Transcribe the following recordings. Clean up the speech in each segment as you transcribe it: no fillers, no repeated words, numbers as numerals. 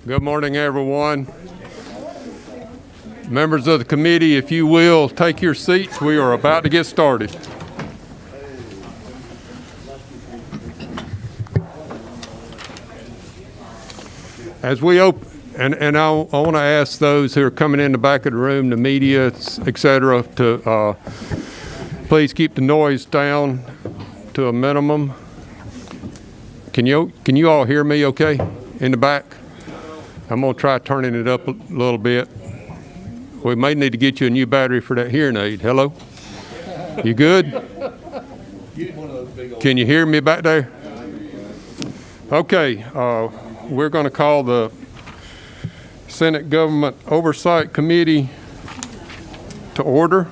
Good morning, everyone. Members of the committee, if you will, take your seats. We are about to get started. As we open, and I want to ask those who are coming in the back of the room, the media, et cetera, to please keep the noise down to a minimum. Can you all hear me okay in the back? I'm going to try turning it up a little bit. We may need to get you a new battery for that hearing aid. Hello? You good? Can you hear me back there? Okay. We're going to call the Senate Government Oversight Committee to order.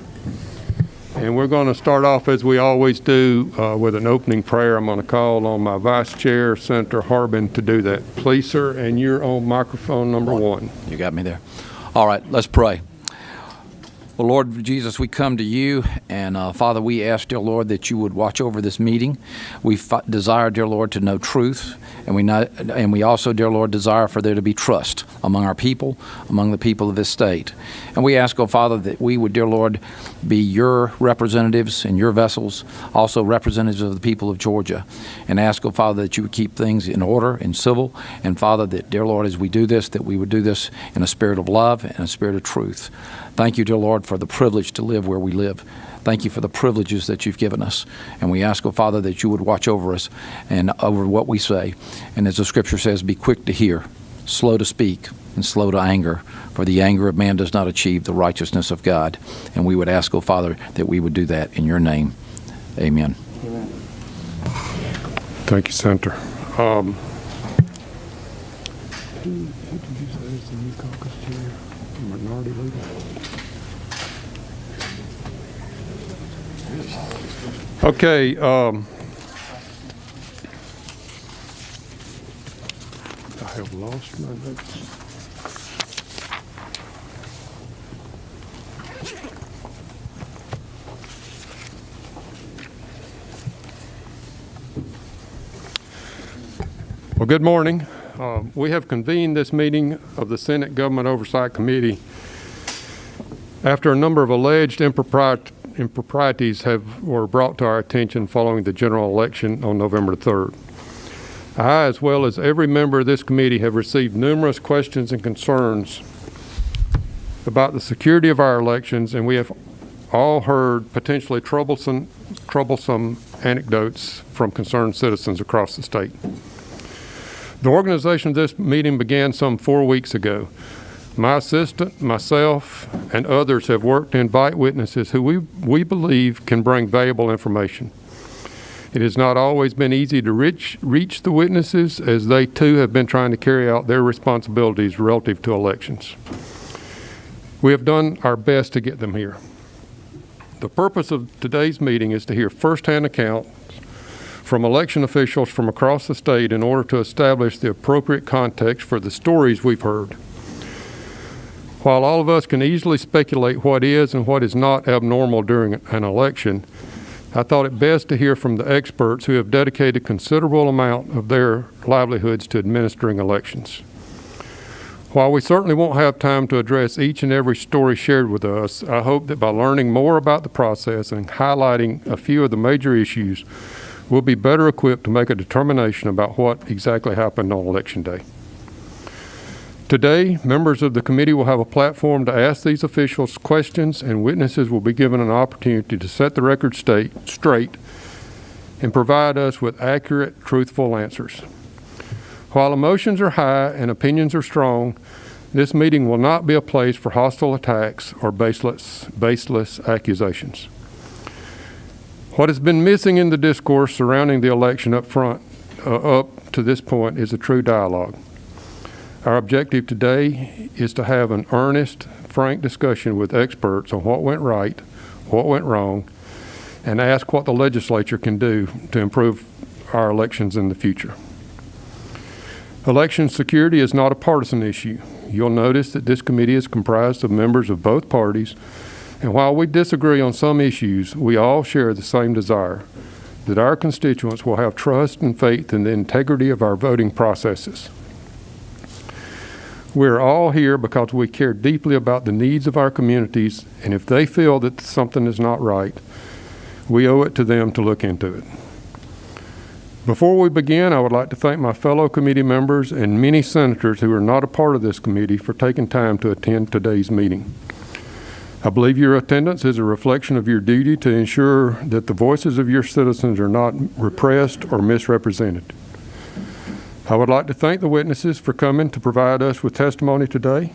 And we're going to start off, as we always do, with an opening prayer. I'm going to call on my Vice Chair, Senator Harbin, to do that. Please, sir, and you're on microphone number one. You got me there. All right, let's pray. Well, Lord Jesus, we come to you, and Father, we ask, dear Lord, that you would watch over this meeting. We desire, dear Lord, to know truth, and we also, dear Lord, desire for there to be trust among our people, among the people of this state. And we ask, oh Father, that we would, dear Lord, be your representatives and your vessels, also representatives of the people of Georgia, and ask, oh Father, that you would keep things in order and civil, and Father, that, dear Lord, as we do this, that we would do this in a spirit of love and a spirit of truth. Thank you, dear Lord, for the privilege to live where we live. Thank you for the privileges that you've given us. And we ask, oh Father, that you would watch over us and over what we say. And as the scripture says, be quick to hear, slow to speak, and slow to anger, for the anger of man does not achieve the righteousness of God. And we would ask, oh Father, that we would do that in your name. Amen. Thank you, Senator. Who did you say is the new caucus chair? Minority leader? Okay. I have lost my notes. Well, good morning. We have convened this meeting of the Senate Government Oversight Committee after a number of alleged improprieties were brought to our attention following the general election on November 3rd. I, as well as every member of this committee, have received numerous questions and concerns about the security of our elections, and we have all heard potentially troublesome anecdotes from concerned citizens across the state. The organization of this meeting began some 4 weeks ago. My assistant, myself, and others have worked to invite witnesses who we believe can bring valuable information. It has not always been easy to reach the witnesses, as they too have been trying to carry out their responsibilities relative to elections. We have done our best to get them here. The purpose of today's meeting is to hear firsthand accounts from election officials from across the state in order to establish the appropriate context for the stories we've heard. While all of us can easily speculate what is and what is not abnormal during an election, I thought it best to hear from the experts who have dedicated a considerable amount of their livelihoods to administering elections. While we certainly won't have time to address each and every story shared with us, I hope that by learning more about the process and highlighting a few of the major issues, we'll be better equipped to make a determination about what exactly happened on Election Day. Today, members of the committee will have a platform to ask these officials questions, and witnesses will be given an opportunity to set the record straight and provide us with accurate, truthful answers. While emotions are high and opinions are strong, this meeting will not be a place for hostile attacks or baseless accusations. What has been missing in the discourse surrounding the election up to this point is a true dialogue. Our objective today is to have an earnest, frank discussion with experts on what went right, what went wrong, and ask what the legislature can do to improve our elections in the future. Election security is not a partisan issue. You'll notice that this committee is comprised of members of both parties, and while we disagree on some issues, we all share the same desire, that our constituents will have trust and faith in the integrity of our voting processes. We're all here because we care deeply about the needs of our communities, and if they feel that something is not right, we owe it to them to look into it. Before we begin, I would like to thank my fellow committee members and many senators who are not a part of this committee for taking time to attend today's meeting. I believe your attendance is a reflection of your duty to ensure that the voices of your citizens are not repressed or misrepresented. I would like to thank the witnesses for coming to provide us with testimony today.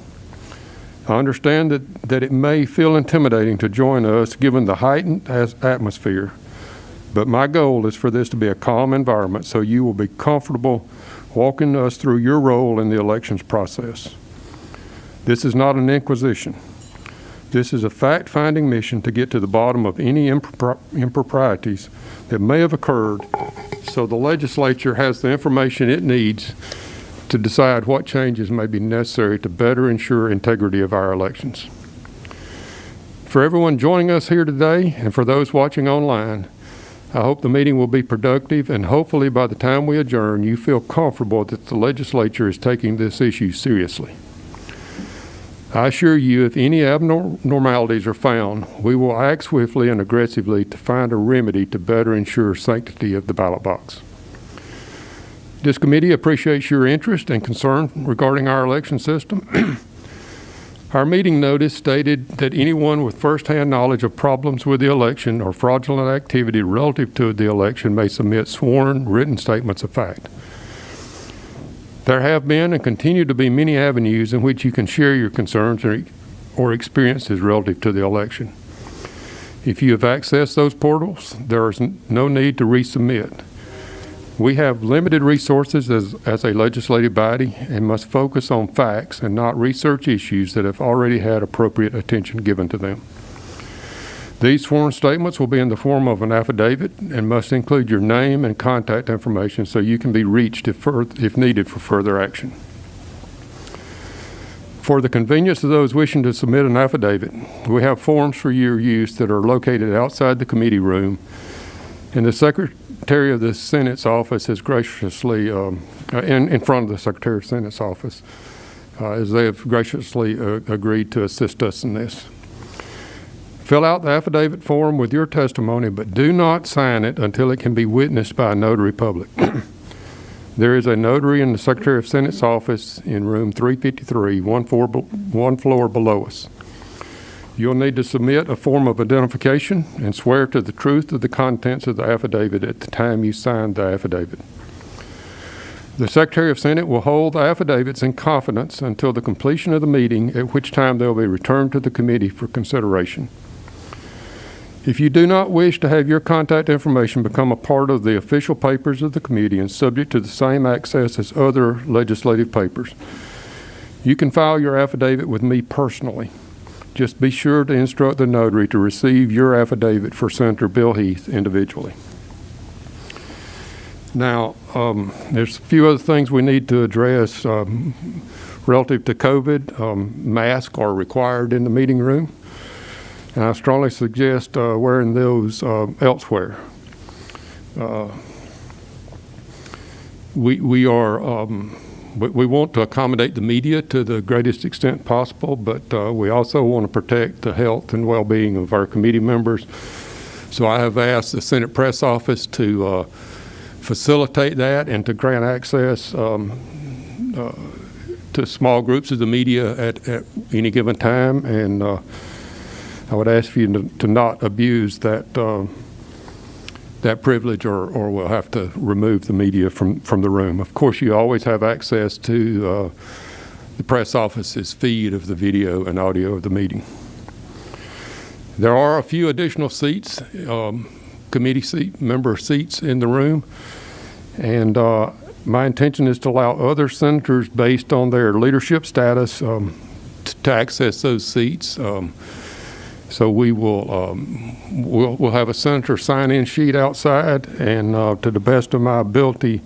I understand that it may feel intimidating to join us given the heightened atmosphere, but my goal is for this to be a calm environment so you will be comfortable walking us through your role in the elections process. This is not an inquisition. This is a fact-finding mission to get to the bottom of any improprieties that may have occurred so the legislature has the information it needs to decide what changes may be necessary to better ensure integrity of our elections. For everyone joining us here today and for those watching online, I hope the meeting will be productive, and hopefully by the time we adjourn, you feel comfortable that the legislature is taking this issue seriously. I assure you, if any abnormalities are found, we will act swiftly and aggressively to find a remedy to better ensure sanctity of the ballot box. This committee appreciates your interest and concern regarding our election system. Our meeting notice stated that anyone with firsthand knowledge of problems with the election or fraudulent activity relative to the election may submit sworn written statements of fact. There have been and continue to be many avenues in which you can share your concerns or experiences relative to the election. If you have accessed those portals, there is no need to resubmit. We have limited resources as a legislative body and must focus on facts and not research issues that have already had appropriate attention given to them. These sworn statements will be in the form of an affidavit and must include your name and contact information so you can be reached if needed for further action. For the convenience of those wishing to submit an affidavit, we have forms for your use that are located outside the committee room, and the Secretary of the Senate's office has graciously, in front of the Secretary of Senate's office, as they have graciously agreed to assist us in this. Fill out the affidavit form with your testimony, but do not sign it until it can be witnessed by a notary public. There is a notary in the Secretary of Senate's office in room 353, one floor below us. You'll need to submit a form of identification and swear to the truth of the contents of the affidavit at the time you sign the affidavit. The Secretary of Senate will hold the affidavits in confidence until the completion of the meeting, at which time they'll be returned to the committee for consideration. If you do not wish to have your contact information become a part of the official papers of the committee and subject to the same access as other legislative papers, you can file your affidavit with me personally. Just be sure to instruct the notary to receive your affidavit for Senator Bill Heath individually. Now, there's a few other things we need to address relative to COVID. Masks are required in the meeting room, and I strongly suggest wearing those elsewhere. We want to accommodate the media to the greatest extent possible, but we also want to protect the health and well-being of our committee members. So I have asked the Senate Press Office to facilitate that and to grant access to small groups of the media at any given time, and I would ask for you to not abuse that privilege, or we'll have to remove the media from the room. Of course, you always have access to the press office's feed of the video and audio of the meeting. There are a few additional seats, member seats in the room, and my intention is to allow other senators based on their leadership status to access those seats. So we will we'll have a senator sign-in sheet outside, and to the best of my ability,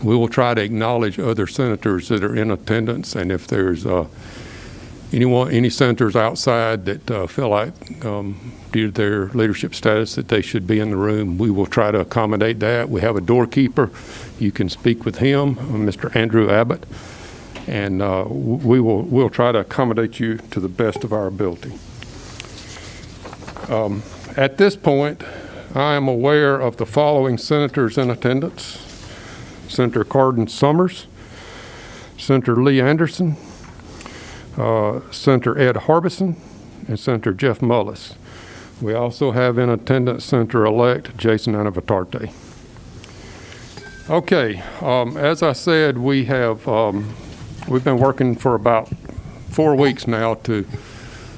we will try to acknowledge other senators that are in attendance. And if there's any senators outside that feel like, due to their leadership status, that they should be in the room, we will try to accommodate that. We have a doorkeeper. You can speak with him, Mr. Andrew Abbott. and we'll try to accommodate you to the best of our ability. At this point, I am aware of the following senators in attendance: Senator Cardin Summers, Senator Lee Anderson, Senator Ed Harbison, and Senator Jeff Mullis. We also have in attendance Senator-elect Jason Anavitarte. Okay, as I said, we've been working for about 4 weeks now to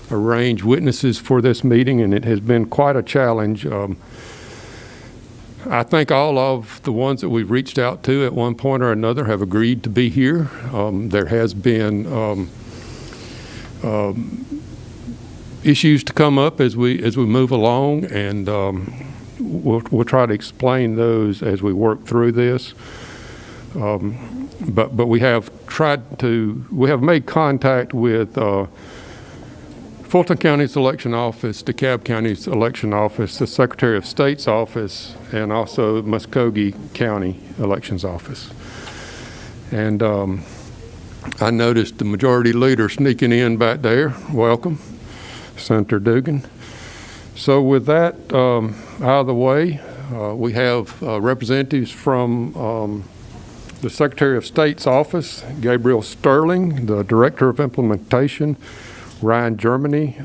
arrange witnesses for this meeting, and it has been quite a challenge. I think all of the ones that we've reached out to at one point or another have agreed to be here. There has been issues to come up as we move along, and we'll try to explain those as we work through this. But we have made contact with Fulton County's election office, DeKalb County's election office, the Secretary of State's office, and also Muskogee County Elections Office. And I noticed the majority leader sneaking in back there. Welcome, Senator Dugan. So with that out of the way, we have representatives from the Secretary of State's office, Gabriel Sterling, the Director of Implementation, Ryan Germany,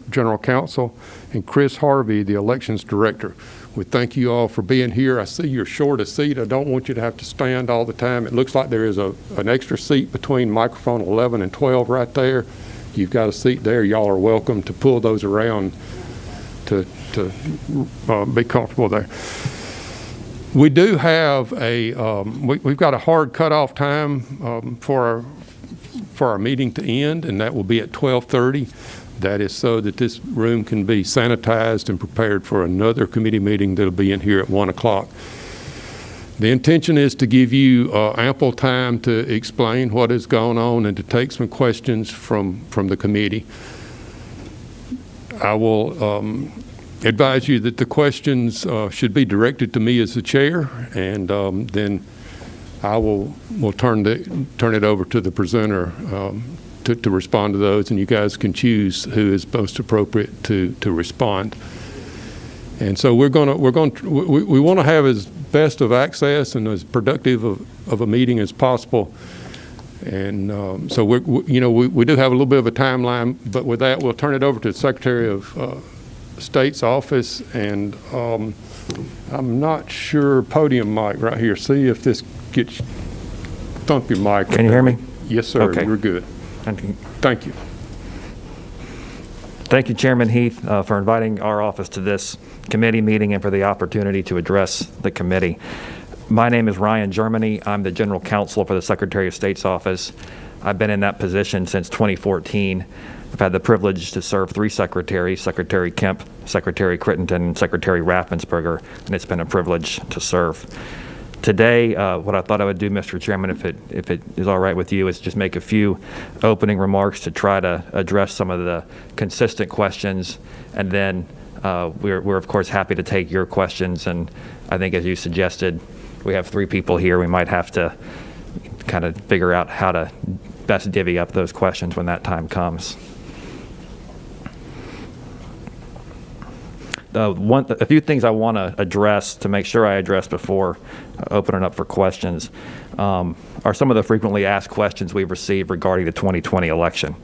General Counsel, and Chris Harvey, the Elections Director. We thank you all for being here. I see you're short a seat. I don't want you to have to stand all the time. It looks like there is an extra seat between microphone 11 and 12 right there. You've got a seat there. Y'all are welcome to pull those around to be comfortable there. We do have we've got a hard cutoff time for our meeting to end, and that will be at 12:30. That is so that this room can be sanitized and prepared for another committee meeting that'll be in here at 1 o'clock. The intention is to give you ample time to explain what has gone on and to take some questions from the committee. I will advise you that the questions should be directed to me as the chair, and then I will turn it over to the presenter to respond to those, and you guys can choose who is most appropriate to respond. And so we want to have as best of access and as productive of a meeting as possible. And so we do have a little bit of a timeline, but with that, we'll turn it over to the Secretary of State's office, and I'm not sure, podium mic right here. See if this gets, thump your mic. Can you hear me? Yes, sir. Okay. You're good. Thank you. Thank you, Chairman Heath, for inviting our office to this committee meeting and for the opportunity to address the committee. My name is Ryan Germany. I'm the General Counsel for the Secretary of State's office. I've been in that position since 2014. I've had the privilege to serve 3 secretaries: Secretary Kemp, Secretary Crittenden, and Secretary Raffensperger, and it's been a privilege to serve. Today, what I thought I would do, Mr. Chairman, if it is all right with you, is just make a few opening remarks to try to address some of the consistent questions, and then we're of course happy to take your questions. And I think, as you suggested, we have 3 people here. We might have to kind of figure out how to best divvy up those questions when that time comes. A few things I want to address to make sure I address before opening up for questions are some of the frequently asked questions we've received regarding the 2020 election,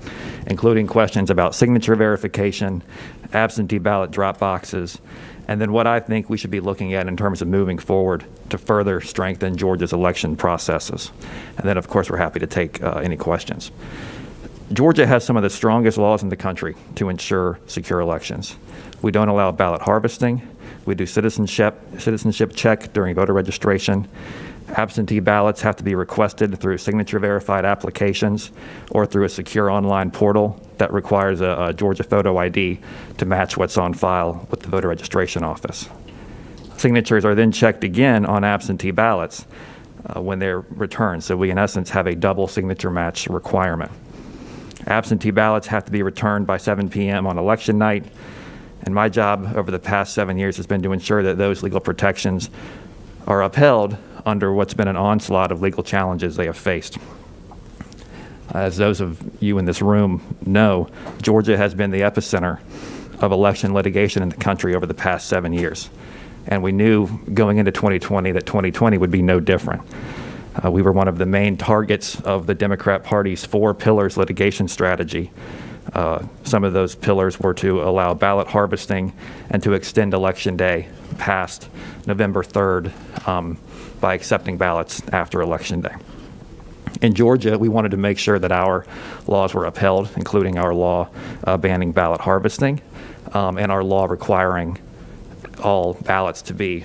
including questions about signature verification, absentee ballot drop boxes, and then what I think we should be looking at in terms of moving forward to further strengthen Georgia's election processes. And then, of course, we're happy to take any questions. Georgia has some of the strongest laws in the country to ensure secure elections. We don't allow ballot harvesting. We do citizenship check during voter registration. Absentee ballots have to be requested through signature verified applications or through a secure online portal that requires a Georgia photo ID to match what's on file with the voter registration office. Signatures are then checked again on absentee ballots when they're returned, so we in essence have a double signature match requirement. Absentee ballots have to be returned by 7 p.m. on election night, and my job over the past 7 years has been to ensure that those legal protections are upheld under what's been an onslaught of legal challenges they have faced. As those of you in this room know, Georgia has been the epicenter of election litigation in the country over the past 7 years. And we knew going into 2020 that 2020 would be no different. We were one of the main targets of the Democrat Party's 4 pillars litigation strategy. Some of those pillars were to allow ballot harvesting and to extend Election Day past November 3rd by accepting ballots after Election Day. In Georgia, we wanted to make sure that our laws were upheld, including our law banning ballot harvesting and our law requiring all ballots to be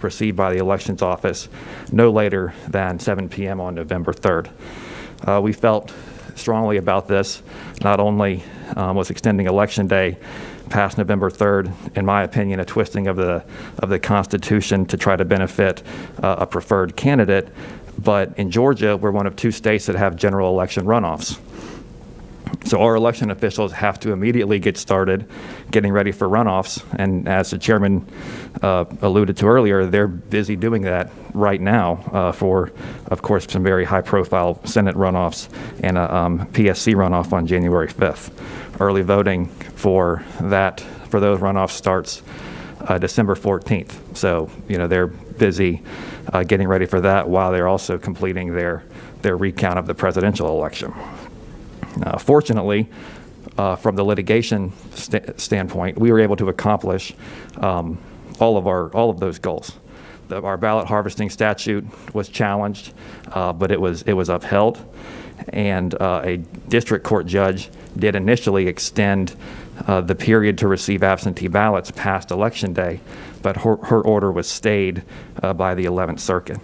received by the elections office no later than 7 p.m. on November 3rd. We felt strongly about this. Not only was extending Election Day past November 3rd, in my opinion, a twisting of the Constitution to try to benefit a preferred candidate, but in Georgia, we're one of 2 states that have general election runoffs. So our election officials have to immediately get started getting ready for runoffs. And as the chairman alluded to earlier, they're busy doing that right now for, of course, some very high-profile Senate runoffs and a PSC runoff on January 5th. Early voting for those runoffs starts December 14th. So, they're busy getting ready for that while they're also completing their recount of the presidential election. Fortunately, from the litigation standpoint, we were able to accomplish all of those goals. Our ballot harvesting statute was challenged, but it was upheld, and a district court judge did initially extend the period to receive absentee ballots past Election Day, but her order was stayed by the 11th Circuit.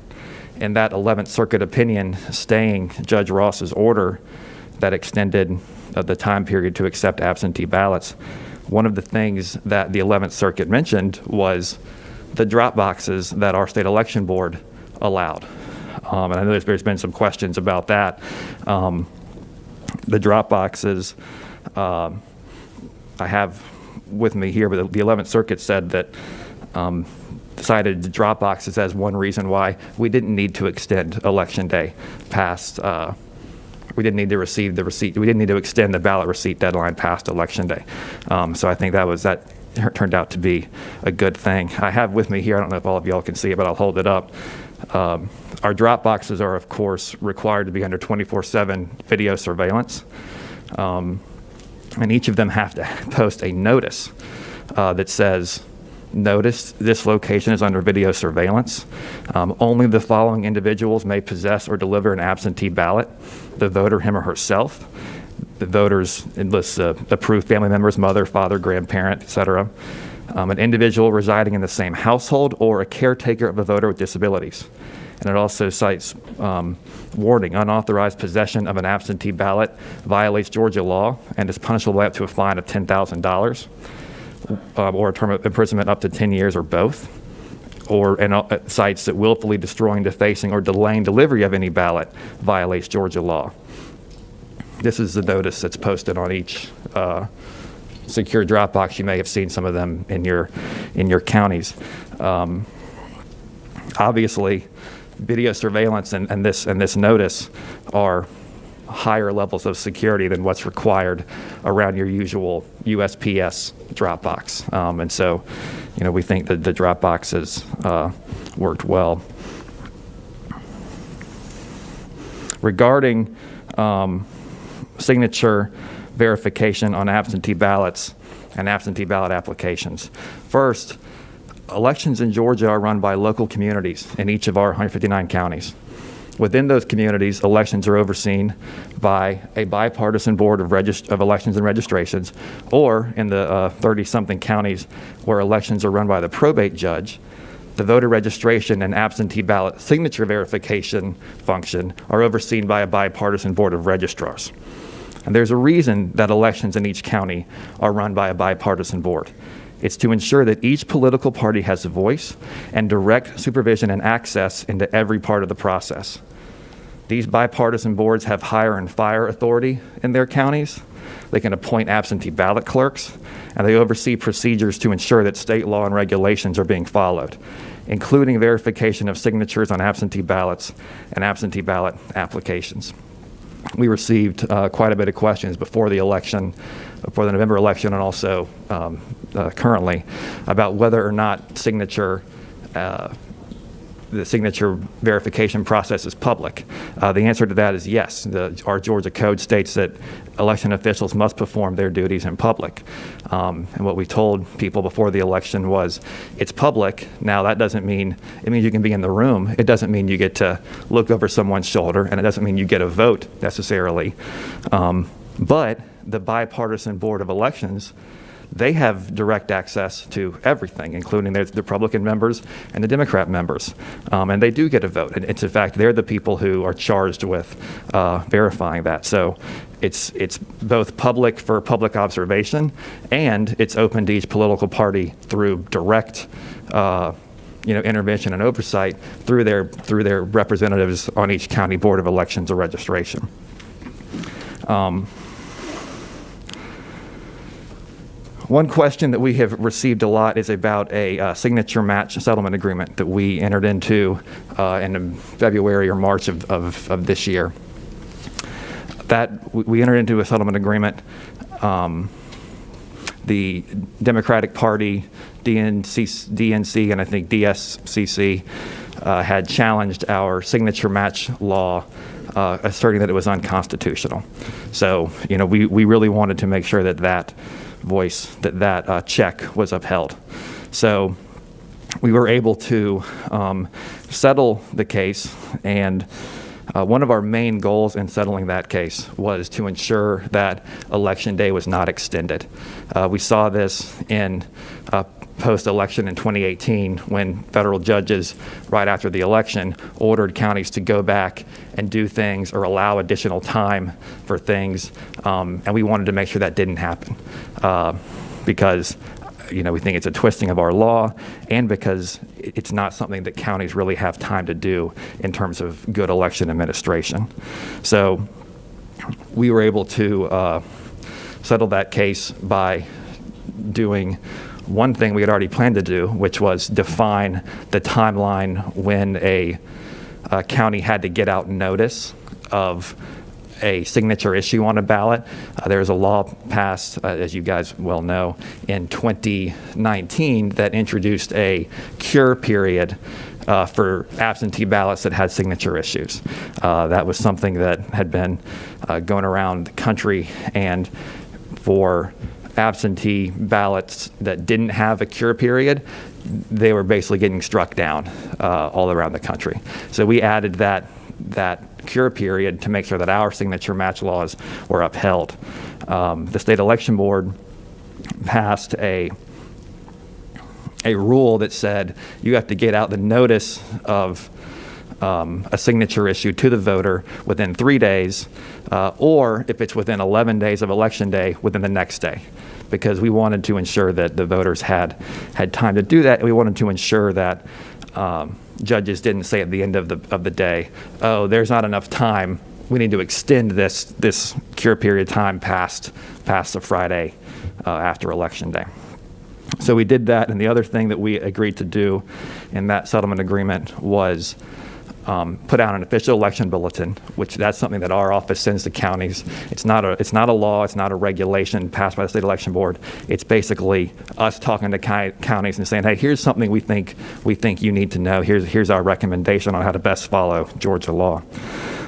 And that 11th Circuit opinion staying Judge Ross's order that extended the time period to accept absentee ballots, one of the things that the 11th Circuit mentioned was the drop boxes that our state election board allowed. And I know there's been some questions about that. The drop boxes, I have with me here, but the 11th Circuit said that cited the drop boxes as one reason why we didn't need to extend Election Day past we didn't need to receive the receipt. We didn't need to extend the ballot receipt deadline past Election Day. So I think that turned out to be a good thing. I have with me here, I don't know if all of y'all can see it, but I'll hold it up. Our drop boxes are, of course, required to be under 24/7 video surveillance. And each of them have to post a notice that says, notice this location is under video surveillance. Only the following individuals may possess or deliver an absentee ballot: the voter, him or herself. The voters enlist approved family members, mother, father, grandparent, etc. An individual residing in the same household, or a caretaker of a voter with disabilities. And it also cites warning: unauthorized possession of an absentee ballot violates Georgia law and is punishable by up to a fine of $10,000. Or a term of imprisonment up to 10 years, or both. And cites that willfully destroying, defacing, or delaying delivery of any ballot violates Georgia law. This is the notice that's posted on each secure drop box. You may have seen some of them in your counties. Obviously, video surveillance and this notice are higher levels of security than what's required around your usual USPS drop box. And so, we think that the drop boxes worked well. Regarding signature verification on absentee ballots and absentee ballot applications. First, elections in Georgia are run by local communities in each of our 159 counties. Within those communities, elections are overseen by a bipartisan board of elections and registrations, or in the 30-something counties where elections are run by the probate judge, the voter registration and absentee ballot signature verification function are overseen by a bipartisan board of registrars. And there's a reason that elections in each county are run by a bipartisan board. It's to ensure that each political party has a voice and direct supervision and access into every part of the process. These bipartisan boards have hire and fire authority in their counties. They can appoint absentee ballot clerks, and they oversee procedures to ensure that state law and regulations are being followed, including verification of signatures on absentee ballots and absentee ballot applications. we received quite a bit of questions before the election, before the November election, and also currently about whether or not the signature verification process is public. The answer to that is yes. Our Georgia Code states that election officials must perform their duties in public. And what we told people before the election was, it's public. Now that doesn't mean, it means you can be in the room. It doesn't mean you get to look over someone's shoulder, and it doesn't mean you get a vote necessarily. But the bipartisan Board of Elections, they have direct access to everything, including the Republican members and the Democrat members. And they do get a vote. And it's, in fact, they're the people who are charged with verifying that. So it's both public for public observation, and it's open to each political party through direct intervention and oversight through their representatives on each county board of elections or registration. One question that we have received a lot is about a signature match settlement agreement that we entered into in February or March of this year. That we entered into a settlement agreement. The Democratic Party, DNC, and I think DSCC had challenged our signature match law, asserting that it was unconstitutional. So, we really wanted to make sure that check was upheld. So we were able to settle the case, and one of our main goals in settling that case was to ensure that Election Day was not extended. We saw this in post-election in 2018 when federal judges, right after the election, ordered counties to go back and do things or allow additional time for things, and we wanted to make sure that didn't happen because we think it's a twisting of our law, and because it's not something that counties really have time to do in terms of good election administration. So we were able to settle that case by doing one thing we had already planned to do, which was define the timeline when a county had to get out notice of a signature issue on a ballot. There's a law passed, as you guys well know, in 2019 that introduced a cure period for absentee ballots that had signature issues. That was something that had been going around the country, and for absentee ballots that didn't have a cure period, they were basically getting struck down all around the country. So we added that cure period to make sure that our signature match laws were upheld. The state election board passed a rule that said you have to get out the notice of a signature issue to the voter within 3 days, or if it's within 11 days of Election Day, within the next day, because we wanted to ensure that the voters had time to do that, and we wanted to ensure that judges didn't say at the end of the day, oh, there's not enough time, we need to extend this cure period time past the Friday after Election Day. So we did that, and the other thing that we agreed to do in that settlement agreement was put out an official election bulletin, which that's something that our office sends to counties. It's not a law, it's not a regulation passed by the state election board. It's basically us talking to counties and saying, hey, here's something we think you need to know. Here's our recommendation on how to best follow Georgia law.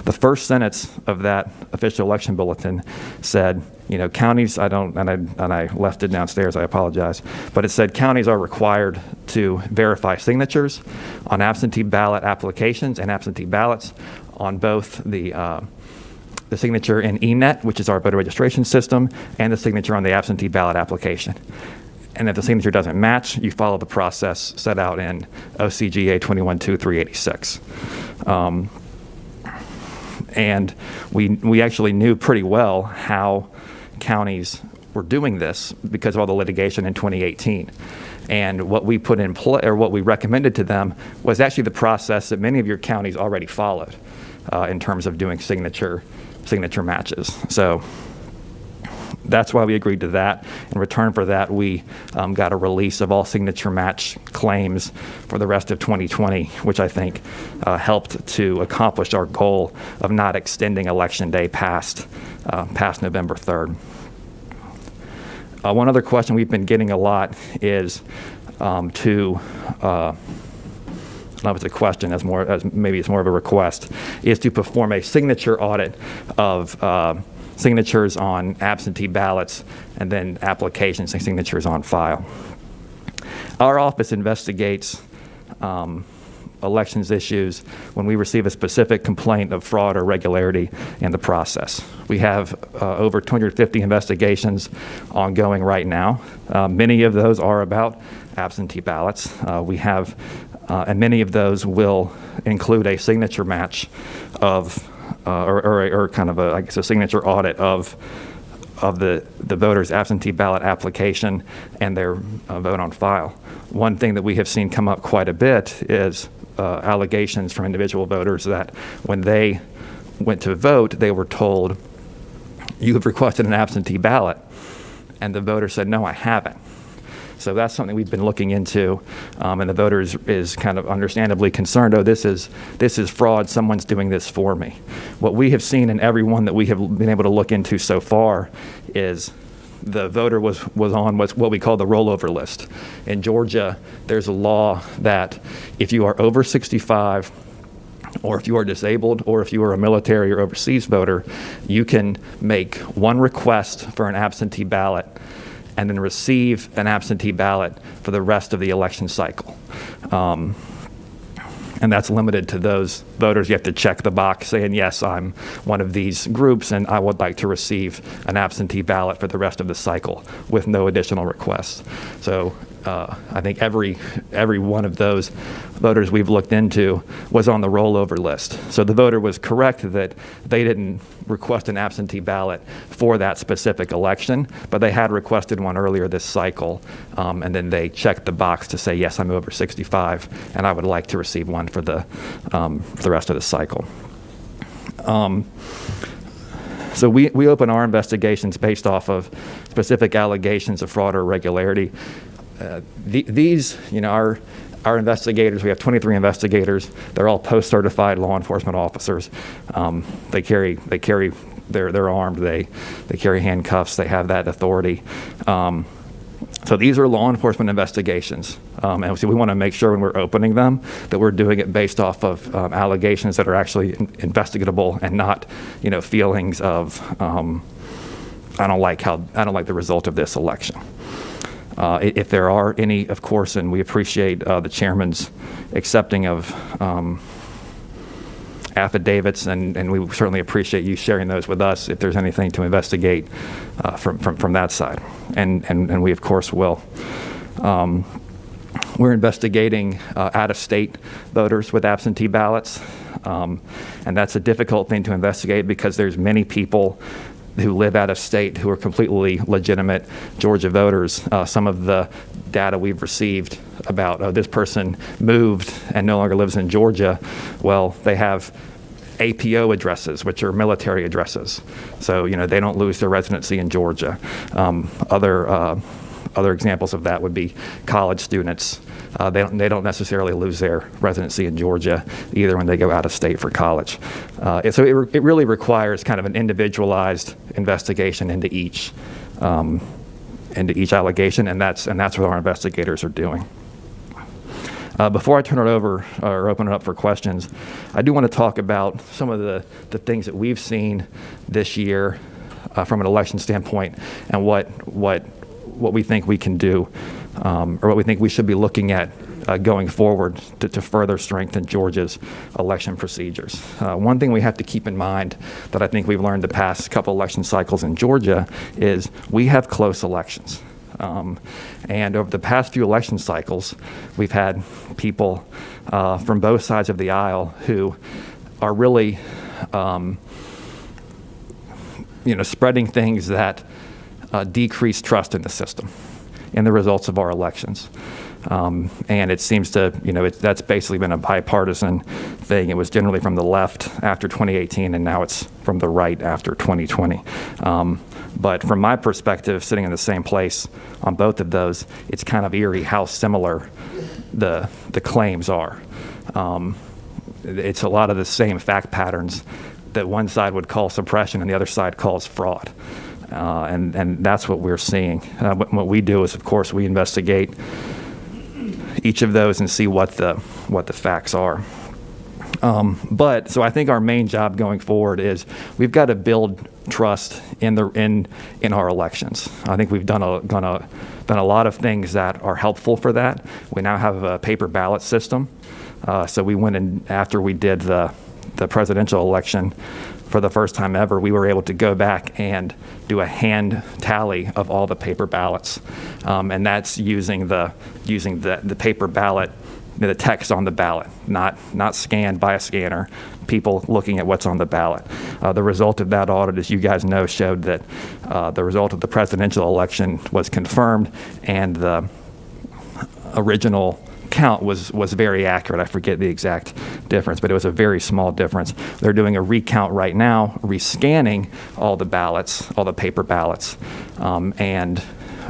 The first sentence of that official election bulletin said, counties, and I left it downstairs, I apologize, but it said counties are required to verify signatures on absentee ballot applications and absentee ballots on both the signature in eNet, which is our voter registration system, and the signature on the absentee ballot application. And if the signature doesn't match, you follow the process set out in OCGA 21-2-386. And we actually knew pretty well how counties were doing this because of all the litigation in 2018. And what we put in play, or what we recommended to them, was actually the process that many of your counties already followed in terms of doing signature matches. So that's why we agreed to that. In return for that, we got a release of all signature match claims for the rest of 2020, which I think helped to accomplish our goal of not extending Election Day past November 3rd. One other question we've been getting a lot is I don't know if it's a question, maybe it's more of a request, is to perform a signature audit of signatures on absentee ballots and then applications and signatures on file. Our office investigates elections issues when we receive a specific complaint of fraud or irregularity in the process. We have over 250 investigations ongoing right now. Many of those are about absentee ballots. And many of those will include a signature match of, or kind of a signature audit of the voter's absentee ballot application and their vote on file. One thing that we have seen come up quite a bit is allegations from individual voters that when they went to vote, they were told, "You have requested an absentee ballot," and the voter said, "No, I haven't." So that's something we've been looking into, and the voter is kind of understandably concerned, "Oh, this is fraud, someone's doing this for me." What we have seen in every one that we have been able to look into so far is the voter was on what we call the rollover list. In Georgia, there's a law that if you are over 65, or if you are disabled, or if you are a military or overseas voter, you can make one request for an absentee ballot and then receive an absentee ballot for the rest of the election cycle. And that's limited to those voters. You have to check the box saying, "Yes, I'm one of these groups and I would like to receive an absentee ballot for the rest of the cycle," with no additional requests. So I think every one of those voters we've looked into was on the rollover list. So the voter was correct that they didn't request an absentee ballot for that specific election, but they had requested one earlier this cycle, and then they checked the box to say, "Yes, I'm over 65, and I would like to receive one for the rest of the cycle." So we open our investigations based off of specific allegations of fraud or irregularity. These, our investigators, we have 23 investigators. They're all post-certified law enforcement officers. They're armed. They carry handcuffs. They have that authority. So these are law enforcement investigations. And so we want to make sure when we're opening them that we're doing it based off of allegations that are actually investigatable and not, feelings of, I don't like the result of this election. If there are any, of course, and we appreciate the chairman's accepting of affidavits, and we certainly appreciate you sharing those with us if there's anything to investigate from that side. And we, of course, will. We're investigating out-of-state voters with absentee ballots, and that's a difficult thing to investigate because there's many people who live out of state who are completely legitimate Georgia voters. Some of the data we've received about this person moved and no longer lives in Georgia, well, they have APO addresses, which are military addresses. So, they don't lose their residency in Georgia. Other examples of that would be college students. They don't necessarily lose their residency in Georgia either when they go out of state for college. So it really requires kind of an individualized investigation into each allegation, and that's what our investigators are doing. Before I turn it over or open it up for questions, I do want to talk about some of the things that we've seen this year from an election standpoint and what we think we can do, or what we think we should be looking at going forward to further strengthen Georgia's election procedures. One thing we have to keep in mind that I think we've learned the past couple election cycles in Georgia is we have close elections. And over the past few election cycles, we've had people from both sides of the aisle who are really spreading things that decrease trust in the system, in the results of our elections. And it seems to, that's basically been a bipartisan thing. It was generally from the left after 2018, and now it's from the right after 2020. But from my perspective, sitting in the same place on both of those, it's kind of eerie how similar the claims are. It's a lot of the same fact patterns that one side would call suppression and the other side calls fraud. And that's what we're seeing. What we do is, of course, we investigate each of those and see what the facts are. So I think our main job going forward is we've got to build trust in our elections. I think we've done a lot of things that are helpful for that. We now have a paper ballot system. So we went in after we did the presidential election for the first time ever. We were able to go back and do a hand tally of all the paper ballots, and that's using the paper ballot, the text on the ballot, not scanned by a scanner, people looking at what's on the ballot. The result of that audit, as you guys know, showed that the result of the presidential election was confirmed, and the original count was very accurate. I forget the exact difference, but it was a very small difference. They're doing a recount right now, rescanning all the ballots, all the paper ballots, and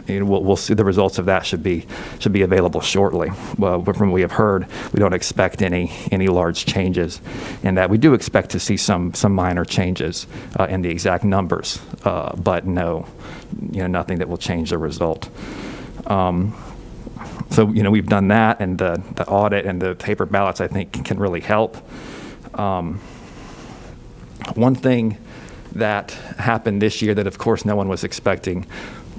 we'll see the results of that should be available shortly. Well, from what we have heard, we don't expect any large changes in that. We do expect to see some minor changes in the exact numbers, but nothing that will change the result. So we've done that, and the audit and the paper ballots I think can really help. One thing that happened this year that of course no one was expecting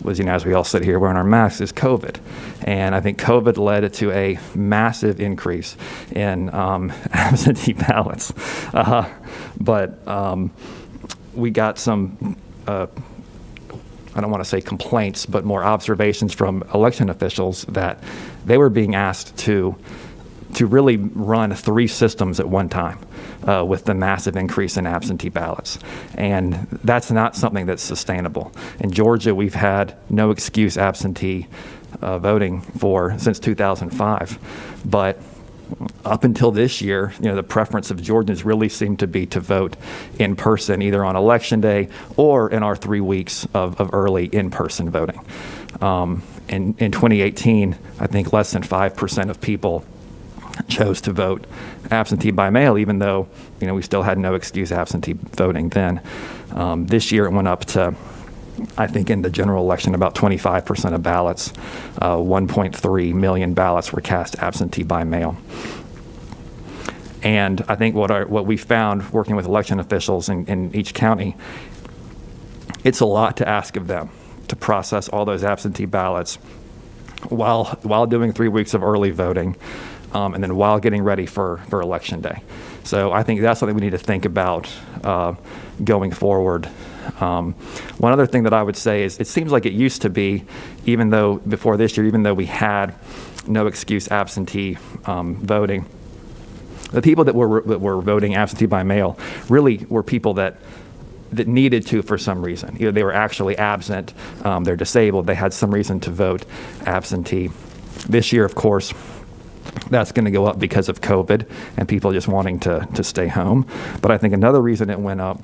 was, as we all sit here wearing our masks, is COVID. And I think COVID led to a massive increase in absentee ballots. But we got some, I don't want to say complaints, but more observations from election officials that they were being asked to really run 3 systems at one time with the massive increase in absentee ballots. And that's not something that's sustainable. In Georgia, we've had no excuse absentee voting since 2005. But up until this year, the preference of Georgians really seemed to be to vote in person, either on election day or in our 3 weeks of early in-person voting. In 2018, I think less than 5% of people chose to vote absentee by mail, even though we still had no excuse absentee voting then. This year it went up to, I think in the general election, about 25% of ballots, 1.3 million ballots were cast absentee by mail. And I think what we found working with election officials in each county, it's a lot to ask of them to process all those absentee ballots while doing 3 weeks of early voting, and then while getting ready for Election Day. So I think that's something we need to think about going forward. One other thing that I would say is it seems like it used to be, even though before this year, even though we had no excuse absentee voting, the people that were voting absentee by mail really were people that needed to for some reason. They were actually absent, they're disabled, they had some reason to vote absentee. This year, of course, that's going to go up because of COVID and people just wanting to stay home. But I think another reason it went up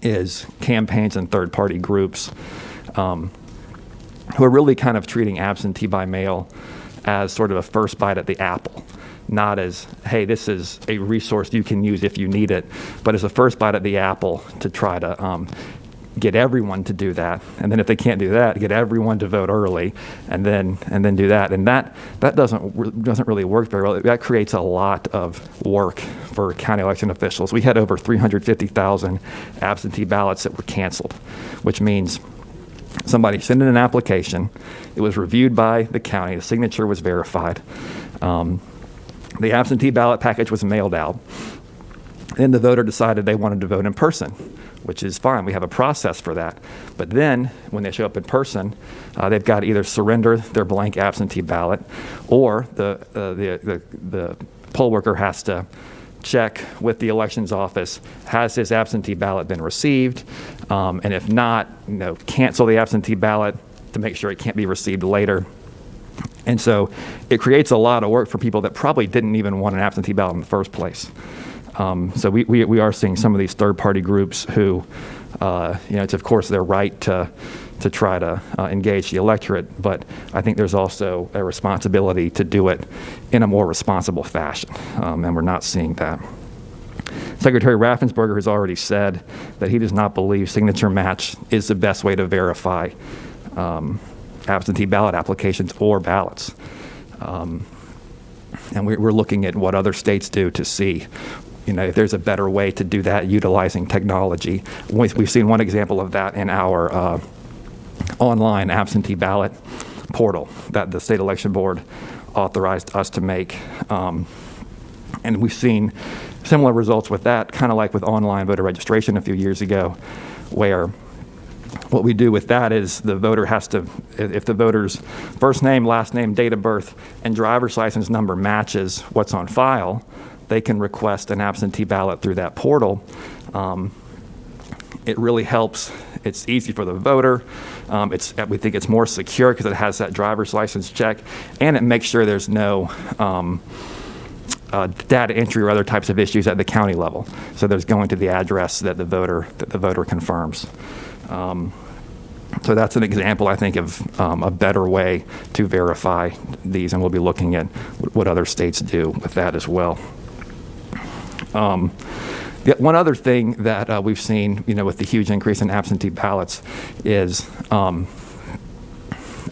is campaigns and third-party groups who are really kind of treating absentee by mail as sort of a first bite at the apple. Not as, hey, this is a resource you can use if you need it, but as a first bite at the apple to try to get everyone to do that. And then if they can't do that, get everyone to vote early and then do that. And that doesn't really work very well. That creates a lot of work for county election officials. We had over 350,000 absentee ballots that were canceled, which means somebody sent in an application, it was reviewed by the county, the signature was verified, the absentee ballot package was mailed out, and the voter decided they wanted to vote in person, which is fine. We have a process for that. But then, when they show up in person, they've got to either surrender their blank absentee ballot, or the poll worker has to check with the elections office, has his absentee ballot been received? And if not, cancel the absentee ballot to make sure it can't be received later. And so it creates a lot of work for people that probably didn't even want an absentee ballot in the first place. So we are seeing some of these third-party groups who, it's of course their right to try to engage the electorate, but I think there's also a responsibility to do it in a more responsible fashion, and we're not seeing that. Secretary Raffensperger has already said that he does not believe signature match is the best way to verify absentee ballot applications or ballots. And we're looking at what other states do to see, if there's a better way to do that utilizing technology. We've seen one example of that in our online absentee ballot portal that the state election board authorized us to make. And we've seen similar results with that, kind of like with online voter registration a few years ago, where what we do with that is the voter has to, if the voter's first name, last name, date of birth, and driver's license number matches what's on file, they can request an absentee ballot through that portal. It really helps. It's easy for the voter. We think it's more secure because it has that driver's license check, and it makes sure there's no data entry or other types of issues at the county level. So there's going to the address that the voter confirms. So that's an example, I think, of a better way to verify these, and we'll be looking at what other states do with that as well. One other thing that we've seen, with the huge increase in absentee ballots is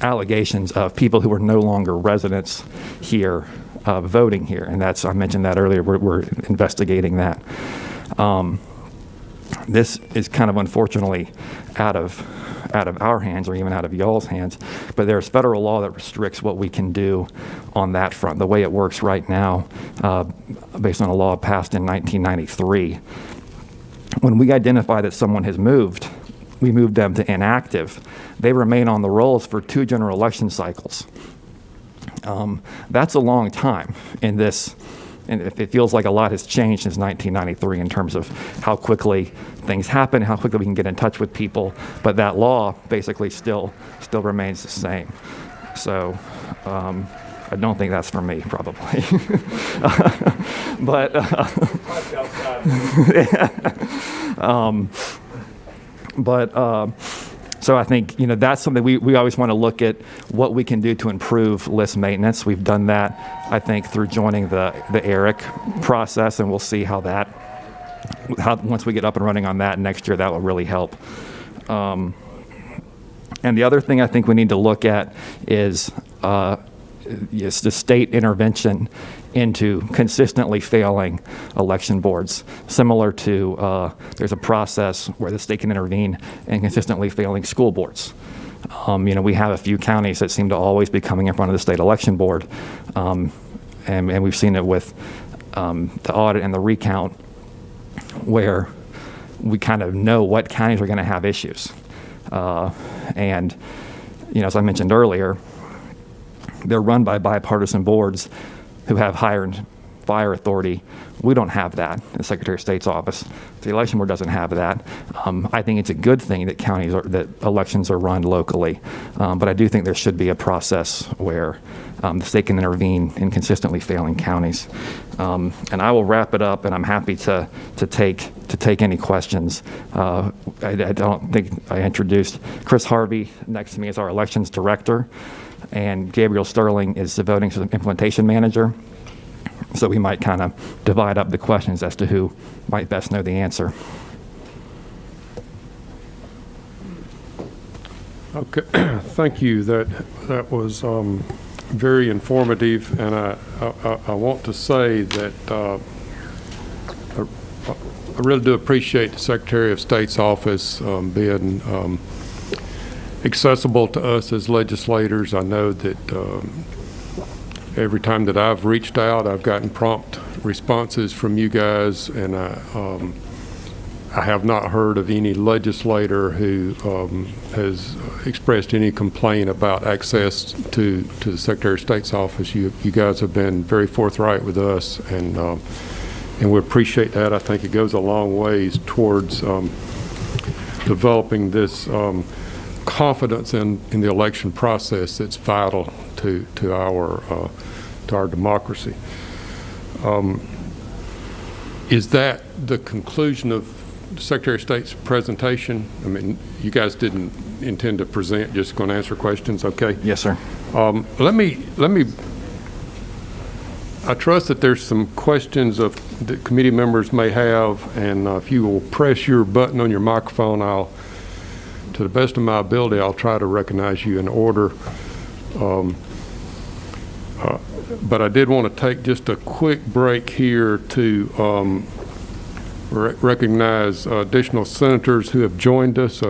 allegations of people who are no longer residents here voting here, and I mentioned that earlier. We're investigating that. This is kind of unfortunately out of our hands, or even out of y'all's hands, but there's federal law that restricts what we can do on that front. The way it works right now, based on a law passed in 1993, when we identify that someone has moved, we move them to inactive. They remain on the rolls for 2 general election cycles. That's a long time in this. And it feels like a lot has changed since 1993 in terms of how quickly things happen, how quickly we can get in touch with people. But that law basically still remains the same. So I don't think that's for me, probably. So I think, that's something we always want to look at what we can do to improve list maintenance. We've done that, I think, through joining the ERIC process, and we'll see how once we get up and running on that next year, that will really help. And the other thing I think we need to look at is the state intervention into consistently failing election boards. Similar to, there's a process where the state can intervene in consistently failing school boards. We have a few counties that seem to always be coming in front of the state election board, and we've seen it with the audit and the recount, where we kind of know what counties are going to have issues. And, as I mentioned earlier, they're run by bipartisan boards who have higher fire authority. We don't have that in the Secretary of State's office. The election board doesn't have that. I think it's a good thing that that elections are run locally, but I do think there should be a process where the state can intervene in consistently failing counties. And I will wrap it up, and I'm happy to take any questions. I don't think I introduced Chris Harvey. Next to me is our elections director, and Gabriel Sterling is the voting system implementation manager. So we might kind of divide up the questions as to who might best know the answer. Okay, thank you. That was very informative, and I want to say that I really do appreciate the Secretary of State's office being accessible to us as legislators. I know that every time that I've reached out, I've gotten prompt responses from you guys, and I have not heard of any legislator who has expressed any complaint about access to the Secretary of State's office. You guys have been very forthright with us, and we appreciate that. I think it goes a long ways towards developing this confidence in the election process that's vital to our democracy. Is that the conclusion of the Secretary of State's presentation? I mean, you guys didn't intend to present, just going to answer questions, okay? Yes, sir. Let me. I trust that there's some questions that committee members may have, and if you will press your button on your microphone, to the best of my ability, I'll try to recognize you in order. But I did want to take just a quick break here to recognize additional senators who have joined us.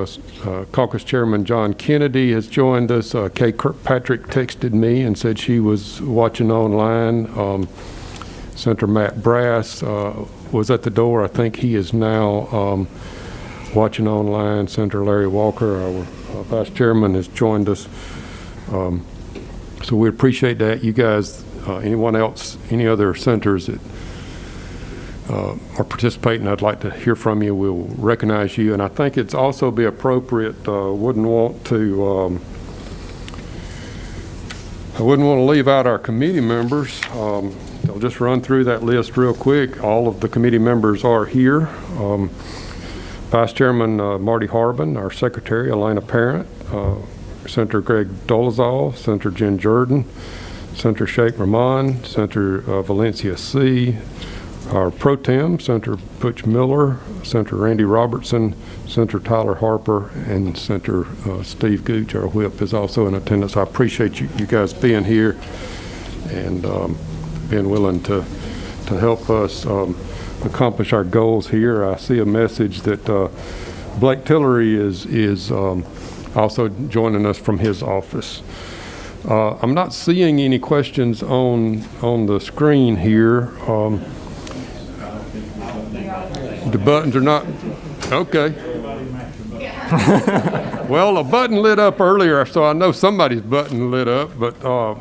Caucus Chairman John Kennedy has joined us. Kay Kirkpatrick texted me and said she was watching online. Senator Matt Brass was at the door. I think he is now watching online. Senator Larry Walker, our Vice Chairman, has joined us. So we appreciate that. You guys, anyone else, any other senators that are participating, I'd like to hear from you. We'll recognize you. And I think it's also be appropriate, I wouldn't want to leave out our committee members. I'll just run through that list real quick. All of the committee members are here. Vice Chairman Marty Harbin, our Secretary Elena Parent, Senator Greg Dolezal, Senator Jen Jordan, Senator Sheikh Rahman, Senator Valencia C., our pro tem, Senator Butch Miller, Senator Randy Robertson, Senator Tyler Harper, and Senator Steve Gooch, our whip, is also in attendance. I appreciate you guys being here and being willing to help us accomplish our goals here. I see a message that Blake Tillery is also joining us from his office. I'm not seeing any questions on the screen here. The buttons are not, okay. Well, a button lit up earlier, so I know somebody's button lit up, but I'll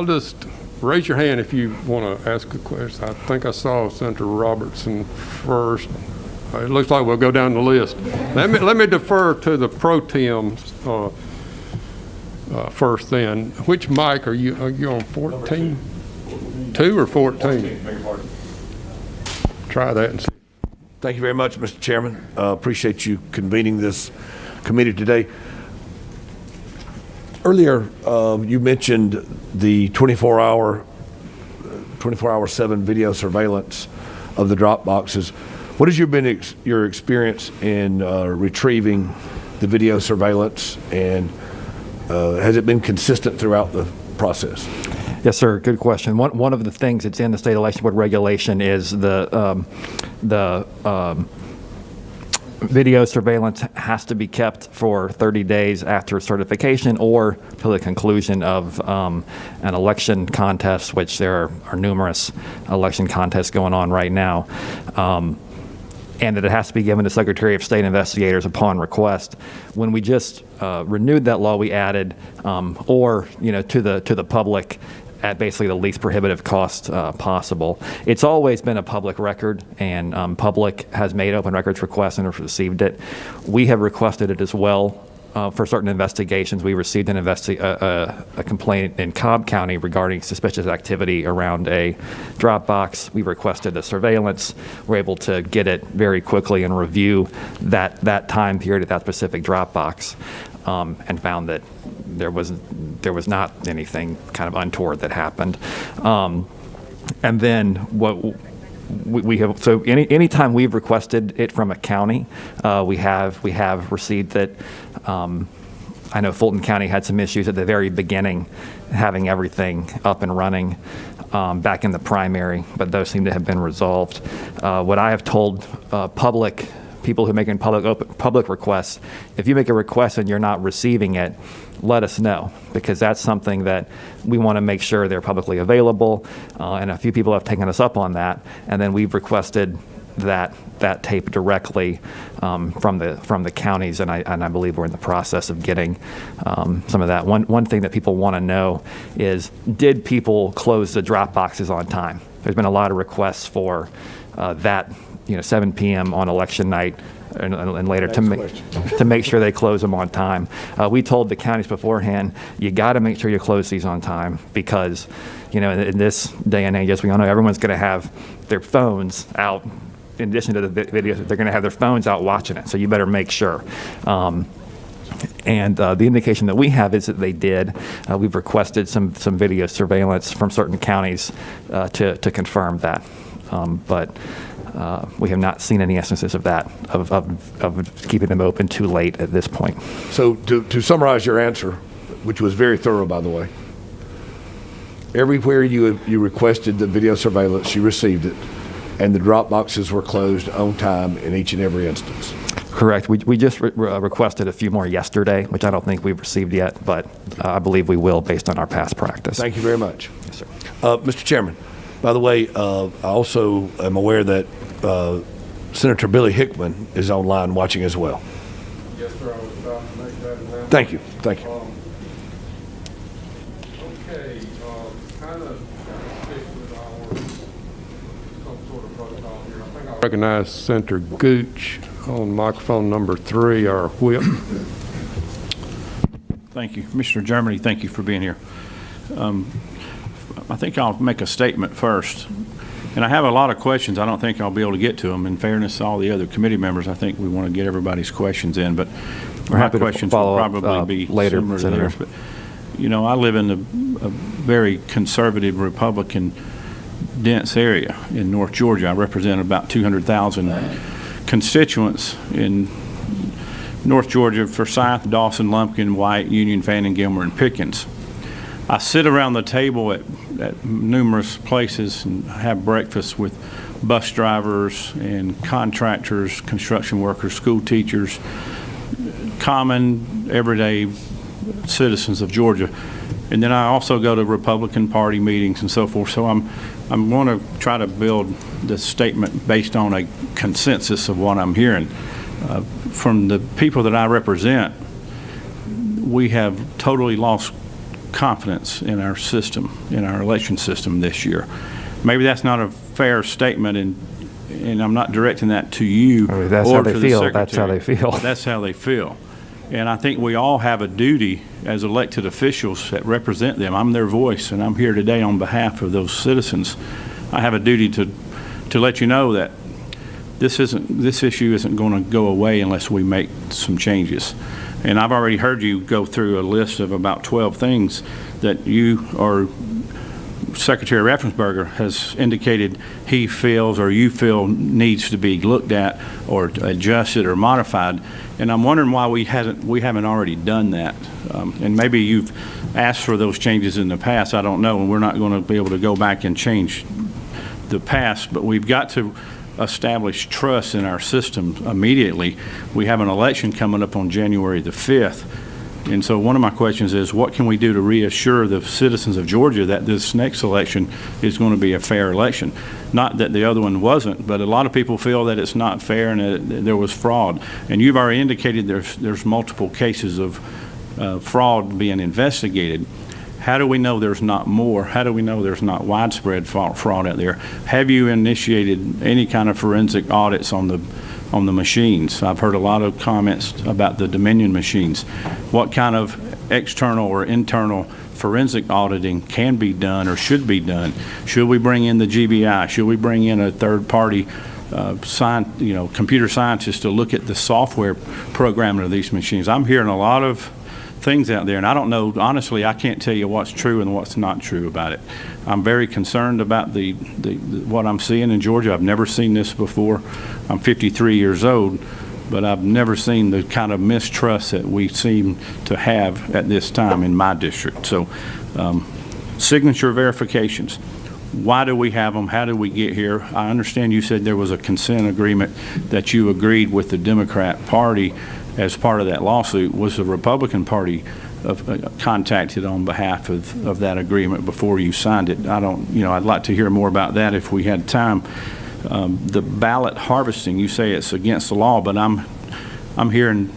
just raise your hand if you want to ask a question. I think I saw Senator Robertson first. It looks like we'll go down the list. Let me defer to the pro tem first then. Which mic are you on, 14? 2 or 14? Try that and see. Thank you very much, Mr. Chairman. Appreciate you convening this committee today. Earlier, you mentioned the 24/7 video surveillance of the drop boxes. What has been your experience in retrieving the video surveillance, and has it been consistent throughout the process? Yes, sir. Good question. One of the things that's in the state election board regulation is the video surveillance has to be kept for 30 days after certification or till the conclusion of an election contest, which there are numerous election contests going on right now. And that it has to be given to Secretary of State investigators upon request. When we just renewed that law, we added to the public at basically the least prohibitive cost possible. It's always been a public record, and public has made open records requests and have received it. We have requested it as well. For certain investigations, we received a complaint in Cobb County regarding suspicious activity around a drop box. We requested the surveillance. We're able to get it very quickly and review that time period at that specific drop box, and found that there was not anything kind of untoward that happened. And then what we have, so anytime we've requested it from a county, we have received it. I know Fulton County had some issues at the very beginning, having everything up and running back in the primary, but those seem to have been resolved. What I have told people who are making public requests, if you make a request and you're not receiving it, let us know, because that's something that we want to make sure they're publicly available. And a few people have taken us up on that, and then we've requested that tape directly from the counties, and I believe we're in the process of getting some of that. One thing that people want to know is, did people close the drop boxes on time? There's been a lot of requests for that, 7 p.m. on election night. and later to Next to make sure they close them on time. We told the counties beforehand, you got to make sure you close these on time because, in this day and age, as we all know, everyone's going to have their phones out. In addition to the videos, they're going to have their phones out watching it. So you better make sure. And the indication that we have is that they did. We've requested some video surveillance from certain counties to confirm that. But we have not seen any instances of that, of keeping them open too late at this point. So to summarize your answer, which was very thorough, by the way, everywhere you requested the video surveillance, you received it, and the drop boxes were closed on time in each and every instance. Correct. We just requested a few more yesterday, which I don't think we've received yet, but I believe we will based on our past practice. Thank you very much. Yes, sir. Mr. Chairman, by the way, I also am aware that Senator Billy Hickman is online watching as well. Yes, sir. I was about to make that announcement. Thank you. Thank you. Okay, kind of stick with our some sort of protocol here. I think I recognize Senator Gooch on microphone number 3, our whip. Thank you. Commissioner Germany, thank you for being here. I think I'll make a statement first. And I have a lot of questions. I don't think I'll be able to get to them. In fairness to all the other committee members, I think we want to get everybody's questions in. But We're my happy to questions will follow up, probably be later, similar to Senator. theirs. But, I live in a very conservative Republican dense area in North Georgia. I represent about 200,000 constituents in North Georgia: Forsyth, Dawson, Lumpkin, White, Union, Fannin, Gilmer, and Pickens. I sit around the table at numerous places and have breakfast with bus drivers and contractors, construction workers, school teachers, common, everyday citizens of Georgia. And then I also go to Republican Party meetings and so forth. So I'm going to try to build this statement based on a consensus of what I'm hearing. From the people that I represent, we have totally lost confidence in our system, in our election system this year. Maybe that's not a fair statement, and I'm not directing that to you or That's how to they the feel. secretary. That's how they feel. That's how they feel. And I think we all have a duty as elected officials that represent them. I'm their voice, and I'm here today on behalf of those citizens. I have a duty to let you know that this issue isn't going to go away unless we make some changes. And I've already heard you go through a list of about 12 things that you or Secretary Raffensperger has indicated he feels or you feel needs to be looked at or adjusted or modified. And I'm wondering why we haven't already done that. And maybe you've asked for those changes in the past. I don't know, and we're not going to be able to go back and change the past, but we've got to establish trust in our system immediately. We have an election coming up on January the 5th. And so one of my questions is, what can we do to reassure the citizens of Georgia that this next election is going to be a fair election? Not that the other one wasn't, but a lot of people feel that it's not fair and that there was fraud. And you've already indicated there's multiple cases of fraud being investigated. How do we know there's not more? How do we know there's not widespread fraud out there? Have you initiated any kind of forensic audits on the machines? I've heard a lot of comments about the Dominion machines. What kind of external or internal forensic auditing can be done or should be done? Should we bring in the GBI? Should we bring in a third-party computer scientist to look at the software programming of these machines? I'm hearing a lot of things out there, and I don't know, honestly, I can't tell you what's true and what's not true about it. I'm very concerned about the what I'm seeing in Georgia. I've never seen this before. I'm 53 years old, but I've never seen the kind of mistrust that we seem to have at this time in my district. So signature verifications. Why do we have them? How did we get here? I understand you said there was a consent agreement that you agreed with the Democrat Party as part of that lawsuit. Was the Republican Party contacted on behalf of that agreement before you signed it? I'd like to hear more about that if we had time. The ballot harvesting, you say it's against the law, but I'm hearing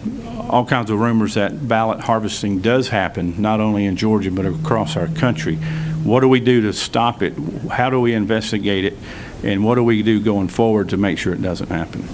all kinds of rumors that ballot harvesting does happen, not only in Georgia, but across our country. What do we do to stop it? How do we investigate it? And what do we do going forward to make sure it doesn't happen?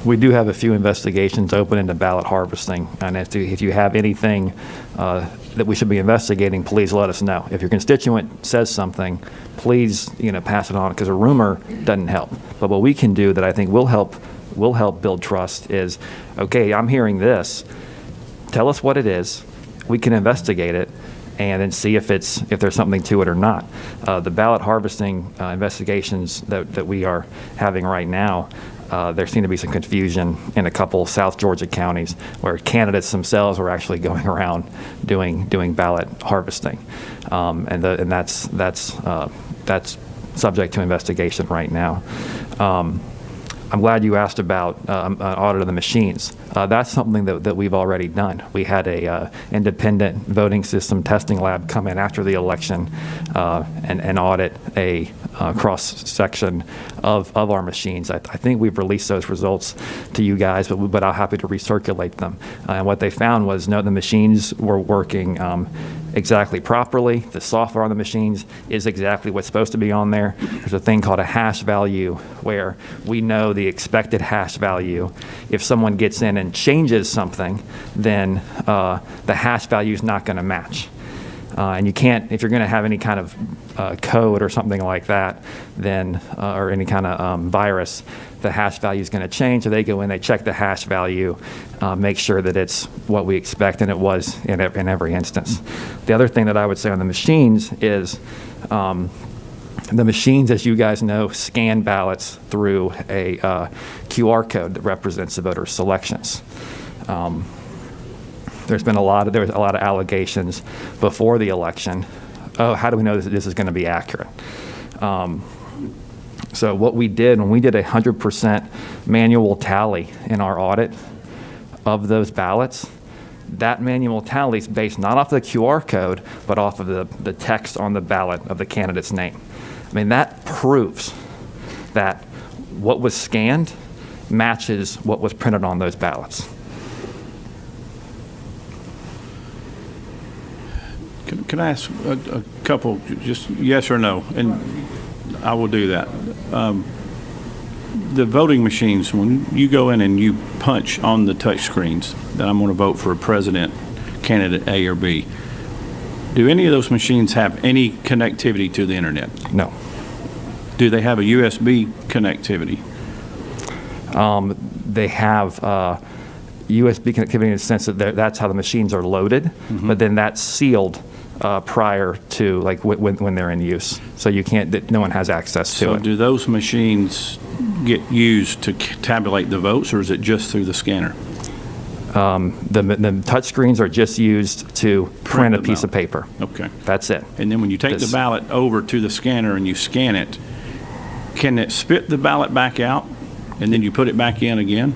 We do have a few investigations open into ballot harvesting, and if you have anything that we should be investigating, please let us know. If your constituent says something, please, pass it on, because a rumor doesn't help. But what we can do that I think will help build trust is, okay, I'm hearing this. Tell us what it is. We can investigate it and then see if there's something to it or not. The ballot harvesting investigations that we are having right now, there seemed to be some confusion in a couple South Georgia counties where candidates themselves were actually going around doing ballot harvesting, and that's subject to investigation right now. I'm glad you asked about an audit of the machines. That's something that we've already done. We had a independent voting system testing lab come in after the election and audit a cross-section of our machines. I think we've released those results to you guys, but I'm happy to recirculate them. And what they found was, no, the machines were working exactly properly. The software on the machines is exactly what's supposed to be on there. There's a thing called a hash value where we know the expected hash value. If someone gets in and changes something, then the hash value is not going to match. And you can't, if you're going to have any kind of code or something like that, then, or any kind of virus, the hash value is going to change. So they go in, they check the hash value, make sure that it's what we expect, and it was in every instance. The other thing that I would say on the machines is the machines, as you guys know, scan ballots through a QR code that represents the voter's selections. There was a lot of allegations before the election. Oh, how do we know that this is going to be accurate? So what we did, when we did 100% manual tally in our audit of those ballots, that manual tally is based not off the QR code, but off of the text on the ballot of the candidate's name. I mean, that proves that what was scanned matches what was printed on those ballots. Can I ask a couple, just yes or no? And I will do that. The voting machines, when you go in and you punch on the touch screens that I'm going to vote for a president candidate A or B, do any of those machines have any connectivity to the internet? No. Do they have a USB connectivity? They have USB connectivity in the sense that that's how the machines are loaded, but then that's sealed prior to, like, when they're in use. So you can't, no one has access to it. So do those machines get used to tabulate the votes, or is it just through the scanner? The touch screens are just used to print a piece of paper. Okay. That's it. And then when you take the ballot over to the scanner and you scan it, can it spit the ballot back out and then you put it back in again?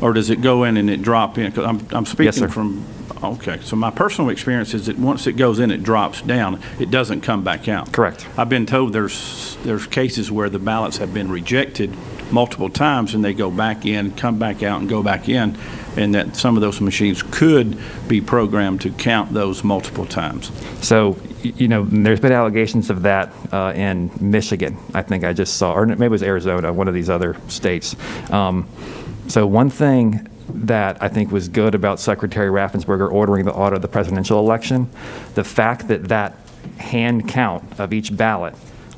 Or does it go in and it drop in? Because I'm speaking Yes, sir. from, okay. So my personal experience is that once it goes in, it drops down. It doesn't come back out. Correct. I've been told there's cases where the ballots have been rejected multiple times and they go back in, come back out, and go back in, and that some of those machines could be programmed to count those multiple times. So, there's been allegations of that in Michigan, I think I just saw, or maybe it was Arizona, one of these other states. So one thing that I think was good about Secretary Raffensperger ordering the audit of the presidential election, the fact that hand count of each ballot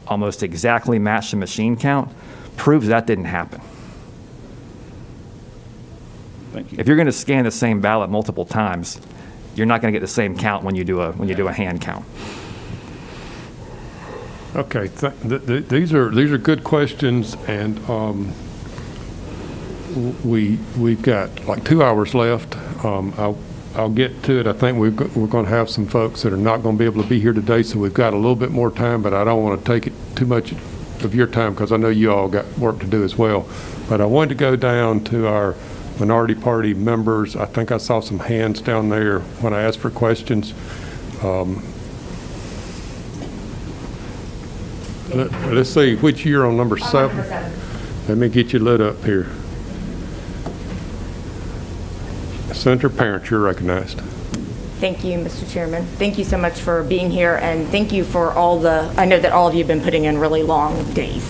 almost exactly matched the machine count proves that didn't happen. Thank you. If you're going to scan the same ballot multiple times, you're not going to get the same count when you do a hand count. Okay, these are good questions, and we've got like 2 hours left. I'll get to it. I think we're going to have some folks that are not going to be able to be here today, so we've got a little bit more time, but I don't want to take it too much of your time because I know you all got work to do as well. But I wanted to go down to our minority party members. I think I saw some hands down there when I asked for questions. Let's see, which year on number 7? Number 7. Let me get you lit up here. Senator Parent, you're recognized. Thank you, Mr. Chairman. Thank you so much for being here, and thank you for I know that all of you have been putting in really long days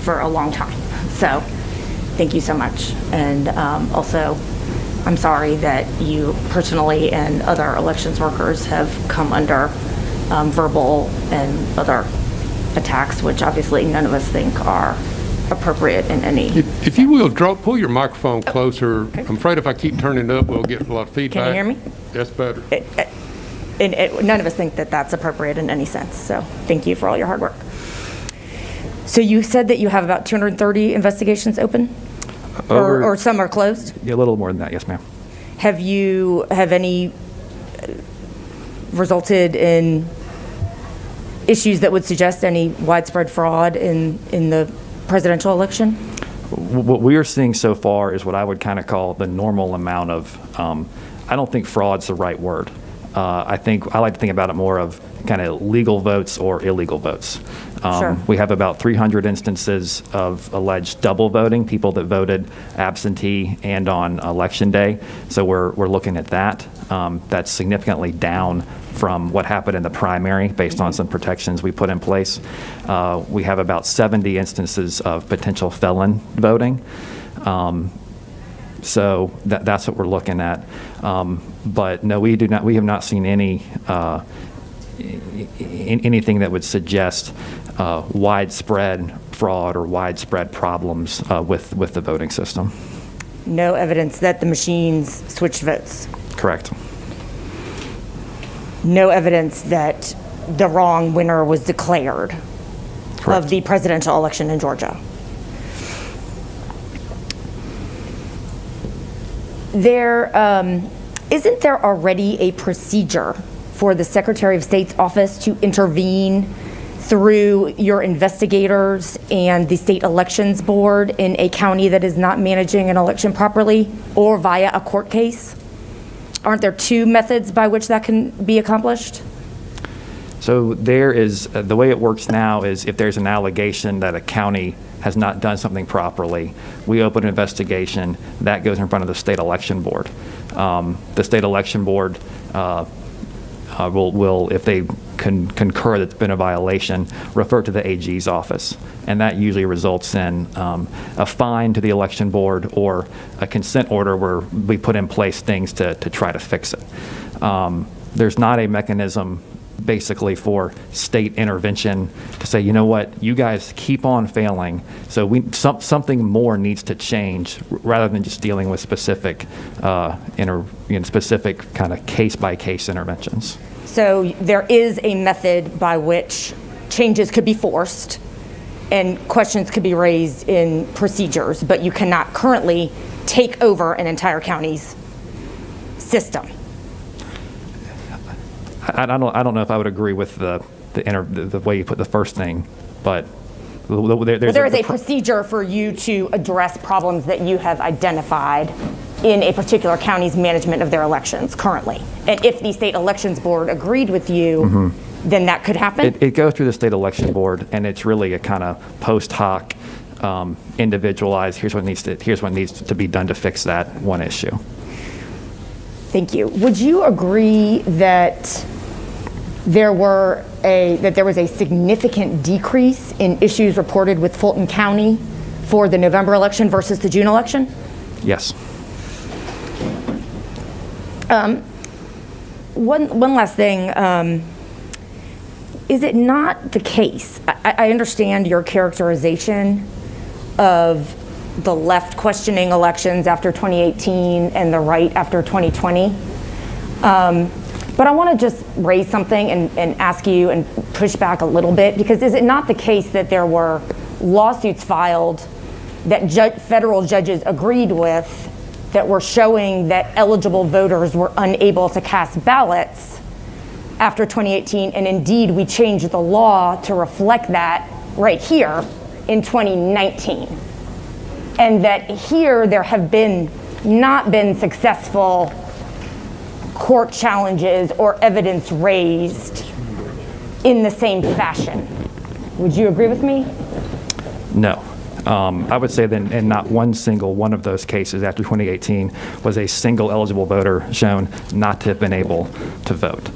for a long time. So thank you so much. And also, I'm sorry that you personally and other elections workers have come under verbal and other attacks, which obviously none of us think are appropriate in any. If you will, pull your microphone closer. I'm afraid if I keep turning it up, we'll get a lot of feedback. Can you hear me? That's better. None of us think that that's appropriate in any sense. So thank you for all your hard work. So you said that you have about 230 investigations open? Or some are closed? Yeah, a little more than that, yes, ma'am. Have any resulted in issues that would suggest any widespread fraud in the presidential election? What we are seeing so far is what I would kind of call the normal amount of, I don't think fraud's the right word. I like to think about it more of kind of legal votes or illegal votes. Sure. We have about 300 instances of alleged double voting, people that voted absentee and on election day. So we're looking at that. That's significantly down from what happened in the primary based on some protections we put in place. We have about 70 instances of potential felon voting. So that's what we're looking at. But no, we have not seen anything that would suggest widespread fraud or widespread problems with the voting system. No evidence that the machines switched votes? Correct. No evidence that the wrong winner was declared of the presidential election in Georgia? Isn't there already a procedure for the Secretary of State's office to intervene through your investigators and the state elections board in a county that is not managing an election properly, or via a court case? Aren't there two methods by which that can be accomplished? So there is, the way it works now is if there's an allegation that a county has not done something properly, we open an investigation, that goes in front of the state election board. The state election board will, if they concur that it's been a violation, refer to the AG's office. And that usually results in a fine to the election board or a consent order where we put in place things to try to fix it. There's not a mechanism basically for state intervention to say, you know what, you guys keep on failing, so something more needs to change rather than just dealing with specific specific kind of case-by-case interventions. So there is a method by which changes could be forced and questions could be raised in procedures, but you cannot currently take over an entire county's system. I don't know if I would agree with the way you put the first thing, but there is a procedure for you to address problems that you have identified in a particular county's management of their elections currently. And if the state elections board agreed with you, then that could happen? It goes through the state election board, and it's really a kind of post hoc, individualized, here's what needs to be done to fix that one issue. Thank you. Would you agree that there was a significant decrease in issues reported with Fulton County for the November election versus the June election? Yes. One last thing. Is it not the case? I understand your characterization of the left questioning elections after 2018 and the right after 2020. But I want to just raise something and ask you and push back a little bit, because is it not the case that there were lawsuits filed that federal judges agreed with that were showing that eligible voters were unable to cast ballots after 2018, and indeed we changed the law to reflect that right here in 2019? And that here there have not been successful court challenges or evidence raised in the same fashion. Would you agree with me? No. I would say that in not one single one of those cases after 2018 was a single eligible voter shown not to have been able to vote.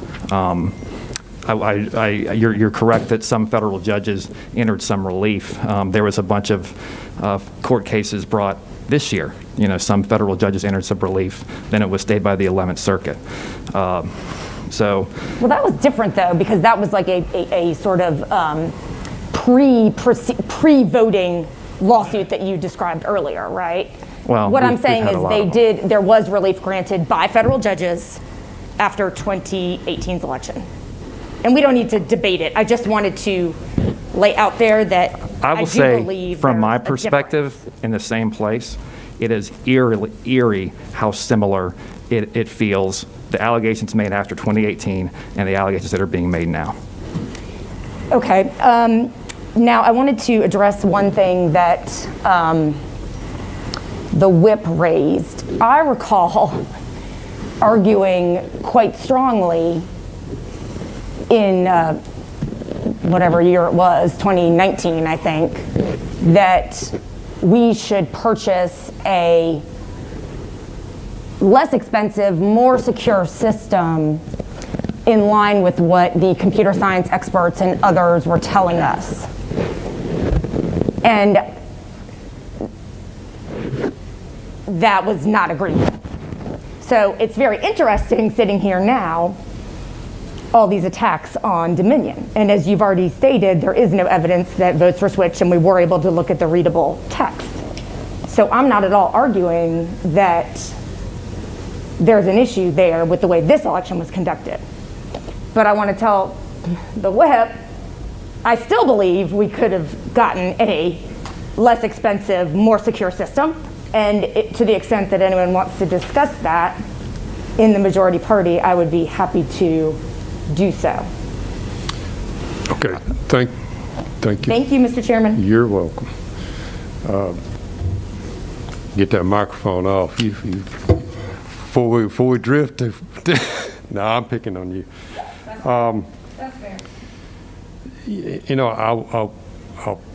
You're correct that some federal judges entered some relief. There was a bunch of court cases brought this year. Some federal judges entered some relief. Then it was stayed by the 11th Circuit. So, well, that was different though, because that was like a sort of pre-voting lawsuit that you described earlier, right? Well, what I'm we've saying had a lot of is there was relief granted by federal judges after 2018's election. And we don't need to debate it. I just wanted to lay out there that I will do say, believe from my there's a perspective, difference. in the same place, it is eerie how similar it feels, the allegations made after 2018 and the allegations that are being made now. Okay. Now, I wanted to address one thing that the whip raised. I recall arguing quite strongly in whatever year it was, 2019, I think, that we should purchase a less expensive, more secure system in line with what the computer science experts and others were telling us. And that was not agreed with. So it's very interesting sitting here now, all these attacks on Dominion. And as you've already stated, there is no evidence that votes were switched, and we were able to look at the readable text. So I'm not at all arguing that there's an issue there with the way this election was conducted. But I want to tell the whip, I still believe we could have gotten a less expensive, more secure system. And to the extent that anyone wants to discuss that in the majority party, I would be happy to do so. Okay, thank you. Thank you, Mr. Chairman. You're welcome. Get that microphone off. Before we drift to, no, I'm picking on you. That's fair. I'll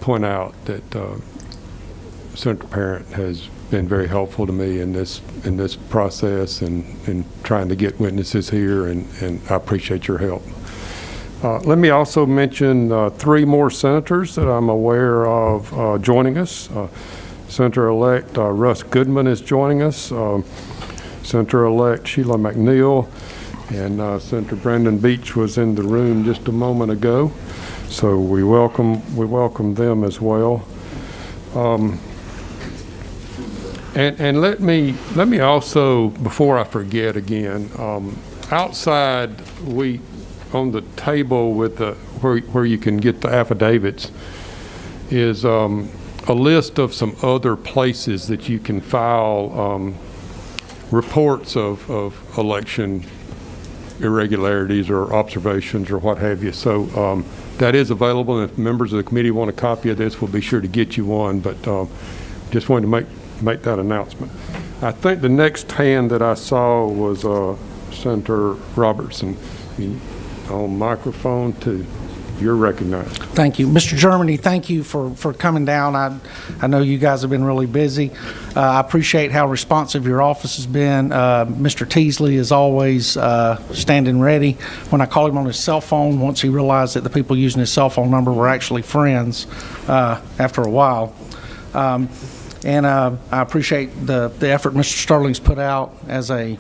point out that Senator Parent has been very helpful to me in this process and trying to get witnesses here, and I appreciate your help. Let me also mention 3 more senators that I'm aware of joining us. Senator-elect Russ Goodman is joining us. Senator-elect Sheila McNeil, and Senator Brandon Beach was in the room just a moment ago. So we welcome them as well. And let me also, before I forget again, outside on the table with where you can get the affidavits is a list of some other places that you can file reports of election irregularities or observations or what have you. So that is available, and if members of the committee want a copy of this, we'll be sure to get you one, but just wanted to make that announcement. I think the next hand that I saw was Senator Robertson. On microphone 2. You're recognized. Thank you. Mr. Germany, thank you for coming down. I know you guys have been really busy. I appreciate how responsive your office has been. Mr. Teasley is always standing ready. When I called him on his cell phone, once he realized that the people using his cell phone number were actually friends after a while. And I appreciate the effort Mr. Sterling's put out as a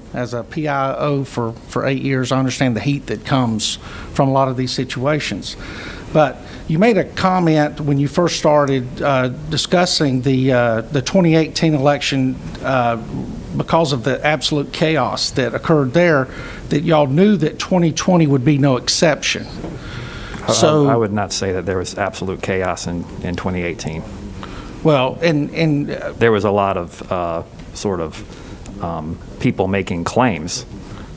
PIO for 8 years. I understand the heat that comes from a lot of these situations. But you made a comment when you first started discussing the 2018 election because of the absolute chaos that occurred there, that y'all knew that 2020 would be no exception. So I would not say that there was absolute chaos in 2018. Well, and There was a lot of people making claims.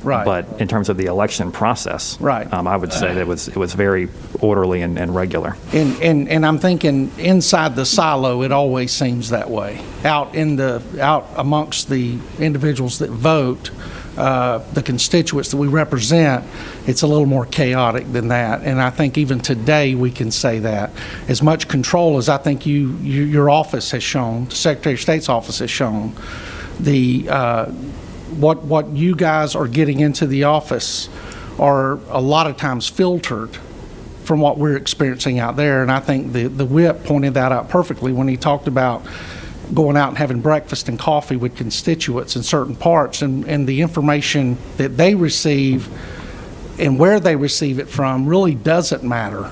Right. But in terms of the election process, Right. I would say that it was very orderly and regular. And I'm thinking inside the silo, it always seems that way. Out amongst the individuals that vote, the constituents that we represent, it's a little more chaotic than that. And I think even today we can say that. As much control as I think your office has shown, the Secretary of State's office has shown, what you guys are getting into the office are a lot of times filtered from what we're experiencing out there. And I think the whip pointed that out perfectly when he talked about going out and having breakfast and coffee with constituents in certain parts, and the information that they receive and where they receive it from really doesn't matter,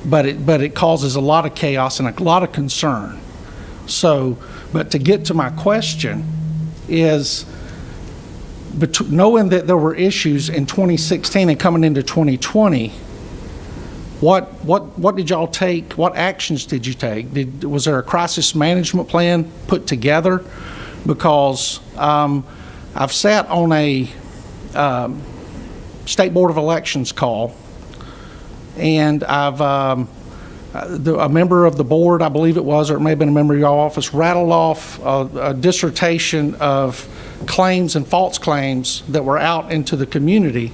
but it causes a lot of chaos and a lot of concern. So, but to get to my question is, knowing that there were issues in 2016 and coming into 2020, what did y'all take? What actions did you take? Was there a crisis management plan put together? Because I've sat on a State Board of Elections call, and I've a member of the board, I believe it was, or it may have been a member of your office, rattled off a dissertation of claims and false claims that were out into the community.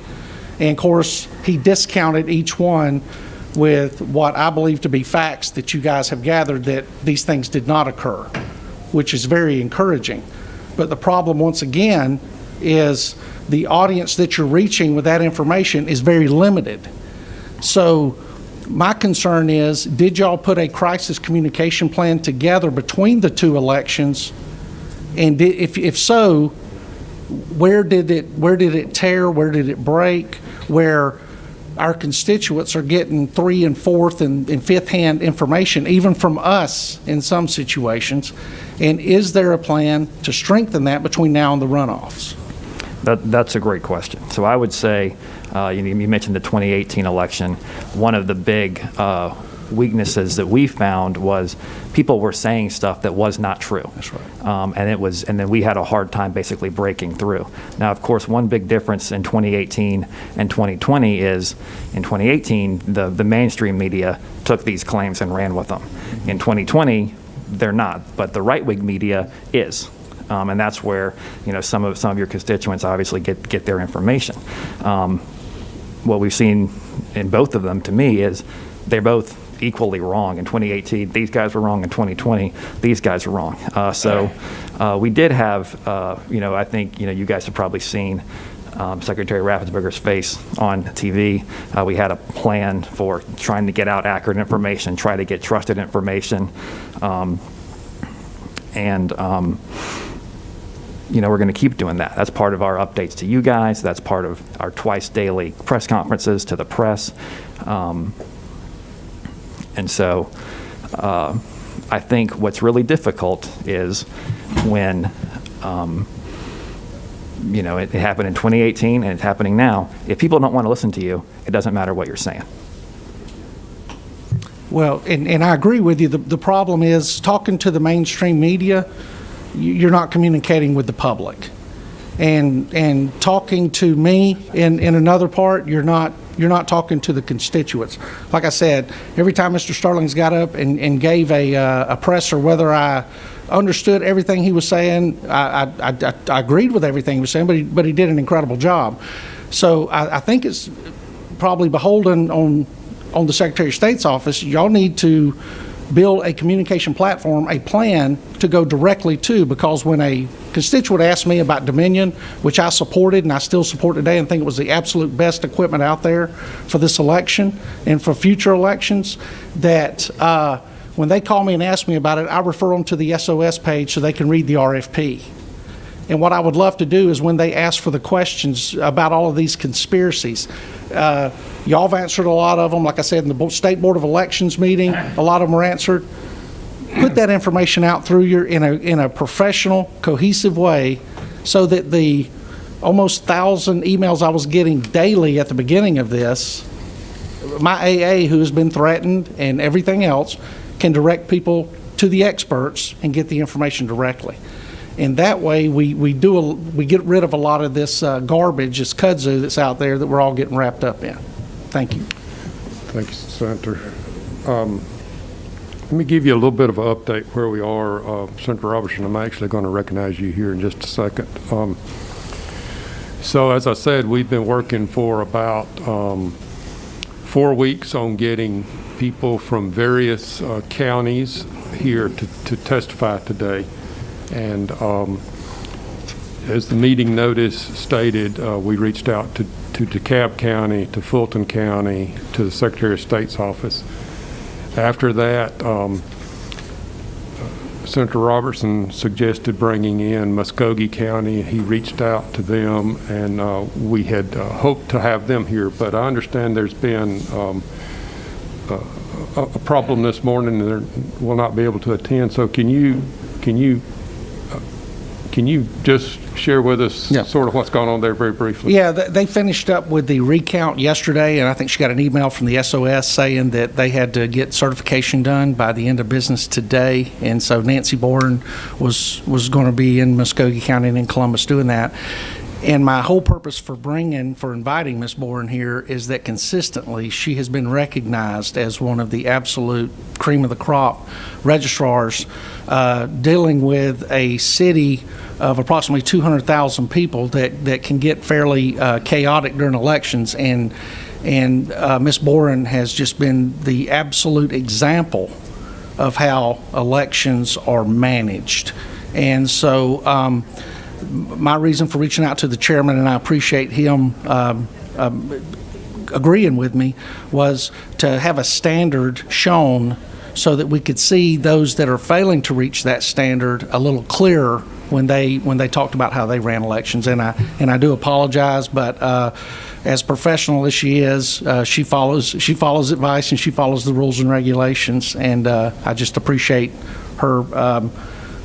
And of course, he discounted each one with what I believe to be facts that you guys have gathered that these things did not occur, which is very encouraging. But the problem, once again, is the audience that you're reaching with that information is very limited. So my concern is, did y'all put a crisis communication plan together between the two elections? And if so, where did it tear? Where did it break? Where our constituents are getting 3 and 4th and 5th hand information, even from us in some situations. And is there a plan to strengthen that between now and the runoffs? That's a great question. So I would say, you mentioned the 2018 election. One of the big weaknesses that we found was people were saying stuff that was not true. That's right. And then we had a hard time basically breaking through. Now, of course, one big difference in 2018 and 2020 is in 2018, the mainstream media took these claims and ran with them. In 2020, they're not, but the right-wing media is. And that's where, some of your constituents obviously get their information. What we've seen in both of them, to me, is they're both equally wrong. In 2018, these guys were wrong. In 2020, these guys were wrong. So we did have, I think, you guys have probably seen Secretary Raffensperger's face on TV. We had a plan for trying to get out accurate information, try to get trusted information. We're going to keep doing that. That's part of our updates to you guys. That's part of our twice daily press conferences to the press. And so I think what's really difficult is when, it happened in 2018 and it's happening now. If people don't want to listen to you, it doesn't matter what you're saying. Well, and I agree with you. The problem is, talking to the mainstream media, you're not communicating with the public. And talking to me in another part, you're not talking to the constituents. Like I said, every time Mr. Sterling's got up and gave a presser, whether I understood everything he was saying, I agreed with everything he was saying, but he did an incredible job. So I think it's probably beholden on the Secretary of State's office. Y'all need to build a communication platform, a plan to go directly to, because when a constituent asked me about Dominion, which I supported and I still support today and think it was the absolute best equipment out there for this election and for future elections, that when they call me and ask me about it, I refer them to the SOS page so they can read the RFP. And what I would love to do is, when they ask for the questions about all of these conspiracies, y'all have answered a lot of them. Like I said, in the State Board of Elections meeting, a lot of them were answered. Put that information out through in a professional, cohesive way, so that the almost 1,000 emails I was getting daily at the beginning of this, my AA, who has been threatened and everything else, can direct people to the experts and get the information directly. And that way, we get rid of a lot of this garbage, this kudzu that's out there that we're all getting wrapped up in. Thank you. Thank you, Senator. Let me give you a little bit of an update where we are. Senator Robertson, I'm actually going to recognize you here in just a second. So as I said, we've been working for about 4 weeks on getting people from various counties here to testify today. And as the meeting notice stated, we reached out to DeKalb County, to Fulton County, to the Secretary of State's office. After that, Senator Robertson suggested bringing in Muskogee County. He reached out to them, and we had hoped to have them here, but I understand there's been a problem this morning, and they will not be able to attend. So can you just share with us sort of what's going on there very briefly? Yeah, they finished up with the recount yesterday, and I think she got an email from the SOS saying that they had to get certification done by the end of business today. And so Nancy Boren was going to be in Muskogee County and in Columbus doing that. And my whole purpose for inviting Ms. Boren here is that consistently she has been recognized as one of the absolute cream of the crop registrars dealing with a city of approximately 200,000 people that can get fairly chaotic during elections. And Ms. Boren has just been the absolute example of how elections are managed. And so my reason for reaching out to the chairman, and I appreciate him agreeing with me, was to have a standard shown so that we could see those that are failing to reach that standard a little clearer when they talked about how they ran elections. And I do apologize, but as professional as she is, she follows advice and she follows the rules and regulations. And I just appreciate her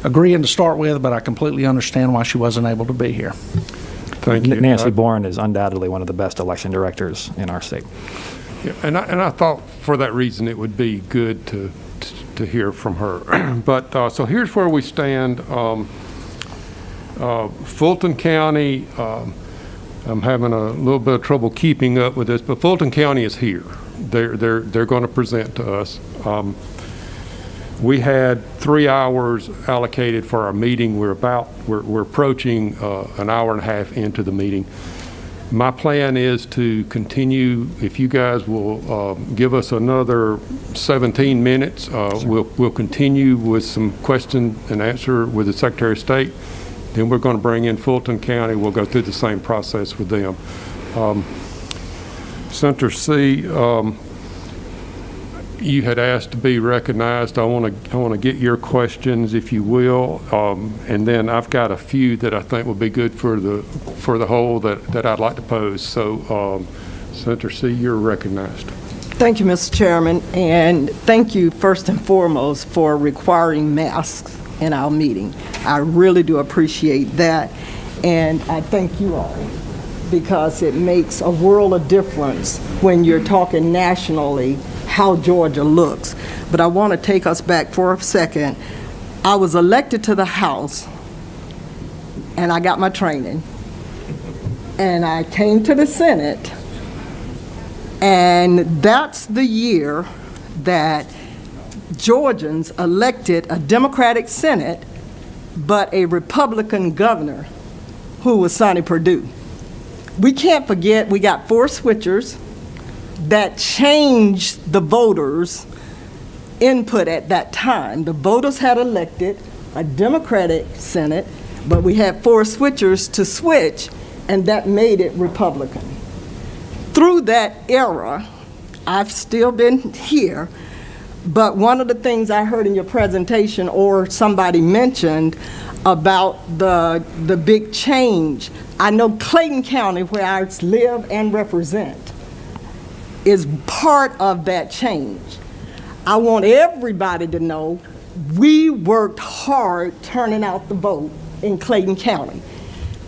agreeing to start with, but I completely understand why she wasn't able to be here. Thank you. Nancy Boren is undoubtedly one of the best election directors in our state. Yeah, and I thought for that reason it would be good to hear from her. But so here's where we stand. Fulton County, I'm having a little bit of trouble keeping up with this, but Fulton County is here. They're going to present to us. We had 3 hours allocated for our meeting. We're approaching an hour and a half into the meeting. My plan is to continue. If you guys will give us another 17 minutes, we'll continue with some question and answer with the Secretary of State. Then we're going to bring in Fulton County. We'll go through the same process with them. Senator C., you had asked to be recognized. I want to get your questions, if you will, and then I've got a few that I think would be good for the whole that I'd like to pose. So, Senator C., you're recognized. Thank you, Mr. Chairman, and thank you first and foremost for requiring masks in our meeting. I really do appreciate that, and I thank you all because it makes a world of difference when you're talking nationally how Georgia looks. But I want to take us back for a second. I was elected to the House, and I got my training. And I came to the Senate, and that's the year that Georgians elected a Democratic Senate, but a Republican governor, who was Sonny Perdue. We can't forget we got 4 switchers that changed the voters' input at that time. The voters had elected a Democratic Senate, but we had 4 switchers to switch, and that made it Republican. Through that era, I've still been here, but one of the things I heard in your presentation or somebody mentioned about the big change, I know Clayton County, where I live and represent, is part of that change. I want everybody to know we worked hard turning out the vote in Clayton County.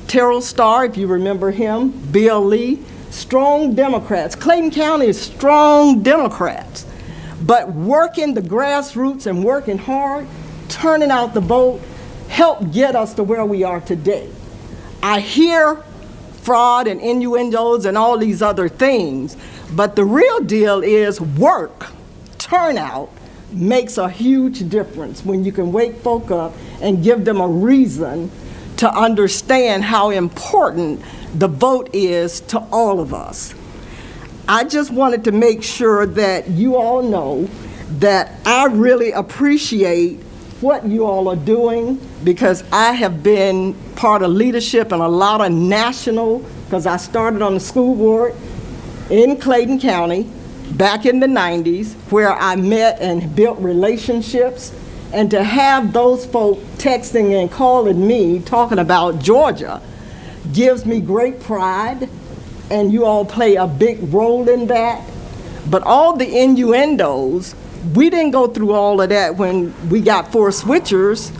Terrell Starr, if you remember him, Bill Lee, strong Democrats. Clayton County is strong Democrats, but working the grassroots and working hard, turning out the vote, helped get us to where we are today. I hear fraud and innuendos and all these other things, but the real deal is work, turnout, makes a huge difference when you can wake folk up and give them a reason to understand how important the vote is to all of us. I just wanted to make sure that you all know that I really appreciate what you all are doing, because I have been part of leadership in a lot of national, because I started on the school board in Clayton County back in the 90s, where I met and built relationships And to have those folk texting and calling me, talking about Georgia, gives me great pride, and you all play a big role in that. But all the innuendos, we didn't go through all of that when we got four switchers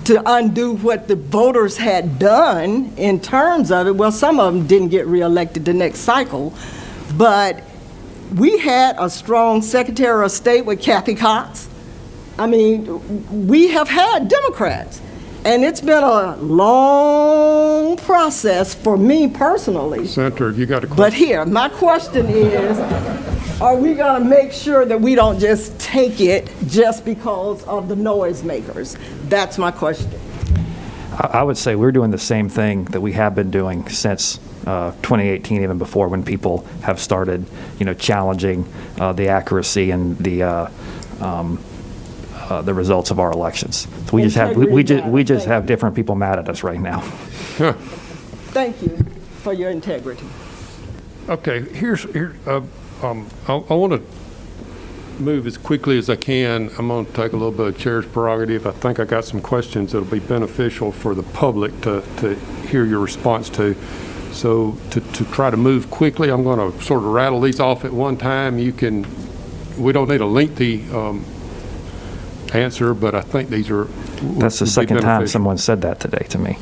to undo what the voters had done in terms of it. Well, some of them didn't get reelected the next cycle, but we had a strong Secretary of State with Kathy Cox. I mean, we have had Democrats, and it's been a long process for me personally. Senator, have you got a question? But here, my question is, are we going to make sure that we don't just take it just because of the noisemakers? That's my question. I would say we're doing the same thing that we have been doing since 2018, even before, when people have started, challenging the accuracy and the results of our elections. So we just have different people mad at us right now. Thank you for your integrity. Okay, I want to move as quickly as I can. I'm going to take a little bit of chair's prerogative. I think I got some questions that'll be beneficial for the public to hear your response to. So to try to move quickly, I'm going to sort of rattle these off at one time. We don't need a lengthy answer, but I think these are. That's the second time someone said that today to me.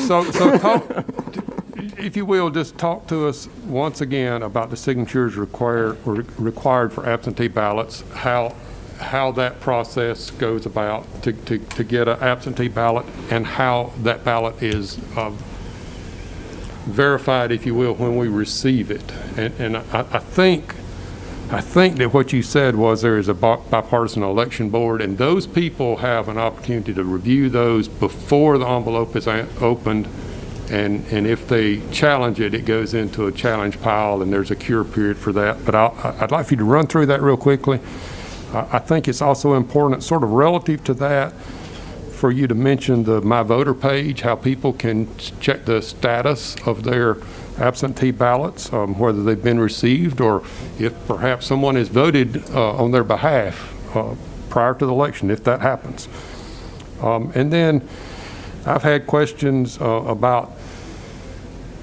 So talk, if you will, just talk to us once again about the signatures required for absentee ballots, how that process goes about to get an absentee ballot, and how that ballot is verified, if you will, when we receive it. And I think that what you said was there is a bipartisan election board, and those people have an opportunity to review those before the envelope is opened. And if they challenge it, it goes into a challenge pile, and there's a cure period for that. But I'd like for you to run through that real quickly. I think it's also important, sort of relative to that, for you to mention the My Voter page, how people can check the status of their absentee ballots, whether they've been received, or if perhaps someone has voted on their behalf prior to the election, if that happens. And then I've had questions about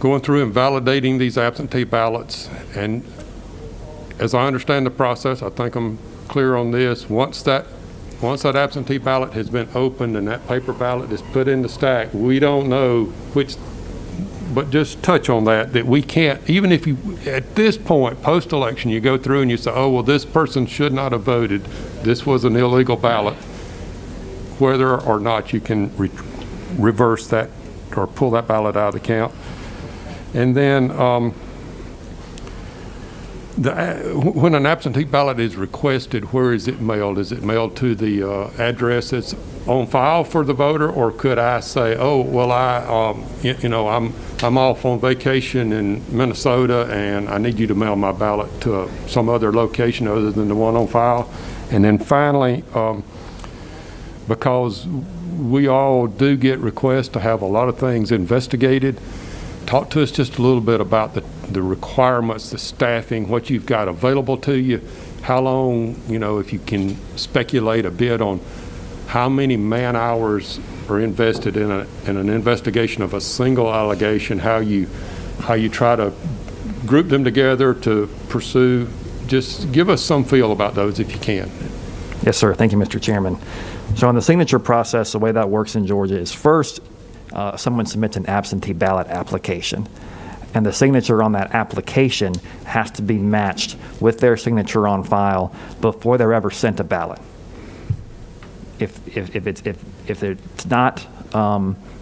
going through and validating these absentee ballots. And as I understand the process, I think I'm clear on this. Once that absentee ballot has been opened and that paper ballot is put in the stack, we don't know which, but just touch on that we can't, even if you, at this point, post-election, you go through and you say, oh, well, this person should not have voted. This was an illegal ballot. Whether or not you can reverse that or pull that ballot out of the count. And then when an absentee ballot is requested, where is it mailed? Is it mailed to the address that's on file for the voter, or could I say, oh, well, I'm off on vacation in Minnesota and I need you to mail my ballot to some other location other than the one on file? And then finally, because we all do get requests to have a lot of things investigated, talk to us just a little bit about the requirements, the staffing, what you've got available to you, how long, if you can speculate a bit on how many man hours are invested in an investigation of a single allegation, how you try to group them together to pursue. Just give us some feel about those if you can. Yes, sir. Thank you, Mr. Chairman. So on the signature process, the way that works in Georgia is first, someone submits an absentee ballot application, and the signature on that application has to be matched with their signature on file before they're ever sent a ballot. If it's not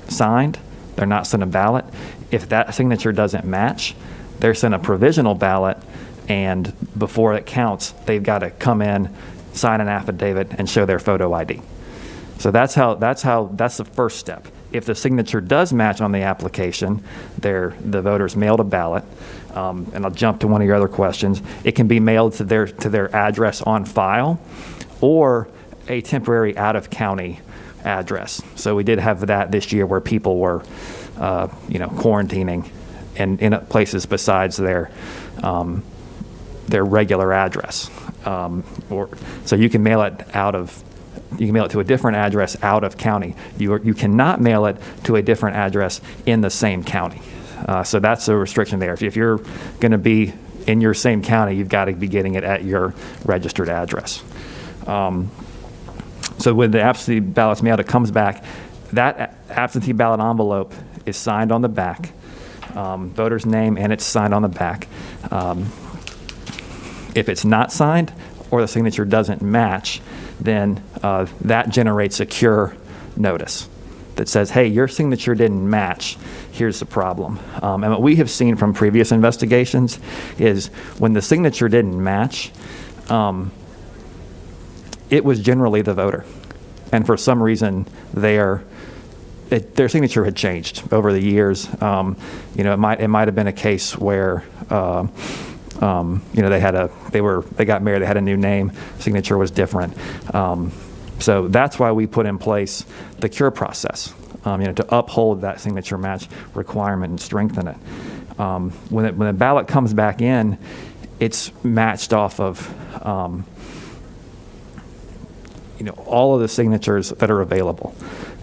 signed, they're not sent a ballot. If that signature doesn't match, they're sent a provisional ballot, and before it counts, they've got to come in, sign an affidavit, and show their photo ID. So that's the first step. If the signature does match on the application, the voter's mailed a ballot. And I'll jump to one of your other questions. It can be mailed to their address on file, or a temporary out-of-county address. So we did have that this year where people were, quarantining in places besides their their regular address. So you can mail it to a different address out of county. You cannot mail it to a different address in the same county. So that's a restriction there. If you're going to be in your same county, you've got to be getting it at your registered address. So when the absentee ballot's mailed, it comes back. That absentee ballot envelope is signed on the back, voter's name, and it's signed on the back. If it's not signed or the signature doesn't match, then that generates a cure notice that says, hey, your signature didn't match. Here's the problem. And what we have seen from previous investigations is when the signature didn't match, it was generally the voter. And for some reason, their signature had changed over the years. It might have been a case where they got married, they had a new name, signature was different. So that's why we put in place the cure process, to uphold that signature match requirement and strengthen it. When the ballot comes back in, it's matched off of all of the signatures that are available,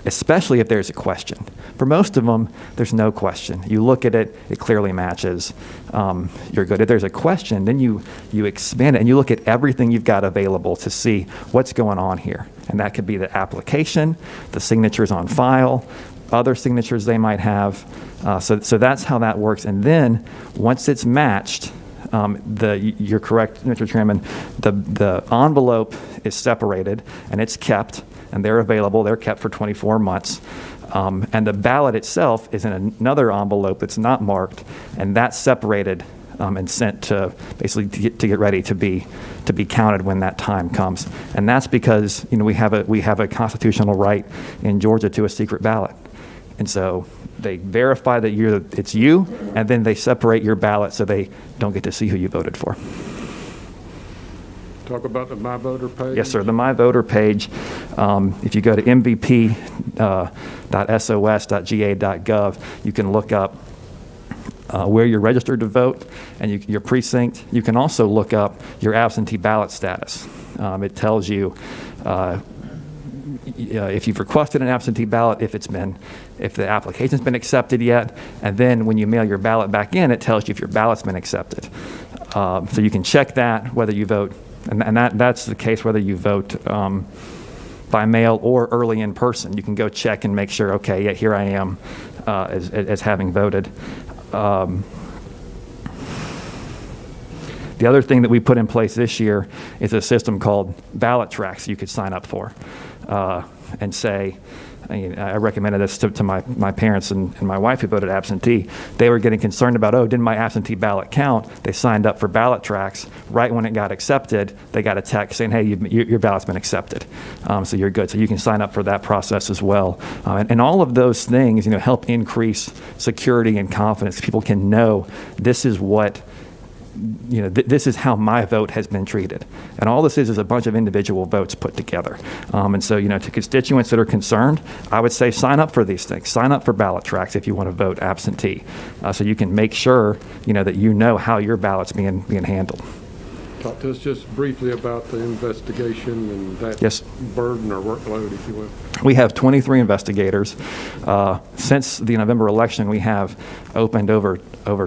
especially if there's a question. For most of them, there's no question. You look at it, it clearly matches. You're good. If there's a question, then you expand it and you look at everything you've got available to see what's going on here. And that could be the application, the signatures on file, other signatures they might have. So that's how that works. And then once it's matched, you're correct, Mr. Chairman, the envelope is separated and it's kept, and they're available. They're kept for 24 months. And the ballot itself is in another envelope that's not marked, and that's separated and sent to basically to get ready to be counted when that time comes. And that's because we have a constitutional right in Georgia to a secret ballot. And so they verify that it's you, and then they separate your ballot so they don't get to see who you voted for. Talk about the My Voter page. Yes, sir. The My Voter page, if you go to mvp.sos.ga.gov, you can look up where you're registered to vote and your precinct. You can also look up your absentee ballot status. It tells you if you've requested an absentee ballot, if the application's been accepted yet, and then when you mail your ballot back in, it tells you if your ballot's been accepted. So you can check that, whether you vote, and that's the case whether you vote by mail or early in person. You can go check and make sure, okay, yeah, here I am as having voted. The other thing that we put in place this year is a system called ballot tracks you could sign up for and say, I recommended this to my parents and my wife who voted absentee. They were getting concerned about, didn't my absentee ballot count? They signed up for ballot tracks. Right when it got accepted, they got a text saying, hey, your ballot's been accepted. So you're good. So you can sign up for that process as well. And all of those things, help increase security and confidence. People can know this is what this is how my vote has been treated. And all this is a bunch of individual votes put together. And so, to constituents that are concerned, I would say sign up for these things. Sign up for ballot tracks if you want to vote absentee. So you can make sure, that how your ballot's being handled. Talk to us just briefly about the investigation and that burden or workload, if you will. We have 23 investigators. Since the November election, we have opened over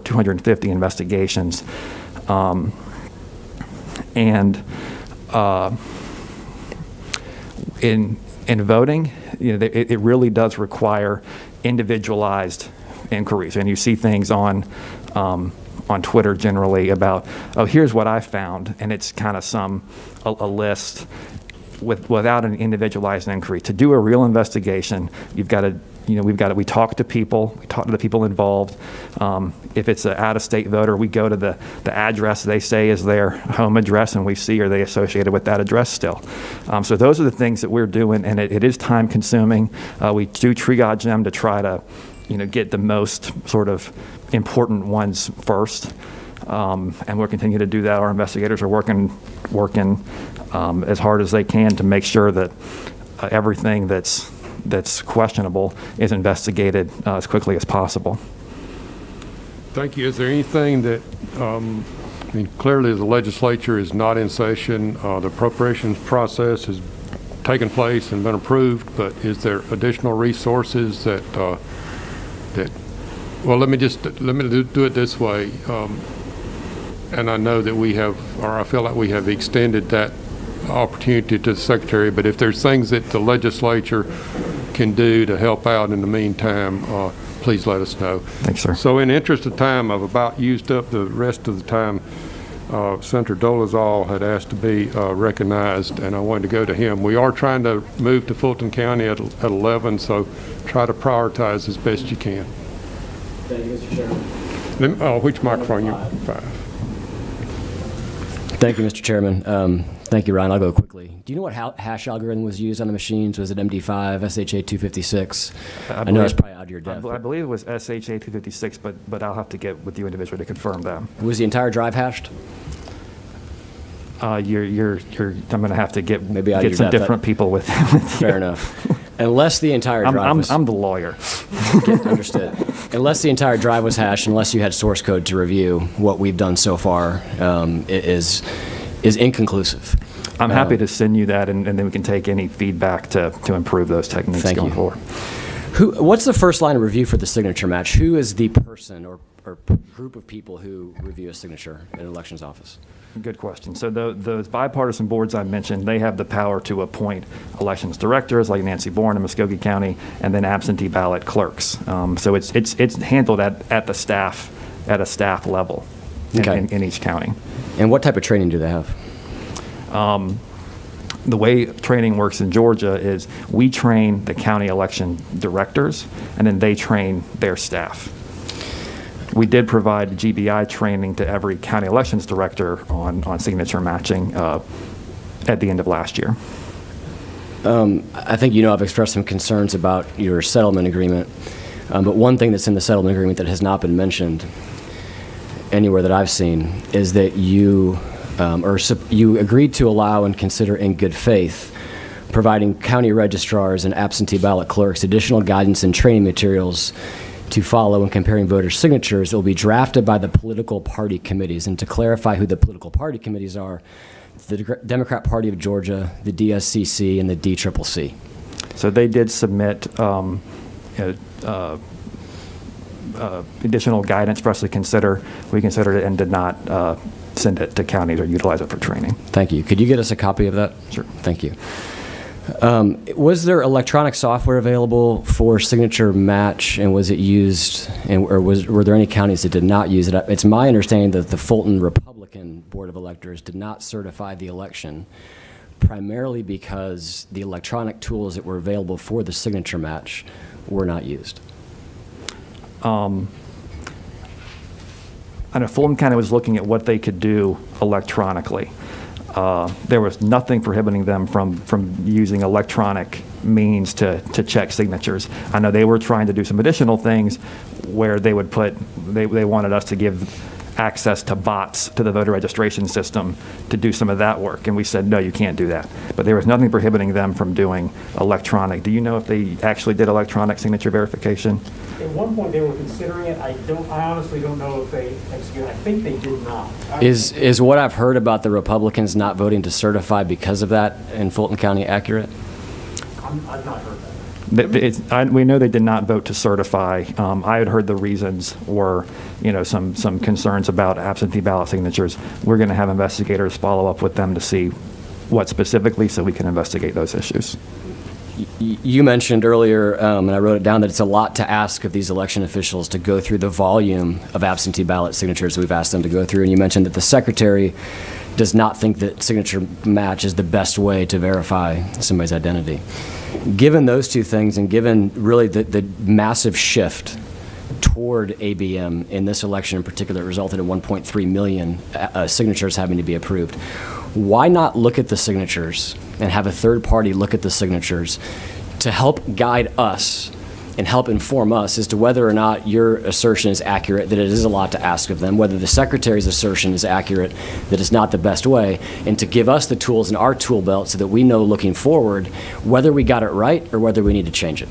250 investigations. In voting, it really does require individualized inquiries, and you see things on Twitter generally about, here's what I found, and it's kind of a list without an individualized inquiry. To do a real investigation, you've got to, we talk to people, we talk to the people involved. If it's an out-of-state voter, we go to the address they say is their home address, and we see, are they associated with that address still? So those are the things that we're doing, and it is time-consuming. We do triage them to try to, get the most sort of important ones first, and we'll continue to do that. Our investigators are working as hard as they can to make sure that everything that's questionable is investigated as quickly as possible. Thank you. Is there anything that I mean, clearly the legislature is not in session. The appropriations process has taken place and been approved, but is there additional resources that, well, let me do it this way. And I know that we have, or I feel like we have extended that opportunity to the Secretary, but if there's things that the legislature can do to help out in the meantime, please let us know. Thanks, sir. So in the interest of time, I've about used up the rest of the time. Senator Dolezal had asked to be recognized, and I wanted to go to him. We are trying to move to Fulton County at 11, so try to prioritize as best you can. Thank you, Mr. Chairman. Which microphone? You 5. Thank you, Mr. Chairman. Thank you, Ryan. I'll go quickly. Do you know what hash algorithm was used on the machines? Was it MD5, SHA-256? I know it's probably out of your depth. I believe it was SHA-256, but I'll have to get with you individually to confirm that. Was the entire drive hashed? I'm going to have to get Maybe some different people with you. Fair enough. Unless the entire drive was... I'm the lawyer. Understood. Unless the entire drive was hashed, unless you had source code to review, what we've done so far is inconclusive. I'm happy to send you that, and then we can take any feedback to improve those techniques going forward. What's the first line of review for the signature match? Who is the person or group of people who review a signature in an elections office? Good question. So those bipartisan boards I mentioned, they have the power to appoint elections directors like Nancy Bourne in Muskogee County, and then absentee ballot clerks. So it's handled at a staff level in each county. And what type of training do they have? The way training works in Georgia is we train the county election directors, and then they train their staff. We did provide GBI training to every county elections director on signature matching at the end of last year. I think I've expressed some concerns about your settlement agreement, but one thing that's in the settlement agreement that has not been mentioned anywhere that I've seen is that you agreed to allow and consider in good faith providing county registrars and absentee ballot clerks additional guidance and training materials to follow when comparing voter signatures that will be drafted by the political party committees. And to clarify who the political party committees are, the Democrat Party of Georgia, the DSCC, and the DCCC. So they did submit additional guidance for us to consider. We considered it and did not send it to counties or utilize it for training. Thank you. Could you get us a copy of that? Sure. Thank you. Was there electronic software available for signature match, and was it used, or were there any counties that did not use it? It's my understanding that the Fulton Republican Board of Electors did not certify the election, primarily because the electronic tools that were available for the signature match were not used. I know Fulton County was looking at what they could do electronically. There was nothing prohibiting them from using electronic means to check signatures. I know they were trying to do some additional things where they wanted us to give access to bots to the voter registration system to do some of that work, and we said, no, you can't do that. But there was nothing prohibiting them from doing electronic. Do you know if they actually did electronic signature verification? At one point, they were considering it. I honestly don't know if they executed. I think they did not. Is what I've heard about the Republicans not voting to certify because of that in Fulton County accurate? I've not heard that. We know they did not vote to certify. I had heard the reasons were, some concerns about absentee ballot signatures. We're going to have investigators follow up with them to see what specifically, so we can investigate those issues. You mentioned earlier, and I wrote it down, that it's a lot to ask of these election officials to go through the volume of absentee ballot signatures we've asked them to go through. And you mentioned that the Secretary does not think that signature match is the best way to verify somebody's identity. Given those two things, and given really the massive shift toward ABM in this election in particular, it resulted in 1.3 million signatures having to be approved. Why not look at the signatures and have a third party look at the signatures to help guide us and help inform us as to whether or not your assertion is accurate, that it is a lot to ask of them, whether the Secretary's assertion is accurate, that it's not the best way, and to give us the tools in our tool belt so that we know looking forward whether we got it right or whether we need to change it?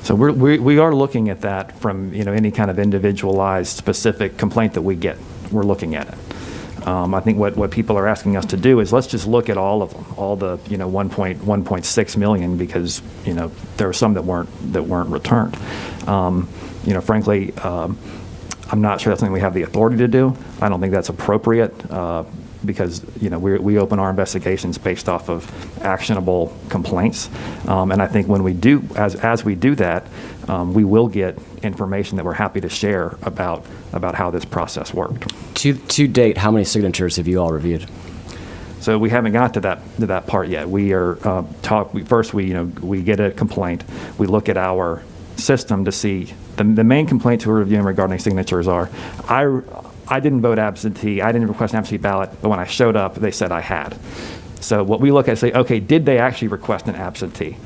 So we are looking at that from any kind of individualized specific complaint that we get. We're looking at it. I think what people are asking us to do is let's just look at all of them, all the 1.6 million, because there are some that weren't returned. Frankly, I'm not sure that's something we have the authority to do. I don't think that's appropriate because we open our investigations based off of actionable complaints, and I think when we do, as we do that, we will get information that we're happy to share about how this process worked. To date, how many signatures have you all reviewed? So we haven't got to that part yet. We are first we get a complaint. We look at our system to see the main complaints we're reviewing regarding signatures are I didn't vote absentee. I didn't request an absentee ballot, but when I showed up, they said I had. So what we look at is say, okay, did they actually request an absentee?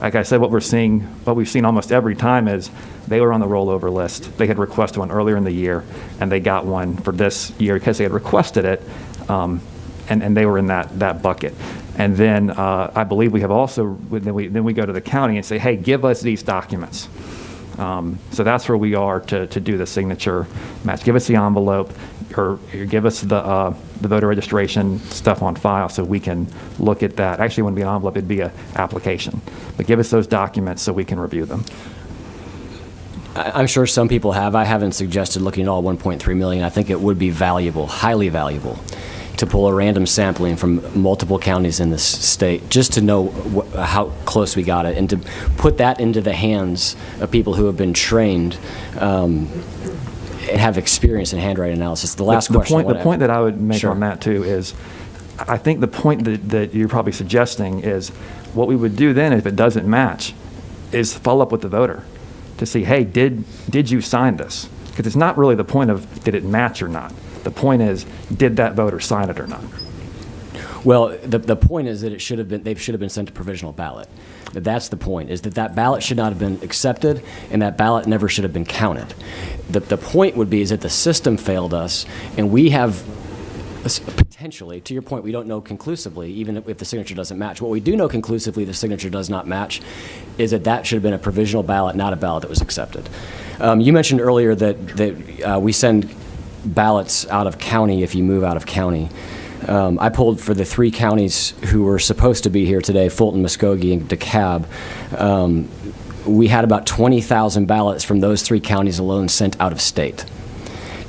Like I said, what we've seen almost every time is they were on the rollover list. They had requested one earlier in the year, and they got one for this year because they had requested it, and they were in that bucket. And then I believe we have also, then we go to the county and say, hey, give us these documents. So that's where we are to do the signature match. Give us the envelope, or give us the voter registration stuff on file so we can look at that. Actually, it wouldn't be an envelope, it'd be an application. But give us those documents so we can review them. I'm sure some people have. I haven't suggested looking at all 1.3 million. I think it would be valuable, highly valuable, to pull a random sampling from multiple counties in this state just to know how close we got it, and to put that into the hands of people who have been trained and have experience in handwriting analysis. The last question. The point that I would make Sure. on that too is, I think the point that you're probably suggesting is what we would do then if it doesn't match is follow up with the voter to see, hey, did you sign this? Because it's not really the point of did it match or not. The point is, did that voter sign it or not? Well, the point is that they should have been sent to provisional ballot. That's the point, is that ballot should not have been accepted, and that ballot never should have been counted. The point would be is that the system failed us, and we have potentially, to your point, we don't know conclusively, even if the signature doesn't match. What we do know conclusively the signature does not match is that should have been a provisional ballot, not a ballot that was accepted. You mentioned earlier that we send ballots out of county if you move out of county. I pulled for the 3 counties who were supposed to be here today, Fulton, Muskogee, and DeKalb. We had about 20,000 ballots from those 3 counties alone sent out of state.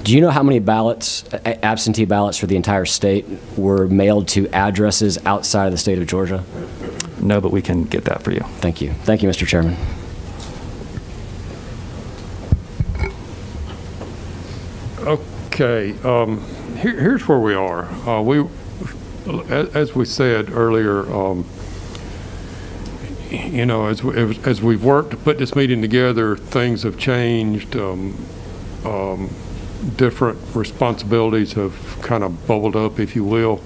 Do you know how many ballots, absentee ballots for the entire state, were mailed to addresses outside of the state of Georgia? No, but we can get that for you. Thank you. Thank you, Mr. Chairman. Okay, here's where we are. As we said earlier, as we've worked to put this meeting together, things have changed. Different responsibilities have kind of bubbled up, if you will.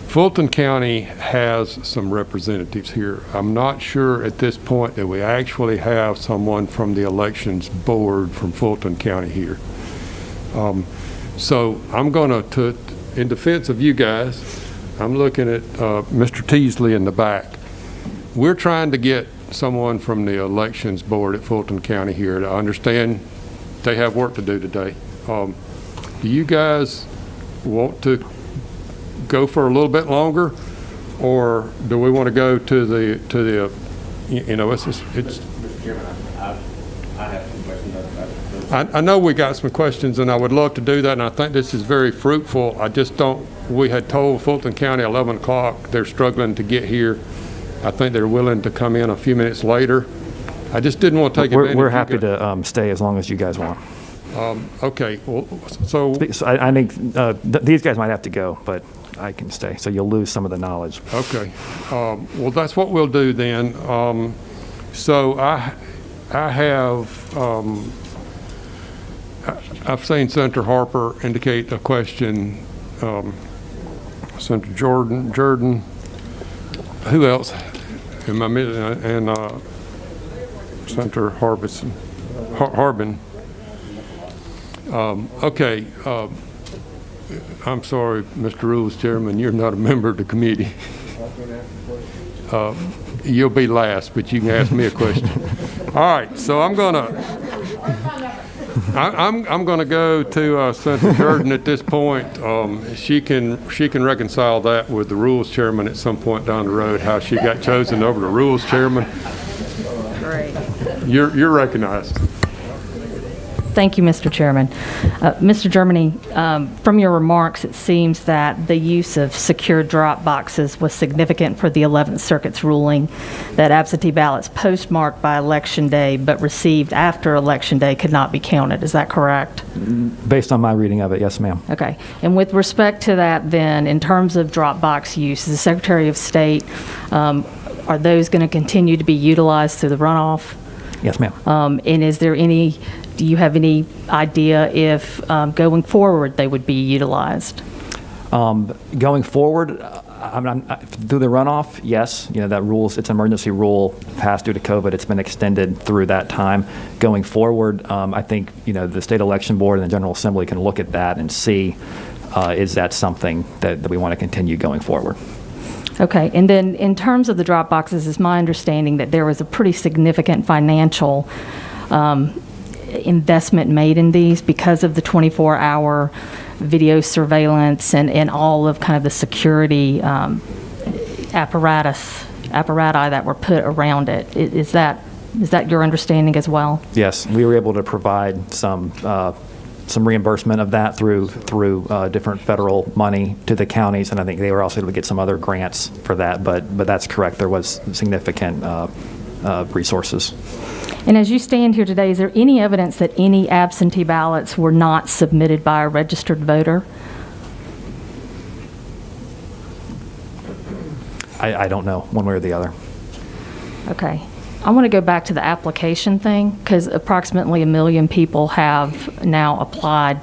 Fulton County has some representatives here. I'm not sure at this point that we actually have someone from the elections board from Fulton County here. So I'm going to, in defense of you guys, I'm looking at Mr. Teasley in the back. We're trying to get someone from the elections board at Fulton County here. To understand they have work to do today. Do you guys want to go for a little bit longer, or do we want to go to the it's Mr. Chairman, I have some questions. I know we got some questions, and I would love to do that, and I think this is very fruitful. I just don't, we had told Fulton County 11 o'clock, they're struggling to get here. I think they're willing to come in a few minutes later. I just didn't want to take advantage. We're happy to stay as long as you guys want. Okay, well, so I think these guys might have to go, but I can stay, so you'll lose some of the knowledge. okay. Well, that's what we'll do then. So I have, I've seen Senator Harper indicate a question. Senator Jordan, who else? And Senator Harbin. Okay. I'm sorry, Mr. Rules Chairman, you're not a member of the committee. You'll be last, but you can ask me a question. All right, so I'm gonna. I'm going to go to Senator Jordan at this point. She can reconcile that with the Rules Chairman at some point down the road, how she got chosen over the Rules Chairman. Great. You're recognized. Thank you, Mr. Chairman. Mr. Germany, from your remarks, it seems that the use of secure drop boxes was significant for the 11th Circuit's ruling that absentee ballots postmarked by Election Day but received after Election Day could not be counted. Is that correct? Based on my reading of it, yes, ma'am. Okay. And with respect to that, then, in terms of drop box use, as the Secretary of State, are those going to continue to be utilized through the runoff? Yes, ma'am. And do you have any idea if going forward they would be utilized? Going forward, through the runoff, yes. You know, that rules, it's an emergency rule passed due to COVID. It's been extended through that time. Going forward, I think, you know, the State Election Board and the General Assembly can look at that and see, is that something that we want to continue going forward? Okay, and then in terms of the drop boxes, it's my understanding that there was a pretty significant financial investment made in these because of the 24-hour video surveillance and all of kind of the security apparati that were put around it. Is that your understanding as well? Yes, we were able to provide some reimbursement of that through different federal money to the counties, and I think they were also able to get some other grants for that. But that's correct. There was significant resources. And as you stand here today, is there any evidence that any absentee ballots were not submitted by a registered voter? I don't know, one way or the other. Okay. I want to go back to the application thing, because approximately 1 million people have now applied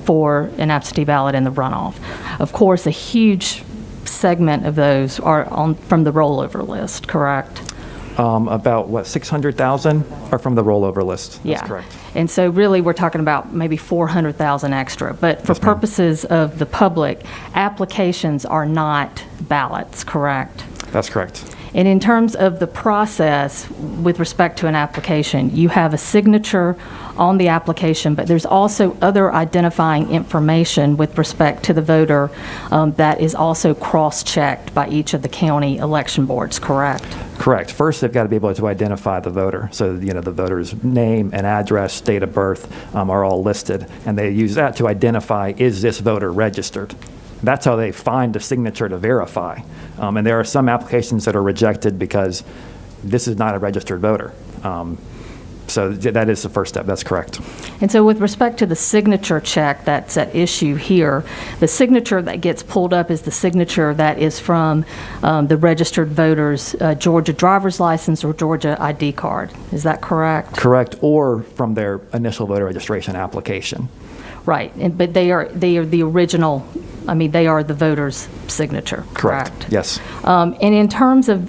for an absentee ballot in the runoff. Of course, a huge segment of those are from the rollover list, correct? About, 600,000 are from the rollover list. Yeah. That's correct. And so really, we're talking about maybe 400,000 extra. But for purposes of the public, applications are not ballots, correct? That's correct. And in terms of the process with respect to an application, you have a signature on the application, but there's also other identifying information with respect to the voter that is also cross-checked by each of the county election boards, correct? Correct. First, they've got to be able to identify the voter. So, you know, the voter's name and address, date of birth are all listed, and they use that to identify, is this voter registered? That's how they find a signature to verify. And there are some applications that are rejected because this is not a registered voter. So that is the first step. That's correct. And so with respect to the signature check that's at issue here, the signature that gets pulled up is the signature that is from the registered voter's Georgia driver's license or Georgia ID card. Is that correct? Correct, or from their initial voter registration application. Right, but they are the original. I mean, they are the voter's signature, correct? Yes. And in terms of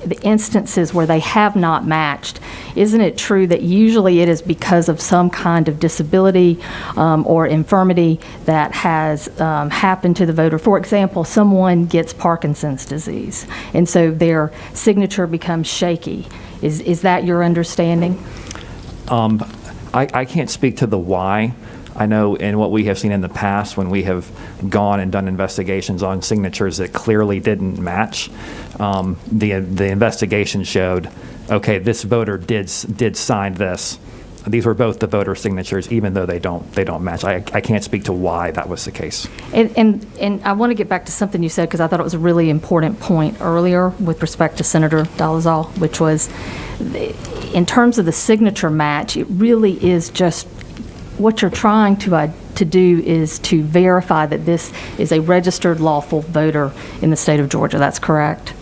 the instances where they have not matched, isn't it true that usually it is because of some kind of disability or infirmity that has happened to the voter? For example, someone gets Parkinson's disease, and so their signature becomes shaky. Is that your understanding? I can't speak to the why. I know in what we have seen in the past when we have gone and done investigations on signatures that clearly didn't match, the investigation showed, okay, this voter did sign this. These were both the voter signatures, even though they don't match. I can't speak to why that was the case. And I want to get back to something you said, because I thought it was a really important point earlier with respect to Senator Dolezal, which was in terms of the signature match, it really is just what you're trying to do is to verify that this is a registered lawful voter in the state of Georgia. That's correct?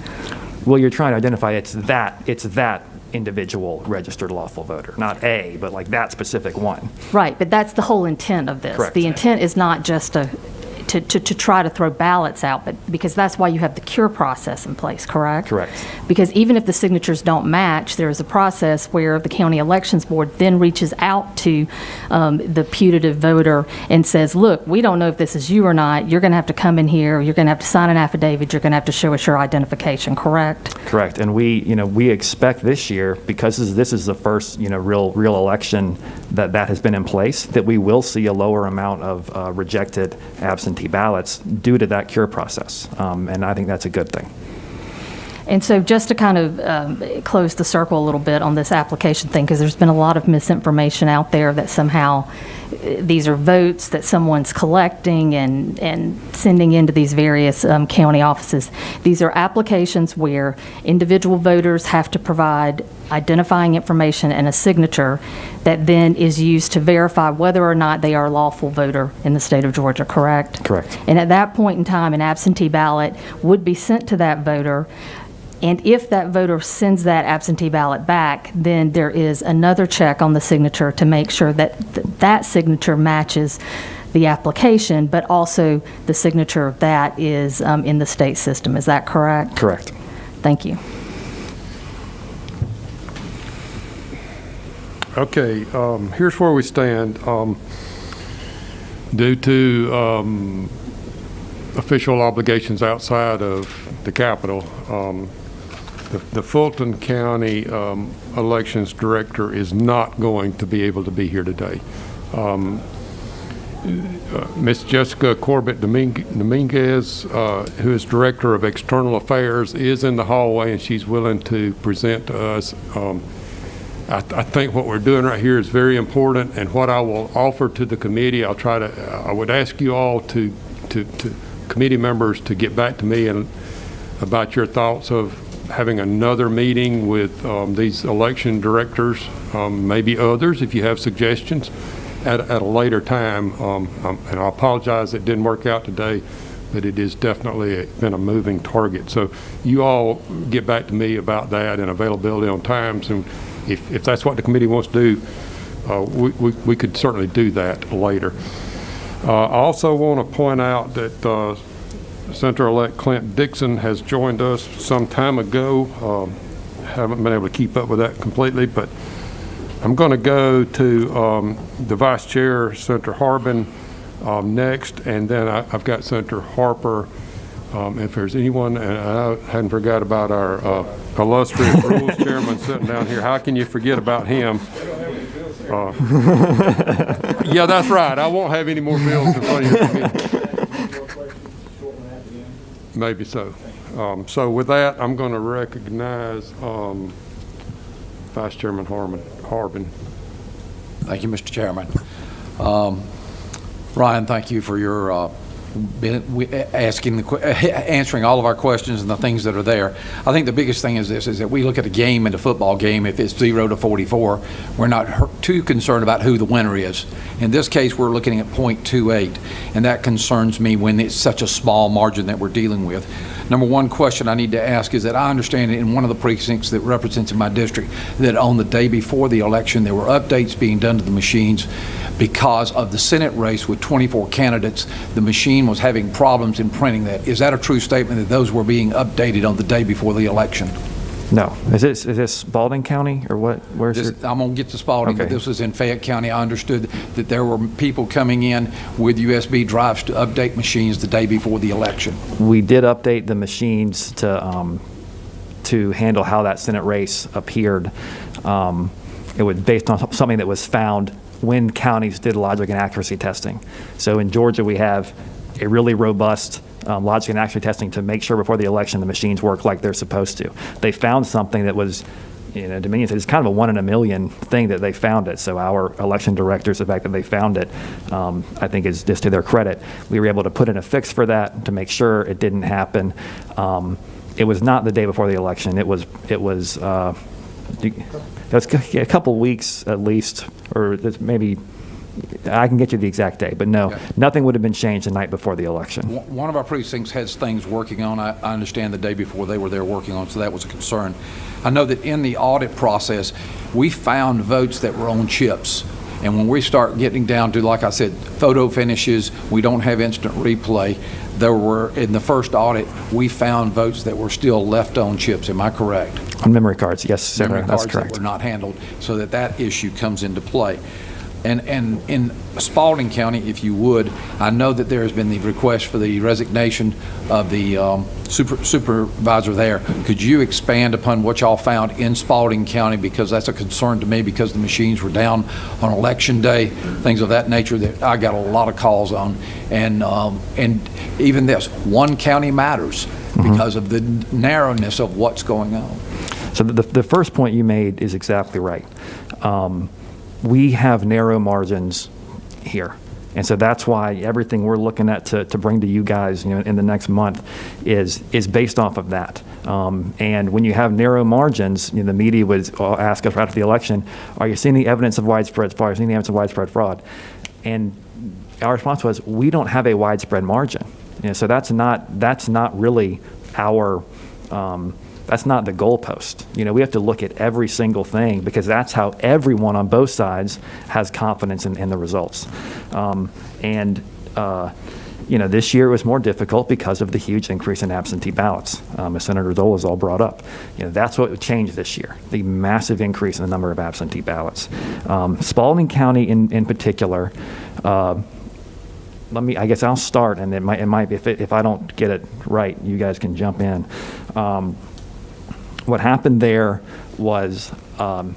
Well, you're trying to identify it's that individual registered lawful voter, not a, but like that specific one. Right, but that's the whole intent of this. Correct. The intent is not just to try to throw ballots out, but because that's why you have the cure process in place, correct? Correct. Because even if the signatures don't match, there is a process where the county elections board then reaches out to the putative voter and says, look, we don't know if this is you or not. You're going to have to come in here. You're going to have to sign an affidavit. You're going to have to show us your identification, correct? Correct. And we expect this year, because this is the first, real election that has been in place, that we will see a lower amount of rejected absentee ballots due to that cure process. And I think that's a good thing. And so just to kind of close the circle a little bit on this application thing, because there's been a lot of misinformation out there that somehow these are votes that someone's collecting and sending into these various county offices. These are applications where individual voters have to provide identifying information and a signature that then is used to verify whether or not they are a lawful voter in the state of Georgia, correct? Correct. And at that point in time, an absentee ballot would be sent to that voter. And if that voter sends that absentee ballot back, then there is another check on the signature to make sure that that signature matches the application, but also the signature that is in the state system. Is that correct? Correct. Thank you. Okay, here's where we stand. Due to official obligations outside of the Capitol, the Fulton County Elections Director is not going to be able to be here today. Ms. Jessica Corbett Dominguez, who is Director of External Affairs, is in the hallway, and she's willing to present to us. I think what we're doing right here is very important, and what I will offer to the committee, I would ask you all to committee members to get back to me and about your thoughts of having another meeting with these election directors, maybe others if you have suggestions at a later time. And I apologize it didn't work out today, but it has definitely been a moving target. So you all get back to me about that and availability on times, and if that's what the committee wants to do, we could certainly do that later. I also want to point out that Senator-elect Clint Dixon has joined us some time ago. Haven't been able to keep up with that completely, but I'm going to go to the Vice Chair, Senator Harbin, next, and then I've got Senator Harper. If there's anyone, and I hadn't forgot about our illustrious Rules Chairman sitting down here. How can you forget about him? Yeah, that's right. I won't have any more bills in front of you. Maybe so. So with that, I'm going to recognize Vice Chairman Harbin. Thank you, Mr. Chairman. Ryan, thank you for your answering all of our questions and the things that are there. I think the biggest thing is this, is that we look at a game, and a football game, if it's 0-44, we're not too concerned about who the winner is. In this case, we're looking at .28, and that concerns me when it's such a small margin that we're dealing with. Number one question I need to ask is that I understand in one of the precincts that represents in my district that on the day before the election there were updates being done to the machines because of the Senate race with 24 candidates. The machine was having problems in printing that. Is that a true statement that those were being updated on the day before the election? No. Is this Spalding County or what? Where's your? I'm going to get to Spalding, Okay. but this was in Fayette County. I understood that there were people coming in with USB drives to update machines the day before the election. We did update the machines to handle how that Senate race appeared. It was based on something that was found when counties did logic and accuracy testing. So in Georgia, we have a really robust logic and accuracy testing to make sure before the election the machines work like they're supposed to. They found something that was, Dominion said it's kind of a 1 in a million thing that they found it. So our election directors, the fact that they found it, I think is just to their credit. We were able to put in a fix for that to make sure it didn't happen. It was not the day before the election. It was a couple weeks at least, or maybe. I can get you the exact date, but no, nothing would have been changed the night before the election. One of our precincts has things working on. I understand the day before they were there working on, so that was a concern. I know that in the audit process, we found votes that were on chips. And when we start getting down to, like I said, photo finishes, we don't have instant replay. There were, in the first audit, we found votes that were still left on chips. Am I correct? On memory cards, yes, sir, Memory that's cards correct. that were not handled, so that issue comes into play. And in Spalding County, if you would, I know that there has been the request for the resignation of the supervisor there. Could you expand upon what y'all found in Spalding County? Because that's a concern to me, because the machines were down on election day, things of that nature that I got a lot of calls on. And even this, one county matters because of the narrowness of what's going on. So the first point you made is exactly right. We have narrow margins here. And so that's why everything we're looking at to bring to you guys, in the next month is based off of that. And when you have narrow margins, the media would ask us right after the election, are you seeing any evidence of widespread fraud? Are you seeing any evidence of widespread fraud? And our response was, we don't have a widespread margin. So that's not really our that's not the goalpost. We have to look at every single thing, because that's how everyone on both sides has confidence in the results. This year it was more difficult because of the huge increase in absentee ballots, as Senator Dole has all brought up. That's what changed this year, the massive increase in the number of absentee ballots. Spalding County in particular, I guess I'll start, and it might be, if I don't get it right, you guys can jump in. What happened there was kind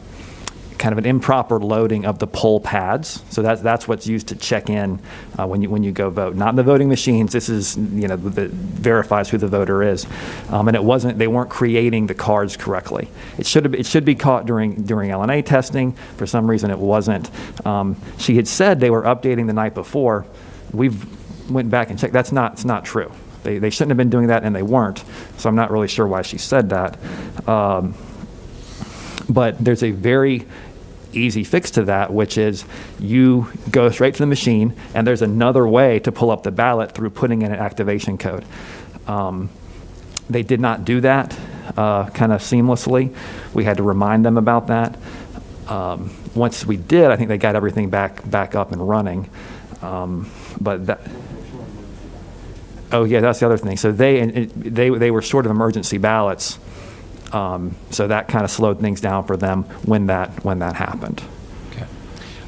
of an improper loading of the poll pads. So that's what's used to check in when you go vote. Not the voting machines. This is that verifies who the voter is. And they weren't creating the cards correctly. It should be caught during LNA testing. For some reason it wasn't. She had said they were updating the night before. We've went back and checked. It's not true. They shouldn't have been doing that, and they weren't. So I'm not really sure why she said that. But there's a very easy fix to that, which is you go straight to the machine, and there's another way to pull up the ballot through putting in an activation code. They did not do that kind of seamlessly. We had to remind them about that. Once we did, I think they got everything back up and running. Oh yeah, that's the other thing. So they were sort of emergency ballots, so that kind of slowed things down for them when that happened. Okay.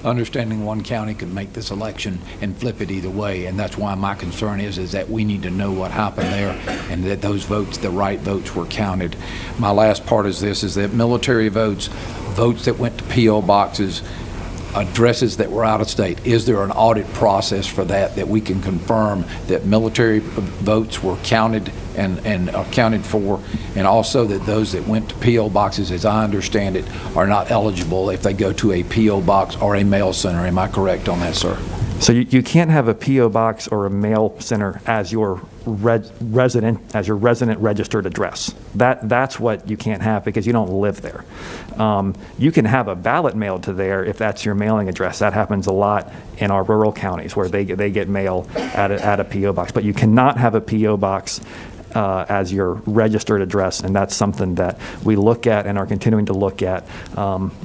Understanding one county could make this election and flip it either way, and that's why my concern is that we need to know what happened there, and that those votes, the right votes, were counted. My last part is that military votes that went to P.O. boxes, addresses that were out of state, is there an audit process for that we can confirm that military votes were counted and accounted for, and also that those that went to P.O. boxes, as I understand it, are not eligible if they go to a P.O. box or a mail center? Am I correct on that, sir? So you can't have a P.O. box or a mail center as your resident registered address. That's what you can't have, because you don't live there. You can have a ballot mailed to there if that's your mailing address. That happens a lot in our rural counties where they get mail at a P.O. box. But you cannot have a P.O. box as your registered address, and that's something that we look at and are continuing to look at.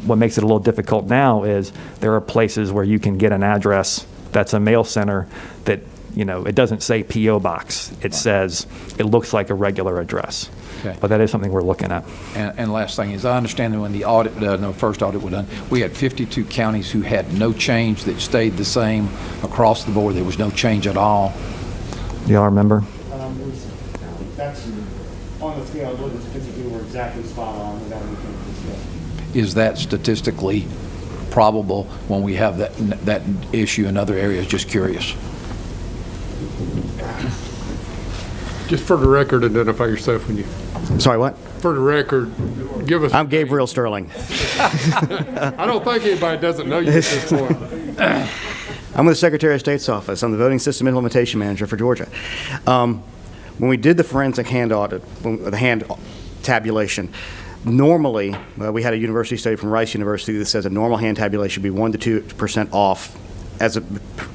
What makes it a little difficult now is there are places where you can get an address that's a mail center that, it doesn't say P.O. box. It says, it looks like a regular address. Okay. But that is something we're looking at. And last thing is, I understand that when the first audit was done, we had 52 counties who had no change, that stayed the same across the board. There was no change at all. Do y'all remember? That's on the scale. Those 52 were exactly spot on without any changes. Is that statistically probable when we have that issue in other areas? Just curious. Just for the record, identify yourself when you. Sorry, what? For the record, give us. I'm Gabriel Sterling. I don't think anybody doesn't know you at this point. I'm with the Secretary of State's office. I'm the Voting System Implementation Manager for Georgia. When we did the forensic hand audit, the hand tabulation, normally we had a university study from Rice University that says a normal hand tabulation should be 1% to 2% off as a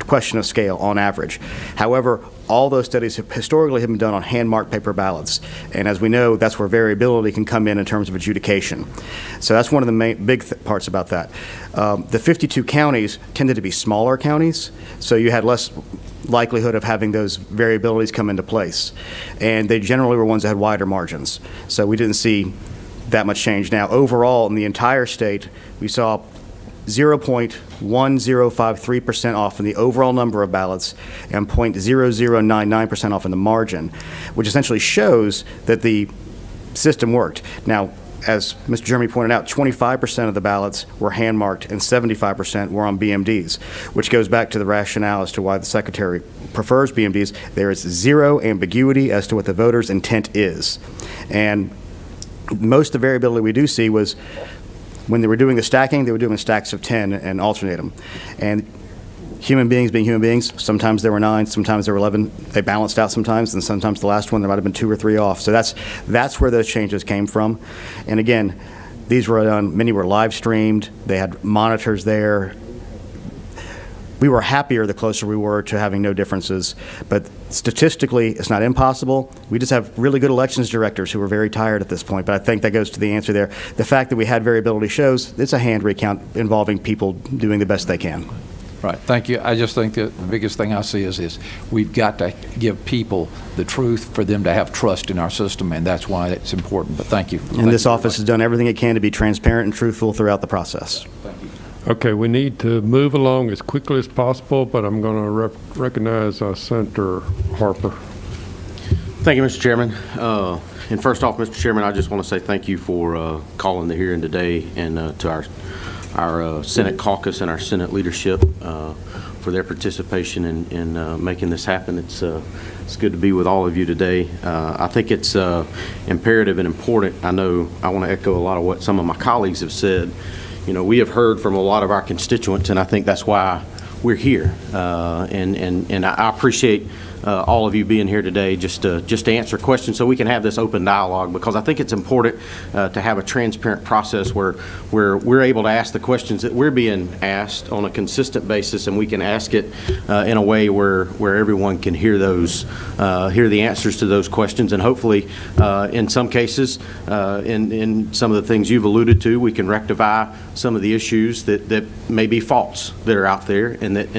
question of scale on average. However, all those studies historically have been done on hand-marked paper ballots. And as we know, that's where variability can come in terms of adjudication. So that's one of the main big parts about that. The 52 counties tended to be smaller counties, so you had less likelihood of having those variabilities come into place. And they generally were ones that had wider margins. So we didn't see that much change. Now, overall, in the entire state, we saw 0.1053% off in the overall number of ballots and 0.0099% off in the margin, which essentially shows that the system worked. Now, as Mr. Jeremy pointed out, 25% of the ballots were hand-marked and 75% were on BMDs, which goes back to the rationale as to why the Secretary prefers BMDs. There is zero ambiguity as to what the voter's intent is. And most of the variability we do see was when they were doing the stacking, they were doing stacks of 10 and alternate them. And human beings being human beings, sometimes there were 9, sometimes there were 11. They balanced out sometimes, and sometimes the last one there might have been 2 or 3 off. So that's where those changes came from. And again, these were done, many were live streamed. They had monitors there. We were happier the closer we were to having no differences. But statistically, it's not impossible. We just have really good elections directors who are very tired at this point. But I think that goes to the answer there. The fact that we had variability shows it's a hand recount involving people doing the best they can. Right, thank you. I just think that the biggest thing I see is this. We've got to give people the truth for them to have trust in our system, and that's why it's important. But thank you. And this office has done everything it can to be transparent and truthful throughout the process. Thank you. Okay, we need to move along as quickly as possible, but I'm going to recognize Senator Harper. Thank you, Mr. Chairman. And first off, Mr. Chairman, I just want to say thank you for calling the hearing today, and to our Senate caucus and our Senate leadership for their participation in making this happen. It's good to be with all of you today. I think it's imperative and important. I know I want to echo a lot of what some of my colleagues have said. You know, we have heard from a lot of our constituents, and I think that's why we're here. And I appreciate all of you being here today just to answer questions so we can have this open dialogue, because I think it's important to have a transparent process where we're able to ask the questions that we're being asked on a consistent basis, and we can ask it in a way where everyone can hear the answers to those questions, and hopefully in some cases, in some of the things you've alluded to, we can rectify some of the issues that may be false that are out there, and that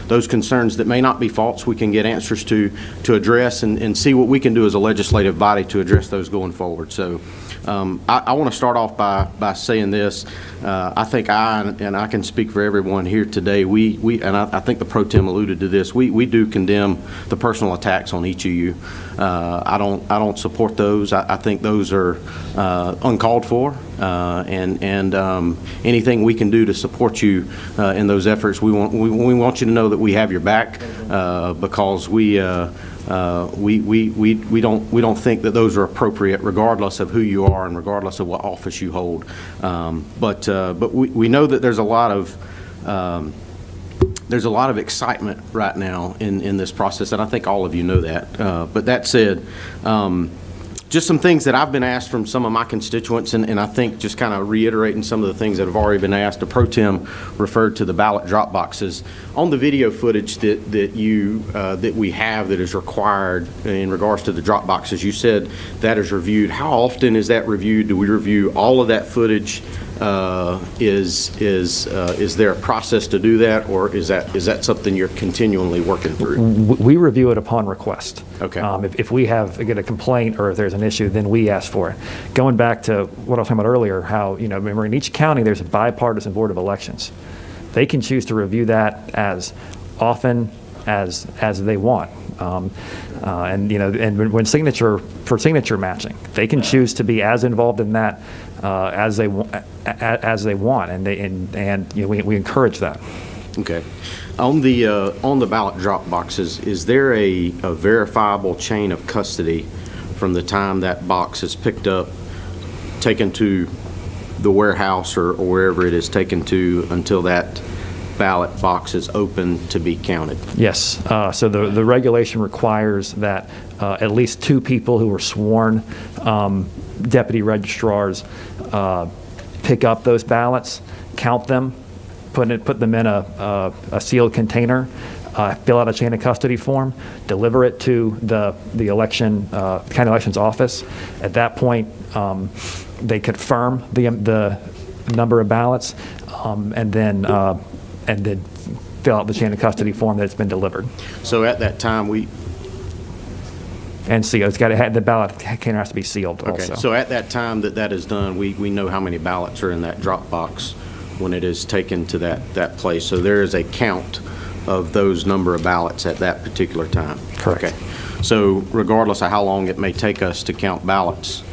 those concerns that may not be false, we can get answers to address and see what we can do as a legislative body to address those going forward. So I want to start off by saying this. I think and I can speak for everyone here today, and I think the Pro Tem alluded to this, we do condemn the personal attacks on each of you. I don't support those. I think those are uncalled for, and anything we can do to support you in those efforts, we want you to know that we have your back, because we don't think that those are appropriate, regardless of who you are and regardless of what office you hold. But we know that there's a lot of excitement right now in this process, and I think all of you know that. But that said, just some things that I've been asked from some of my constituents, and I think just kind of reiterating some of the things that have already been asked. The Pro Tem referred to the ballot drop boxes. On the video footage that we have that is required in regards to the drop boxes, you said that is reviewed. How often is that reviewed? Do we review all of that footage? Is there a process to do that, or is that something you're continually working through? We review it upon request. Okay. If we get a complaint or if there's an issue, then we ask for it. Going back to what I was talking about earlier, how, remember, in each county there's a bipartisan board of elections. They can choose to review that as often as they want. And when signature matching, they can choose to be as involved in that as they want, and we encourage that. Okay. On the ballot drop boxes, is there a verifiable chain of custody from the time that box is picked up, taken to the warehouse or wherever it is taken to, until that ballot box is open to be counted? Yes. So the regulation requires that at least 2 people who are sworn deputy registrars pick up those ballots, count them, put them in a sealed container, fill out a chain of custody form, deliver it to the county elections office. At that point, they confirm the number of ballots, and then fill out the chain of custody form that it's been delivered. So at that time, And seal. The ballot container has to be sealed okay, also. so at that time that is done, we know how many ballots are in that drop box when it is taken to that place. So there is a count of those number of ballots at that particular time. Correct. Okay. So regardless of how long it may take us to count ballots,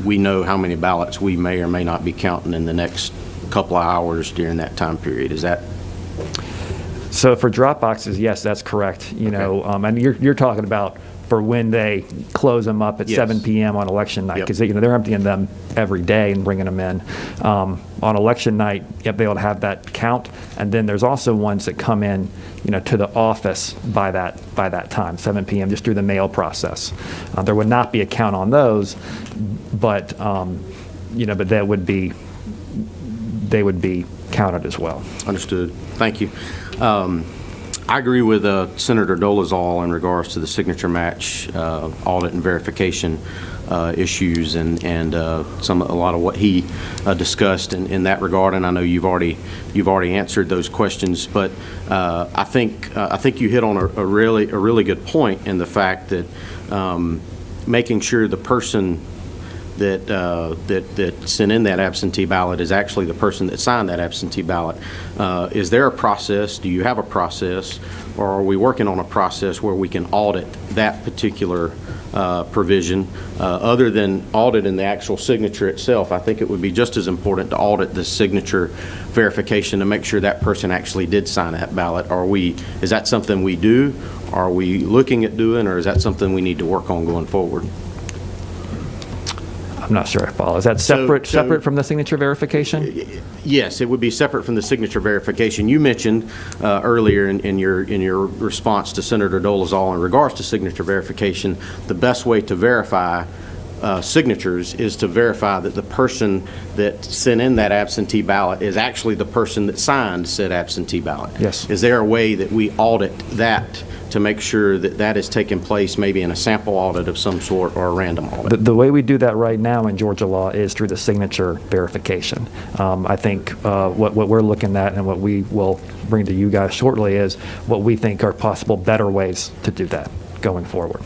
we know how many ballots we may or may not be counting in the next couple of hours during that time period. Is that? So for drop boxes, yes, that's correct. And you're talking about for when they close them up at Yes. 7 p.m. on election night, Yep. because they're emptying them every day and bringing them in. On election night, yep, they'll have that count, and then there's also ones that come in, to the office by that time, 7 p.m. just through the mail process. There would not be a count on those, but but they would be counted as well. Understood. Thank you. I agree with Senator Dolezal in regards to the signature match audit and verification issues and a lot of what he discussed in that regard. And I know you've already answered those questions, but I think you hit on a really good point in the fact that making sure the person that sent in that absentee ballot is actually the person that signed that absentee ballot. Is there a process? Do you have a process, or are we working on a process where we can audit that particular provision? Other than auditing the actual signature itself, I think it would be just as important to audit the signature verification to make sure that person actually did sign that ballot. Is that something we do? Are we looking at doing, or is that something we need to work on going forward? I'm not sure I follow. Is that separate from the signature verification? Yes, it would be separate from the signature verification. You mentioned earlier in your response to Senator Dolezal in regards to signature verification, the best way to verify signatures is to verify that the person that sent in that absentee ballot is actually the person that signed said absentee ballot. Yes. Is there a way that we audit that to make sure that that is taking place maybe in a sample audit of some sort or a random audit? The way we do that right now in Georgia law is through the signature verification. I think what we're looking at and what we will bring to you guys shortly is what we think are possible better ways to do that going forward.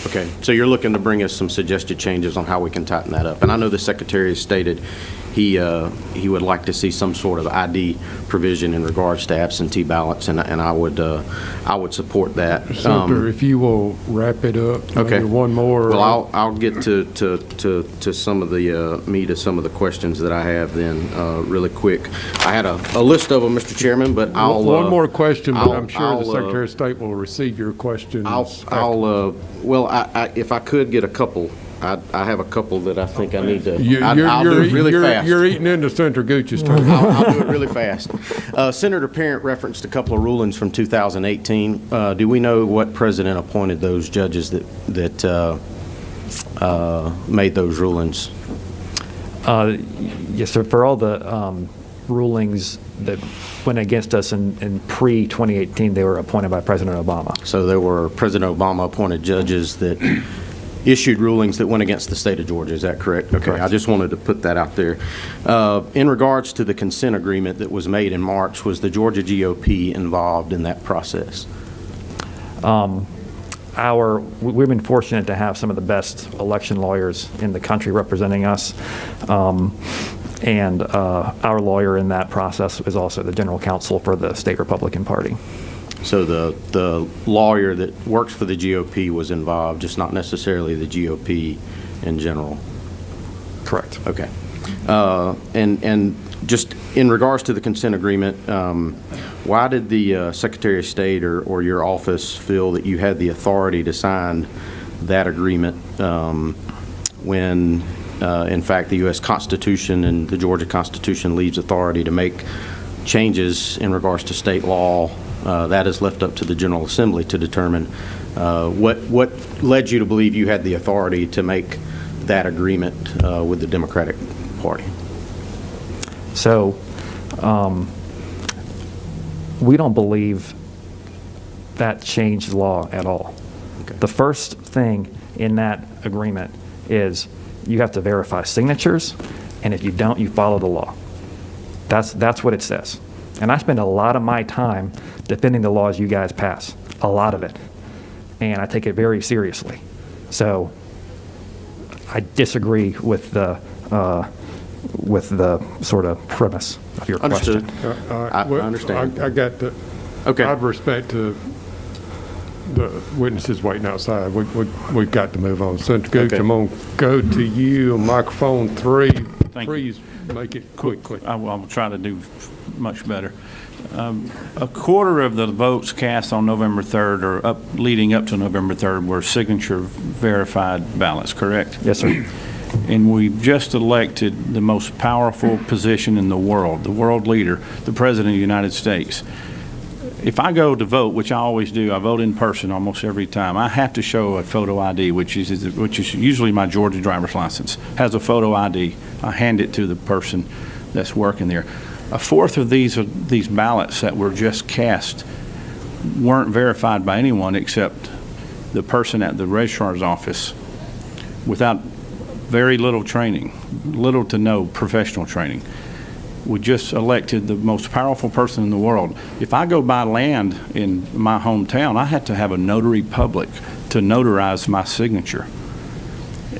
Okay, so you're looking to bring us some suggested changes on how we can tighten that up. And I know the Secretary has stated he would like to see some sort of ID provision in regards to absentee ballots, and I would support that. Senator, if you will wrap it up. Okay. Maybe one more. Well, I'll get to some of the meat of some of the questions that I have then really quick. I had a list of them, Mr. Chairman, but I'll one more question, but I'm sure I'll, the Secretary of State will receive your questions. Well, if I could get a couple. I have a couple that I think I need to. I'll do it really fast. You're eating into Senator Gooch's time. I'll do it really fast. Senator Parent referenced a couple of rulings from 2018. Do we know what president appointed those judges that made those rulings? Yes, sir. For all the rulings that went against us in pre-2018, they were appointed by President Obama. So there were President Obama appointed judges that issued rulings that went against the state of Georgia. Is that correct? Okay. Correct. I just wanted to put that out there. In regards to the consent agreement that was made in March, was the Georgia GOP involved in that process? We've been fortunate to have some of the best election lawyers in the country representing us. And our lawyer in that process is also the general counsel for the state Republican Party. So the lawyer that works for the GOP was involved, just not necessarily the GOP in general? Correct. Okay. And just in regards to the consent agreement, why did the Secretary of State or your office feel that you had the authority to sign that agreement when, in fact, the U.S. Constitution and the Georgia Constitution leaves authority to make changes in regards to state law? That is left up to the General Assembly to determine. What led you to believe you had the authority to make that agreement with the Democratic Party? So we don't believe that change the law at all. The first thing in that agreement is you have to verify signatures, and if you don't, you follow the law. That's what it says. And I spend a lot of my time defending the laws you guys pass, a lot of it. And I take it very seriously. So I disagree with the sort of premise of your Understood. question. I understand. I got the, Okay. out of respect to the witnesses waiting outside, we've got to move on. Senator Gooch, Okay. I'm going to go to you on microphone 3. Thank you. Please make it quickly. I will try to do much better. A quarter of the votes cast on November 3rd or leading up to November 3rd were signature verified ballots, correct? Yes, sir. And we just elected the most powerful position in the world leader, the President of the United States. If I go to vote, which I always do, I vote in person almost every time, I have to show a photo ID, which is usually my Georgia driver's license, has a photo ID. I hand it to the person that's working there. A fourth of these ballots that were just cast weren't verified by anyone except the person at the registrar's office without very little training, little to no professional training. We just elected the most powerful person in the world. If I go buy land in my hometown, I have to have a notary public to notarize my signature.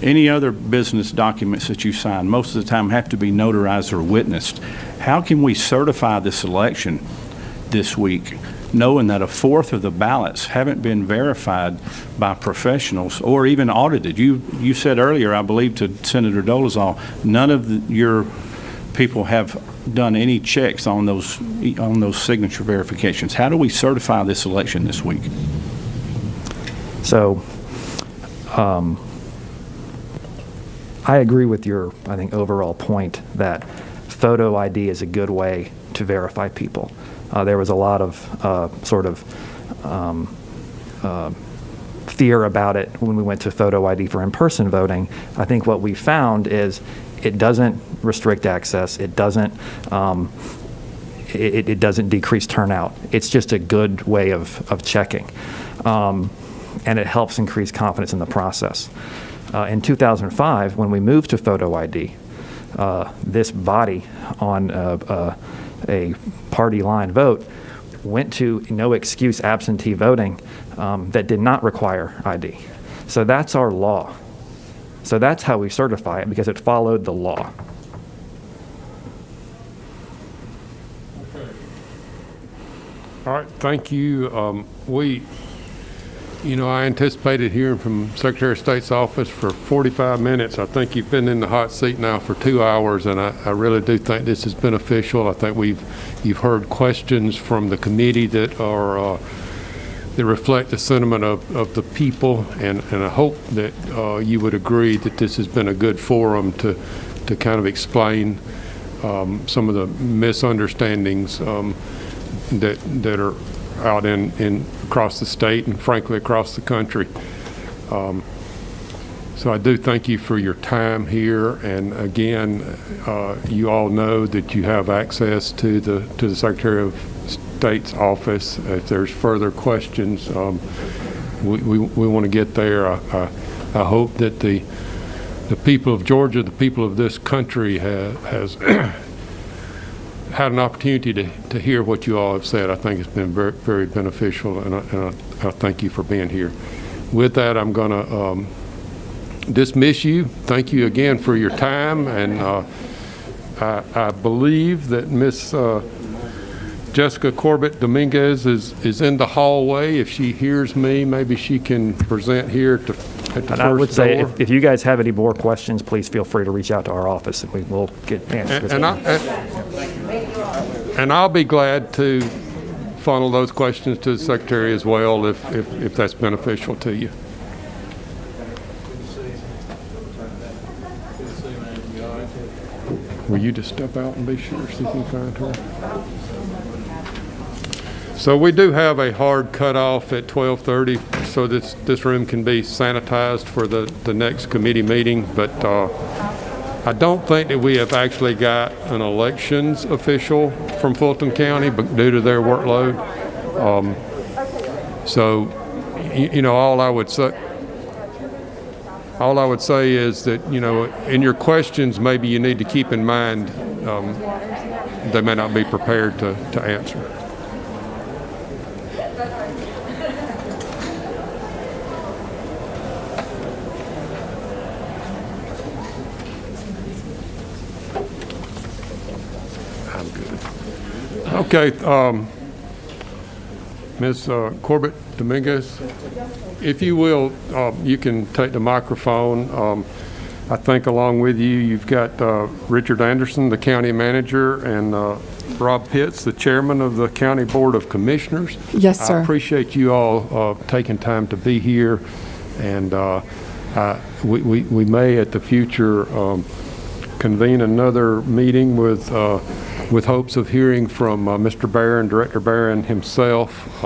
Any other business documents that you sign, most of the time have to be notarized or witnessed. How can we certify this election this week, knowing that a fourth of the ballots haven't been verified by professionals or even audited? You said earlier, I believe to Senator Dolezal, none of your people have done any checks on those signature verifications. How do we certify this election this week? So, I agree with your, I think, overall point that photo ID is a good way to verify people. There was a lot of fear about it when we went to photo ID for in-person voting. I think what we found is it doesn't restrict access. It doesn't it doesn't decrease turnout. It's just a good way of checking, and it helps increase confidence in the process. In 2005, when we moved to photo ID, this body on a party line vote went to no excuse absentee voting that did not require ID. So that's our law. So that's how we certify it, because it followed the law. All right, thank you. I anticipated hearing from Secretary of State's office for 45 minutes. I think you've been in the hot seat now for 2 hours, and I really do think this is beneficial. I think you've heard questions from the committee that are that reflect the sentiment of the people, and I hope that you would agree that this has been a good forum to kind of explain some of the misunderstandings that are out in across the state and frankly across the country. So I do thank you for your time here, and again, you all know that you have access to the Secretary of State's office. If there's further questions, we want to get there. I hope that the people of Georgia, the people of this country has had an opportunity to hear what you all have said. I think it's been very, very beneficial, and I thank you for being here. With that, I'm going to dismiss you. Thank you again for your time, and I believe that Miss Jessica Corbett Dominguez is in the hallway. If she hears me, maybe she can present here at the And I would say, door. if you guys have any more questions, please feel free to reach out to our office, and we will get answers. And I'll be glad to funnel those questions to the Secretary as well, if that's beneficial to you. Will you just step out and be sure, see if you can find her? So we do have a hard cutoff at 12:30, so this room can be sanitized for the next committee meeting, but I don't think that we have actually got an elections official from Fulton County, but due to their workload. So, you know, all I would say is that, you know, in your questions, maybe you need to keep in mind they may not be prepared to answer. I'm good. Okay, Ms. Corbett Dominguez, if you will, you can take the microphone. I think along with you, you've got Richard Anderson, the county manager, and Rob Pitts, the chairman of the County Board of Commissioners. Yes, sir. I appreciate you all taking time to be here, and we may at the future convene another meeting with hopes of hearing from Mr. Barron, Director Barron himself.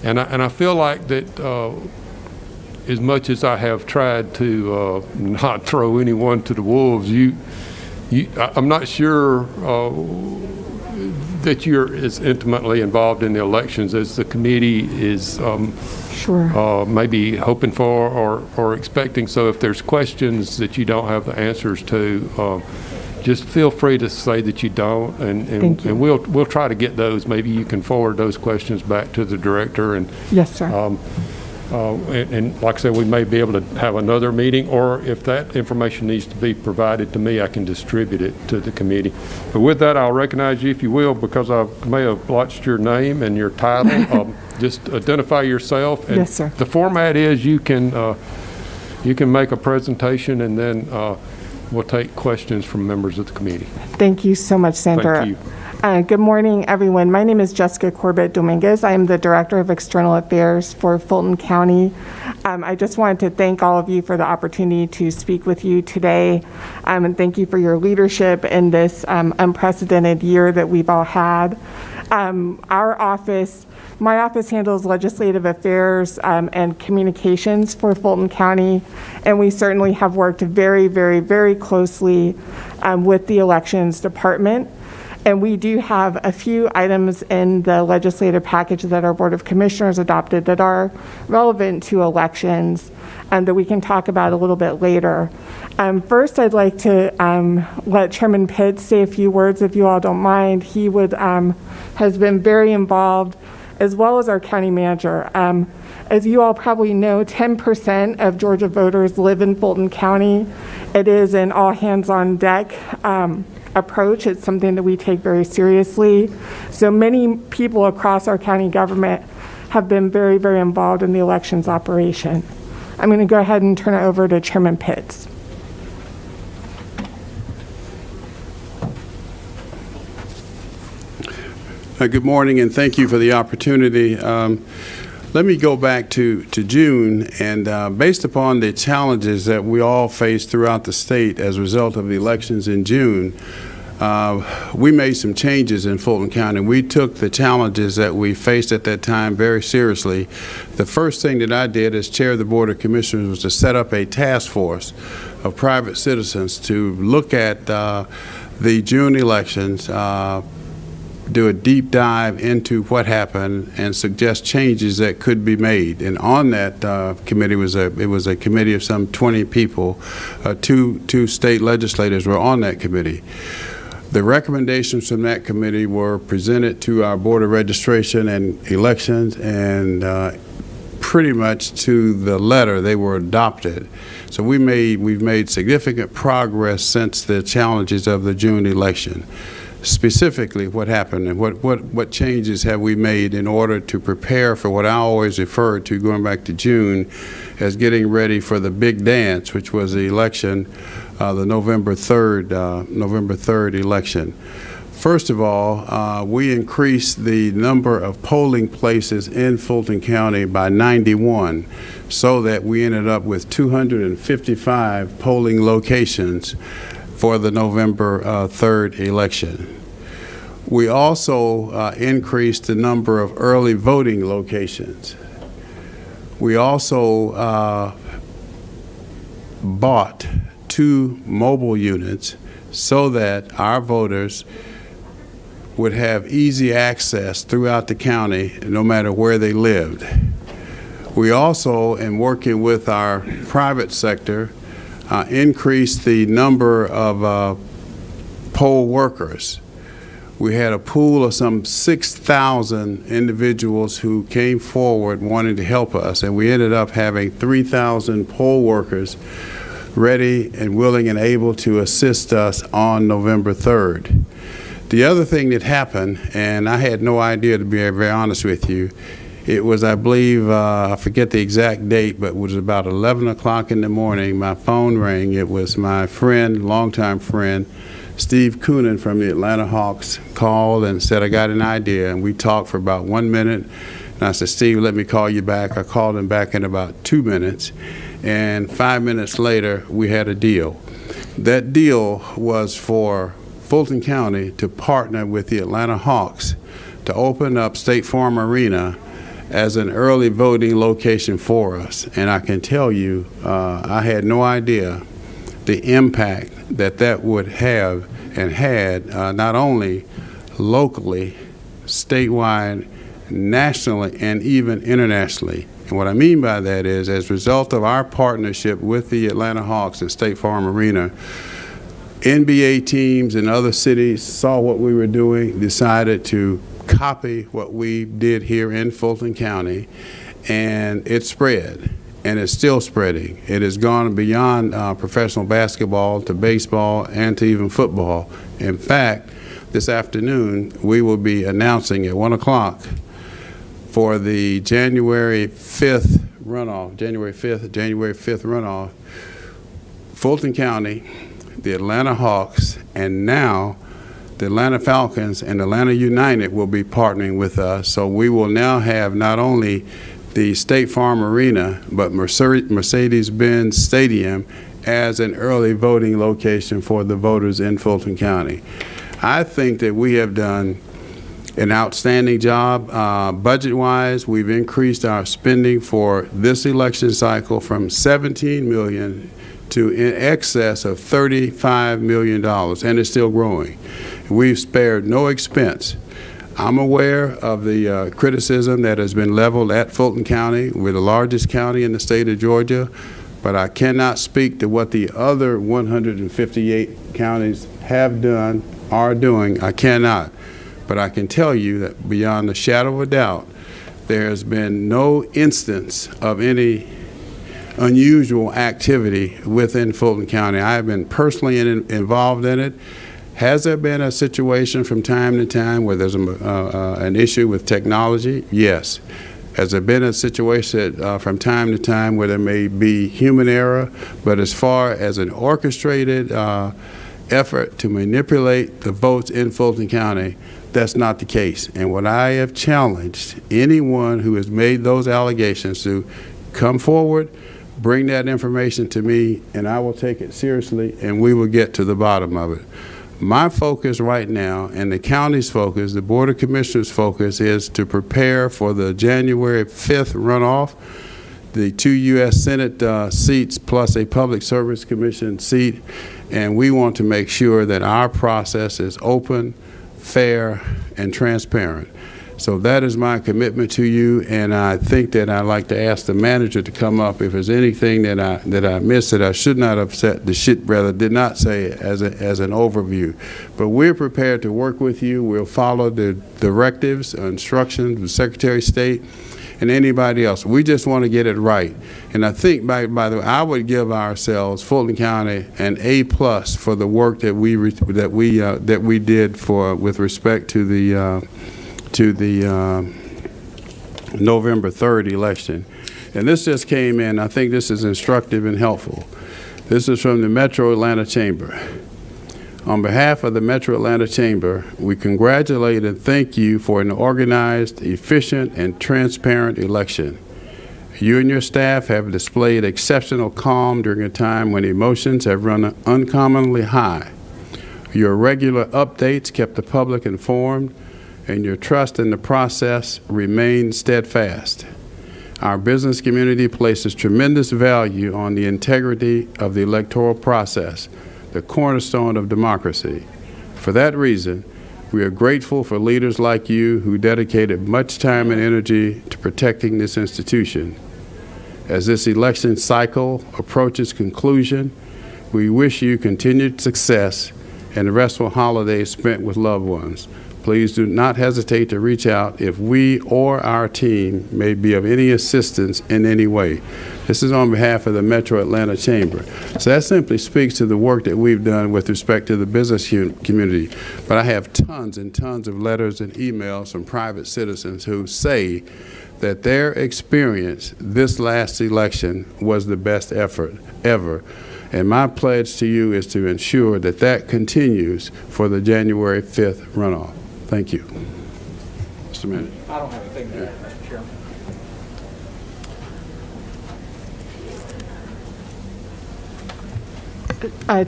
And I feel like that as much as I have tried to not throw anyone to the wolves, I'm not sure that you're as intimately involved in the elections as the committee is maybe hoping for or expecting. So if there's questions that you don't have the answers to, just feel free to say that you don't, and we'll try to get those. Maybe you can forward those questions back to the director. And yes, sir. And like I said, we may be able to have another meeting, or if that information needs to be provided to me, I can distribute it to the committee. But with that, I'll recognize you, if you will, because I may have blotched your name and your title. Just identify yourself. And yes, sir. The format is you can make a presentation, and then we'll take questions from members of the committee. Thank you so much, Sandra. Thank you. Good morning, everyone. My name is Jessica Corbett Dominguez. I am the Director of External Affairs for Fulton County. I just wanted to thank all of you for the opportunity to speak with you today, and thank you for your leadership in this unprecedented year that we've all had. My office handles legislative affairs and communications for Fulton County, and we certainly have worked very, very, very closely with the elections department. And we do have a few items in the legislative package that our Board of Commissioners adopted that are relevant to elections and that we can talk about a little bit later. First, I'd like to let Chairman Pitts say a few words, if you all don't mind. He has been very involved, as well as our county manager. As you all probably know, 10% of Georgia voters live in Fulton County. It is an all-hands-on-deck approach. It's something that we take very seriously. So many people across our county government have been very, very involved in the elections operation. I'm going to go ahead and turn it over to Chairman Pitts. Good morning, and thank you for the opportunity. Let me go back to June, and based upon the challenges that we all faced throughout the state as a result of the elections in June, we made some changes in Fulton County. We took the challenges that we faced at that time very seriously. The first thing that I did as chair of the Board of Commissioners was to set up a task force of private citizens to look at the June elections, do a deep dive into what happened and suggest changes that could be made. And on that committee it was a committee of some 20 people. Two state legislators were on that committee. The recommendations from that committee were presented to our Board of Registration and Elections, and pretty much to the letter they were adopted. So we've made significant progress since the challenges of the June election. Specifically, what happened and what changes have we made in order to prepare for what I always referred to, going back to June, as getting ready for the big dance, which was the election, the November 3rd election. First of all, we increased the number of polling places in Fulton County by 91, so that we ended up with 255 polling locations for the November 3rd election. We also increased the number of early voting locations. We also bought 2 mobile units so that our voters would have easy access throughout the county, no matter where they lived. We also, in working with our private sector, increased the number of poll workers. We had a pool of some 6,000 individuals who came forward wanting to help us, and we ended up having 3,000 poll workers ready and willing and able to assist us on November 3rd. The other thing that happened, and I had no idea, to be very honest with you, it was, I believe, I forget the exact date, but it was about 11 o'clock in the morning. My phone rang. It was my friend, longtime friend, Steve Coonan from the Atlanta Hawks, called and said, I got an idea. And we talked for about 1 minute. And I said, Steve, let me call you back. I called him back in about 2 minutes. And 5 minutes later, we had a deal. That deal was for Fulton County to partner with the Atlanta Hawks to open up State Farm Arena as an early voting location for us. And I can tell you, I had no idea the impact that that would have and had, not only locally, statewide, nationally, and even internationally. And what I mean by that is, as a result of our partnership with the Atlanta Hawks and State Farm Arena, NBA teams in other cities saw what we were doing, decided to copy what we did here in Fulton County, and it spread, and it's still spreading. It has gone beyond professional basketball to baseball and to even football. In fact, this afternoon, we will be announcing at 1 o'clock for the January 5th runoff, Fulton County, the Atlanta Hawks, and now the Atlanta Falcons and Atlanta United will be partnering with us. So we will now have not only the State Farm Arena, but Mercedes-Benz Stadium as an early voting location for the voters in Fulton County. I think that we have done an outstanding job. Budget-wise, we've increased our spending for this election cycle from $17 million to in excess of $35 million, and it's still growing. We've spared no expense. I'm aware of the criticism that has been leveled at Fulton County. We're the largest county in the state of Georgia, but I cannot speak to what the other 158 counties have done, are doing. I cannot. But I can tell you that beyond the shadow of a doubt, there has been no instance of any unusual activity within Fulton County. I have been personally involved in it. Has there been a situation from time to time where there's an issue with technology? Yes. Has there been a situation from time to time where there may be human error? But as far as an orchestrated effort to manipulate the votes in Fulton County, that's not the case. And what I have challenged anyone who has made those allegations to come forward, bring that information to me, and I will take it seriously, and we will get to the bottom of it. My focus right now, and the county's focus, the Board of Commissioners' focus, is to prepare for the January 5th runoff, the 2 U.S. Senate seats plus a Public Service Commission seat, and we want to make sure that our process is open, fair, and transparent. So that is my commitment to you, and I think that I'd like to ask the manager to come up if there's anything that I missed that I should not have said, did not say as an overview. But we're prepared to work with you. We'll follow the directives, instructions of the Secretary of State and anybody else. We just want to get it right. And I think, by the way, I would give ourselves, Fulton County, an A+ for the work that we did with respect to the November 3rd election. And this just came in. I think this is instructive and helpful. This is from the Metro Atlanta Chamber. On behalf of the Metro Atlanta Chamber, we congratulate and thank you for an organized, efficient, and transparent election. You and your staff have displayed exceptional calm during a time when emotions have run uncommonly high. Your regular updates kept the public informed, and your trust in the process remained steadfast. Our business community places tremendous value on the integrity of the electoral process, the cornerstone of democracy. For that reason, We are grateful for leaders like you who dedicated much time and energy to protecting this institution. As this election cycle approaches conclusion, we wish you continued success and the restful holidays spent with loved ones. Please do not hesitate to reach out if we or our team may be of any assistance in any way. This is on behalf of the Metro Atlanta Chamber. So that simply speaks to the work that we've done with respect to the business community. But I have tons and tons of letters and emails from private citizens who say that their experience this last election was the best effort ever. And my pledge to you is to ensure that that continues for the January 5th runoff. Thank you. Mr. Manager. I don't have anything to add, Mr. Chairman.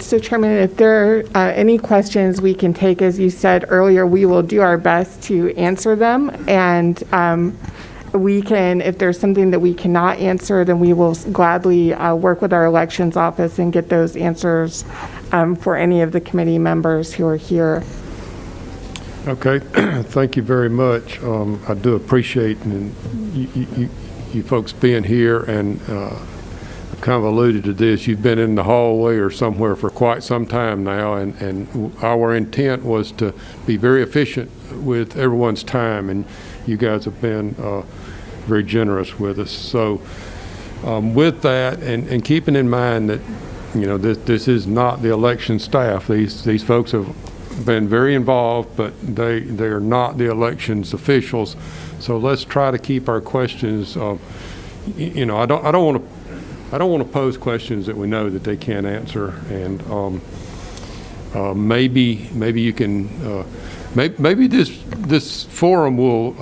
So, Chairman, if there are any questions we can take, as you said earlier, we will do our best to answer them. And we can, if there's something that we cannot answer, then we will gladly work with our elections office and get those answers for any of the committee members who are here. Okay, thank you very much. I do appreciate you folks being here, and I've kind of alluded to this. You've been in the hallway or somewhere for quite some time now, and our intent was to be very efficient with everyone's time, and you guys have been very generous with us. So with that, and keeping in mind that, you know, this is not the election staff. These folks have been very involved, but they are not the elections officials. So let's try to keep our questions. You know, I don't want to pose questions that we know that they can't answer, and maybe you can. Maybe this forum will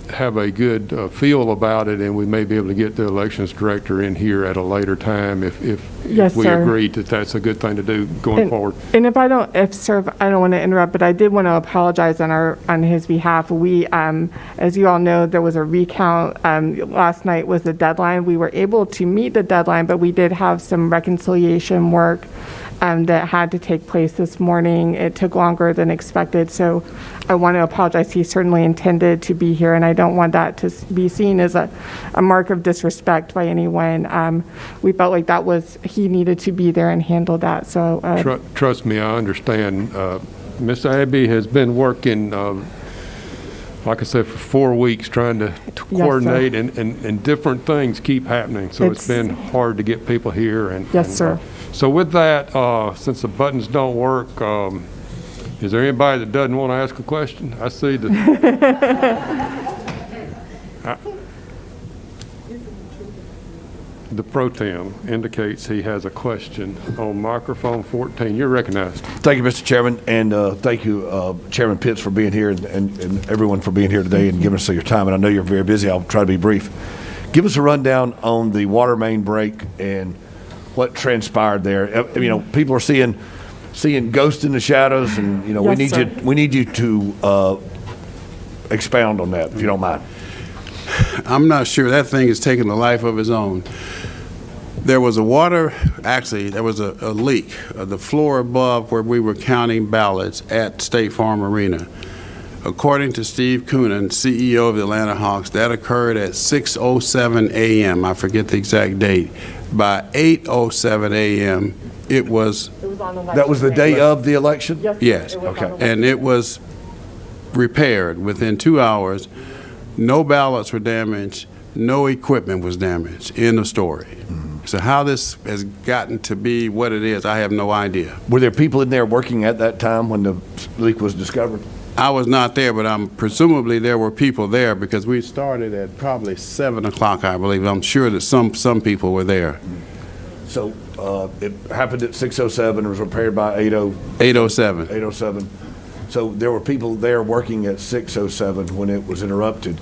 have a good feel about it, and we may be able to get the elections director in here at a later time if Yes, we sir. agree that that's a good thing to do going forward. And if I don't want to interrupt, but I did want to apologize on his behalf. We, as you all know, there was a recount. Last night was the deadline. We were able to meet the deadline, but we did have some reconciliation work that had to take place this morning. It took longer than expected, so I want to apologize. He certainly intended to be here, and I don't want that to be seen as a mark of disrespect by anyone. We felt like he needed to be there and handle that. So Trust me, I understand. Miss Abby has been working, like I said, for 4 weeks trying to coordinate, and different things keep happening. So it's been hard to get people here. Yes, sir. So with that, since the buttons don't work, is there anybody that doesn't want to ask a question? I see the. The pro tem indicates he has a question on microphone 14. You're recognized. Thank you, Mr. Chairman, and thank you, Chairman Pitts, for being here, and everyone for being here today and giving us your time. And I know you're very busy. I'll try to be brief. Give us a rundown on the water main break and what transpired there. You know, people are seeing ghosts in the shadows, and you know, we need you to expound on that, if you don't mind. I'm not sure. That thing is taking a life of its own. There was there was a leak. The floor above where we were counting ballots at State Farm Arena. According to Steve Coonan, CEO of the Atlanta Hawks, that occurred at 6:07 a.m. I forget the exact date. By 8:07 a.m., it was that was the day of the election? Yes. Okay. And it was repaired within 2 hours. No ballots were damaged. No equipment was damaged. End of story. Mm-hmm. So how this has gotten to be what it is, I have no idea. Were there people in there working at that time when the leak was discovered? I was not there, but presumably there were people there because we started at probably 7 o'clock, I believe. I'm sure that some people were there. So it happened at 6:07 and was repaired by 8:07. 8:07. So there were people there working at 6:07 when it was interrupted.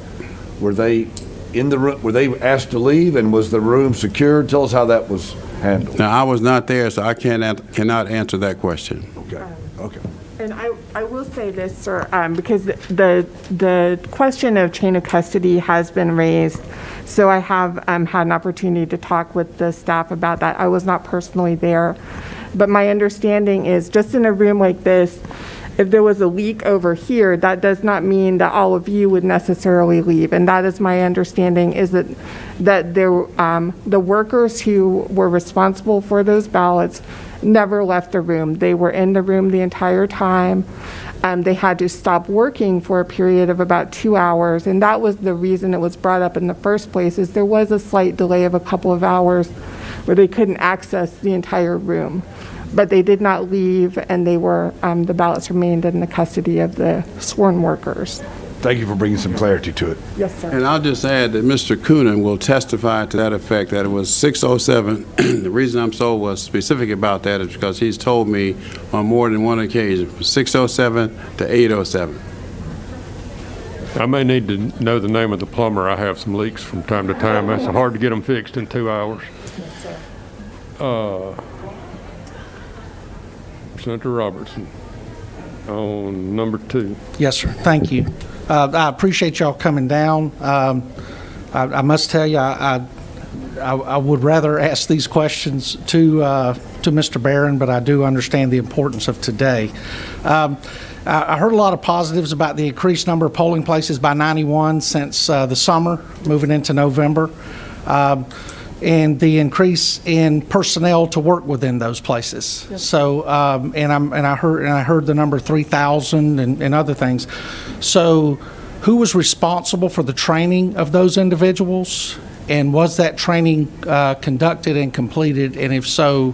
Were they in the room? Were they asked to leave, and was the room secured? Tell us how that was handled. Now, I was not there, so I cannot answer that question. Okay. Okay. And I will say this, sir, because the question of chain of custody has been raised. So I have had an opportunity to talk with the staff about that. I was not personally there, but my understanding is just in a room like this, if there was a leak over here, that does not mean that all of you would necessarily leave. And that is my understanding, is that the workers who were responsible for those ballots never left the room. They were in the room the entire time. They had to stop working for a period of about 2 hours, and that was the reason it was brought up in the first place, is there was a slight delay of a couple of hours where they couldn't access the entire room. But they did not leave, and they were, the ballots remained in the custody of the sworn workers. Thank you for bringing some clarity to it. Yes, sir. And I'll just add that Mr. Coonan will testify to that effect, that it was 6:07. The reason I'm so specific about that is because he's told me on more than one occasion, from 6:07 to 8:07. I may need to know the name of the plumber. I have some leaks from time to time. It's hard to get them fixed in 2 hours. Senator Robertson, on number 2. Yes, sir. Thank you. I appreciate y'all coming down. I must tell you, I would rather ask these questions to Mr. Barron, but I do understand the importance of today. I heard a lot of positives about the increased number of polling places by 91 since the summer, moving into November, and the increase in personnel to work within those places. Yes. So, and I heard the number 3,000 and other things. So, who was responsible for the training of those individuals, and was that training conducted and completed, and if so,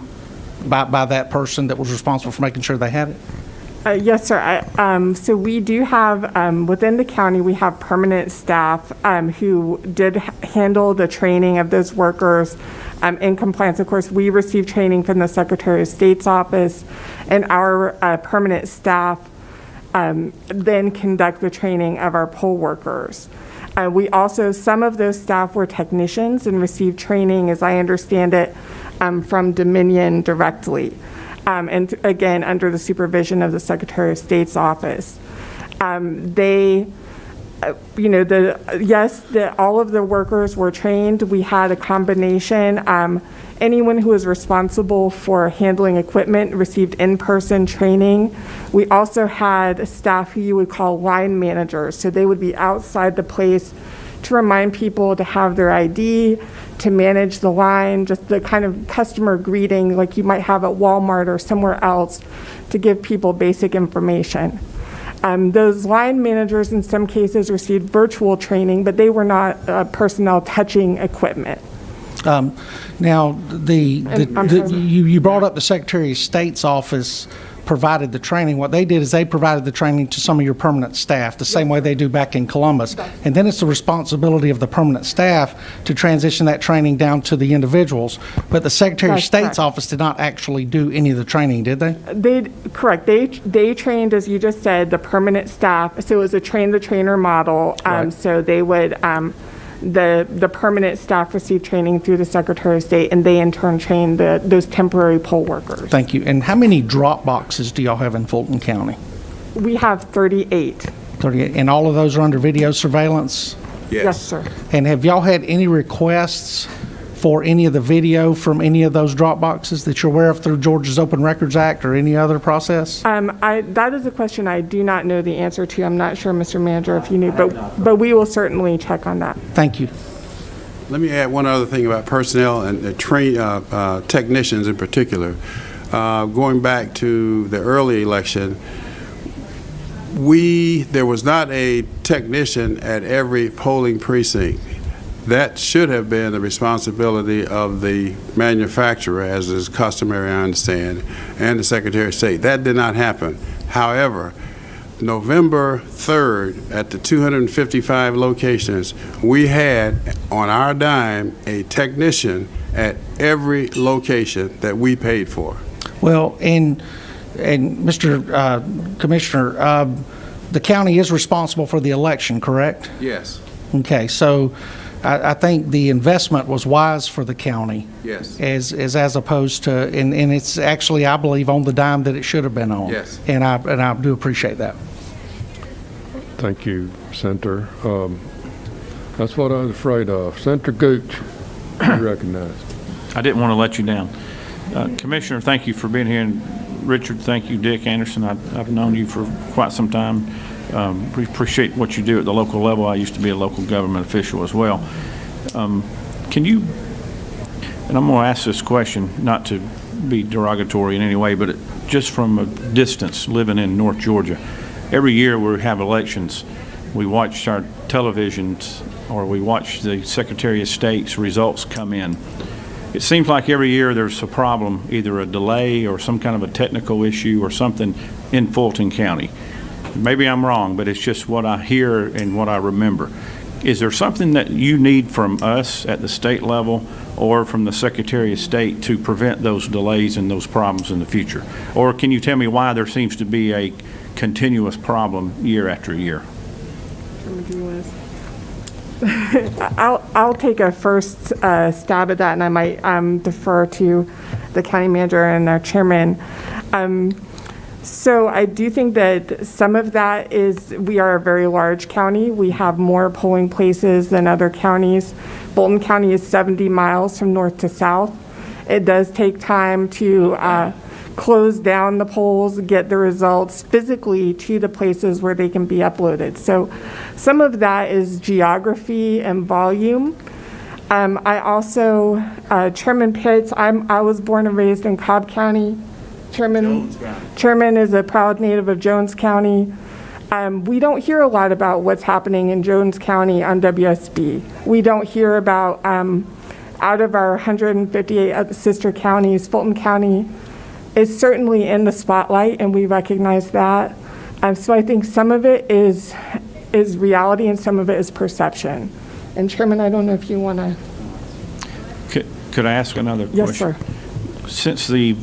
by that person that was responsible for making sure they had it? Yes, sir. So we do have, within the county, we have permanent staff who did handle the training of those workers in compliance. Of course, we receive training from the Secretary of State's office, and our permanent staff then conduct the training of our poll workers. We also, some of those staff were technicians and received training, as I understand it, from Dominion directly. And again, under the supervision of the Secretary of State's office. They, all of the workers were trained. We had a combination. Anyone who was responsible for handling equipment received in-person training. We also had staff who you would call line managers. So they would be outside the place to remind people to have their ID, to manage the line, just the kind of customer greeting like you might have at Walmart or somewhere else, to give people basic information. Those line managers in some cases received virtual training, but they were not personnel touching equipment. Now, you brought up the Secretary of State's office provided the training. What they did is they provided the training to some of your permanent staff, the same way they do back in Columbus. And then it's the responsibility of the permanent staff to transition that training down to the individuals. But the Secretary of State's office did not actually do any of the training, did they? Correct. They trained, as you just said, the permanent staff. So it was a train-the-trainer model. Right. So they would, the permanent staff received training through the Secretary of State, and they in turn trained those temporary poll workers. Thank you. And how many drop boxes do y'all have in Fulton County? We have 38. 38. And all of those are under video surveillance? Yes, sir. And have y'all had any requests for any of the video from any of those drop boxes that you're aware of through Georgia's Open Records Act or any other process? That is a question I do not know the answer to. I'm not sure, Mr. Manager, if you knew, but we will certainly check on that. Thank you. Let me add one other thing about personnel and technicians in particular. Going back to the early election, there was not a technician at every polling precinct. That should have been the responsibility of the manufacturer, as is customary, I understand, and the Secretary of State. That did not happen. However, November 3rd, at the 255 locations, we had, on our dime, a technician at every location that we paid for. Well, and Mr. Commissioner, the county is responsible for the election, correct? Yes. Okay, so I think the investment was wise for the county. Yes. As opposed to, and it's actually, I believe, on the dime that it should have been on. Yes. And I do appreciate that. Thank you, Senator. That's what I was afraid of. Senator Gooch, you recognized. I didn't want to let you down. Commissioner, thank you for being here and Richard. Thank you, Dick Anderson. I've known you for quite some time. We appreciate what you do at the local level. I used to be a local government official as well. Can you, and I'm going to ask this question, not to be derogatory in any way, but just from a distance, living in North Georgia, every year we have elections, we watch our televisions or we watch the Secretary of State's results come in. It seems like every year there's a problem, either a delay or some kind of a technical issue or something in Fulton County. Maybe I'm wrong, but it's just what I hear and what I remember. Is there something that you need from us at the state level or from the Secretary of State to prevent those delays and those problems in the future? Or can you tell me why there seems to be a continuous problem year after year? I'll take a first stab at that, and I might defer to the county manager and our chairman. So I do think that some of that is we are a very large county. We have more polling places than other counties. Fulton County is 70 miles from north to south. It does take time to close down the polls, get the results physically to the places where they can be uploaded. So some of that is geography and volume. I also, Chairman Pitts, I was born and raised in Cobb County. Chairman is a proud native of Jones County. We don't hear a lot about what's happening in Jones County on WSB. We don't hear about, out of our 158 sister counties, Fulton County is certainly in the spotlight, and we recognize that. So I think some of it is reality and some of it is perception. And Chairman, I don't know if you want to. Could I ask another question? Yes, sir. Since the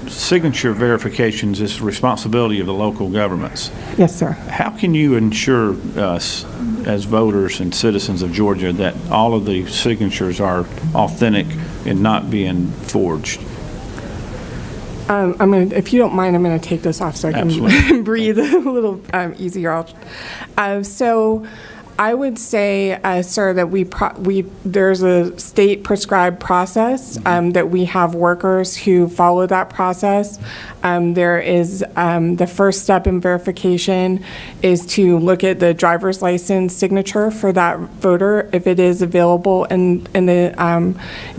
signature verifications is the responsibility of the local governments. Yes, sir. How can you ensure us as voters and citizens of Georgia that all of the signatures are authentic and not being forged? If you don't mind, I'm going to take this off so I can breathe a little easier. So I would say, sir, that there's a state prescribed process, that we have workers who follow that process. There is the first step in verification is to look at the driver's license signature for that voter if it is available in the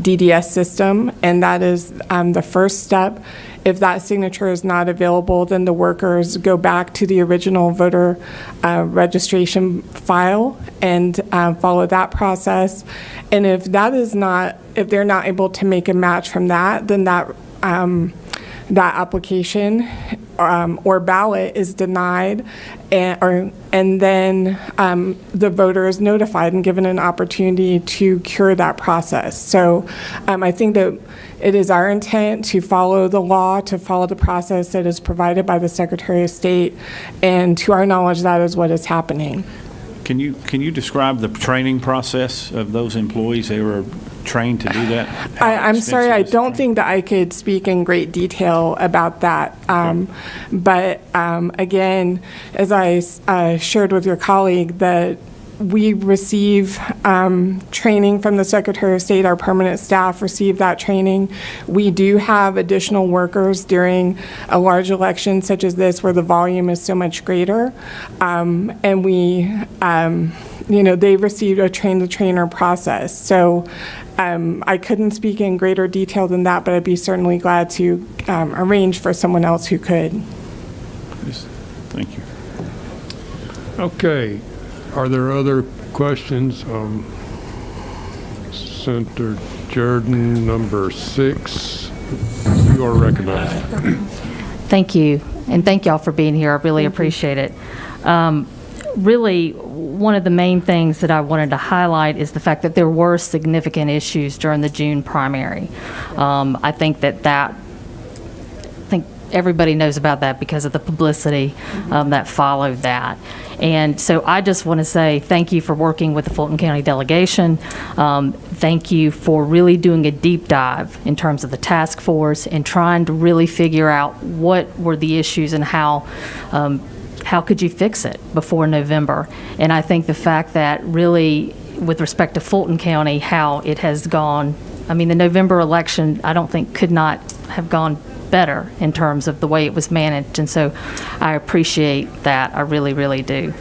DDS system, and that is the first step. If that signature is not available, then the workers go back to the original voter registration file and follow that process. And if they're not able to make a match from that, then that application or ballot is denied, and then the voter is notified and given an opportunity to cure that process. So I think that it is our intent to follow the law, to follow the process that is provided by the Secretary of State, and to our knowledge, that is what is happening. Can you describe the training process of those employees? They were trained to do that? I'm sorry, I don't think that I could speak in great detail about that. But again, as I shared with your colleague, that we receive training from the Secretary of State. Our permanent staff receive that training. We do have additional workers during a large election such as this where the volume is so much greater. And we, they received a train-the-trainer process. So I couldn't speak in greater detail than that, but I'd be certainly glad to arrange for someone else who could. Yes. Thank you. Okay. Are there other questions? Senator Jordan, number 6, you are recognized. Thank you, and thank y'all for being here. I really appreciate it. Really, one of the main things that I wanted to highlight is the fact that there were significant issues during the June primary. I think everybody knows about that because of the publicity that followed that. And so I just want to say thank you for working with the Fulton County delegation. Thank you for really doing a deep dive in terms of the task force and trying to really figure out what were the issues and how could you fix it before November. And I think the fact that really, with respect to Fulton County, how it has gone, I mean, the November election, I don't think could not have gone better in terms of the way it was managed. And so I appreciate that. I really, really do.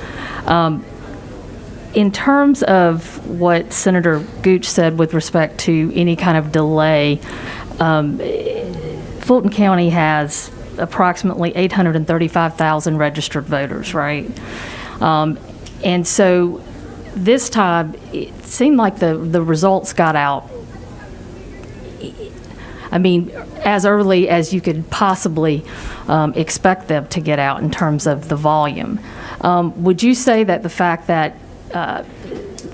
In terms of what Senator Gooch said with respect to any kind of delay, Fulton County has approximately 835,000 registered voters, right? And so this time, it seemed like the results got out, I mean, as early as you could possibly expect them to get out in terms of the volume. Would you say that the fact that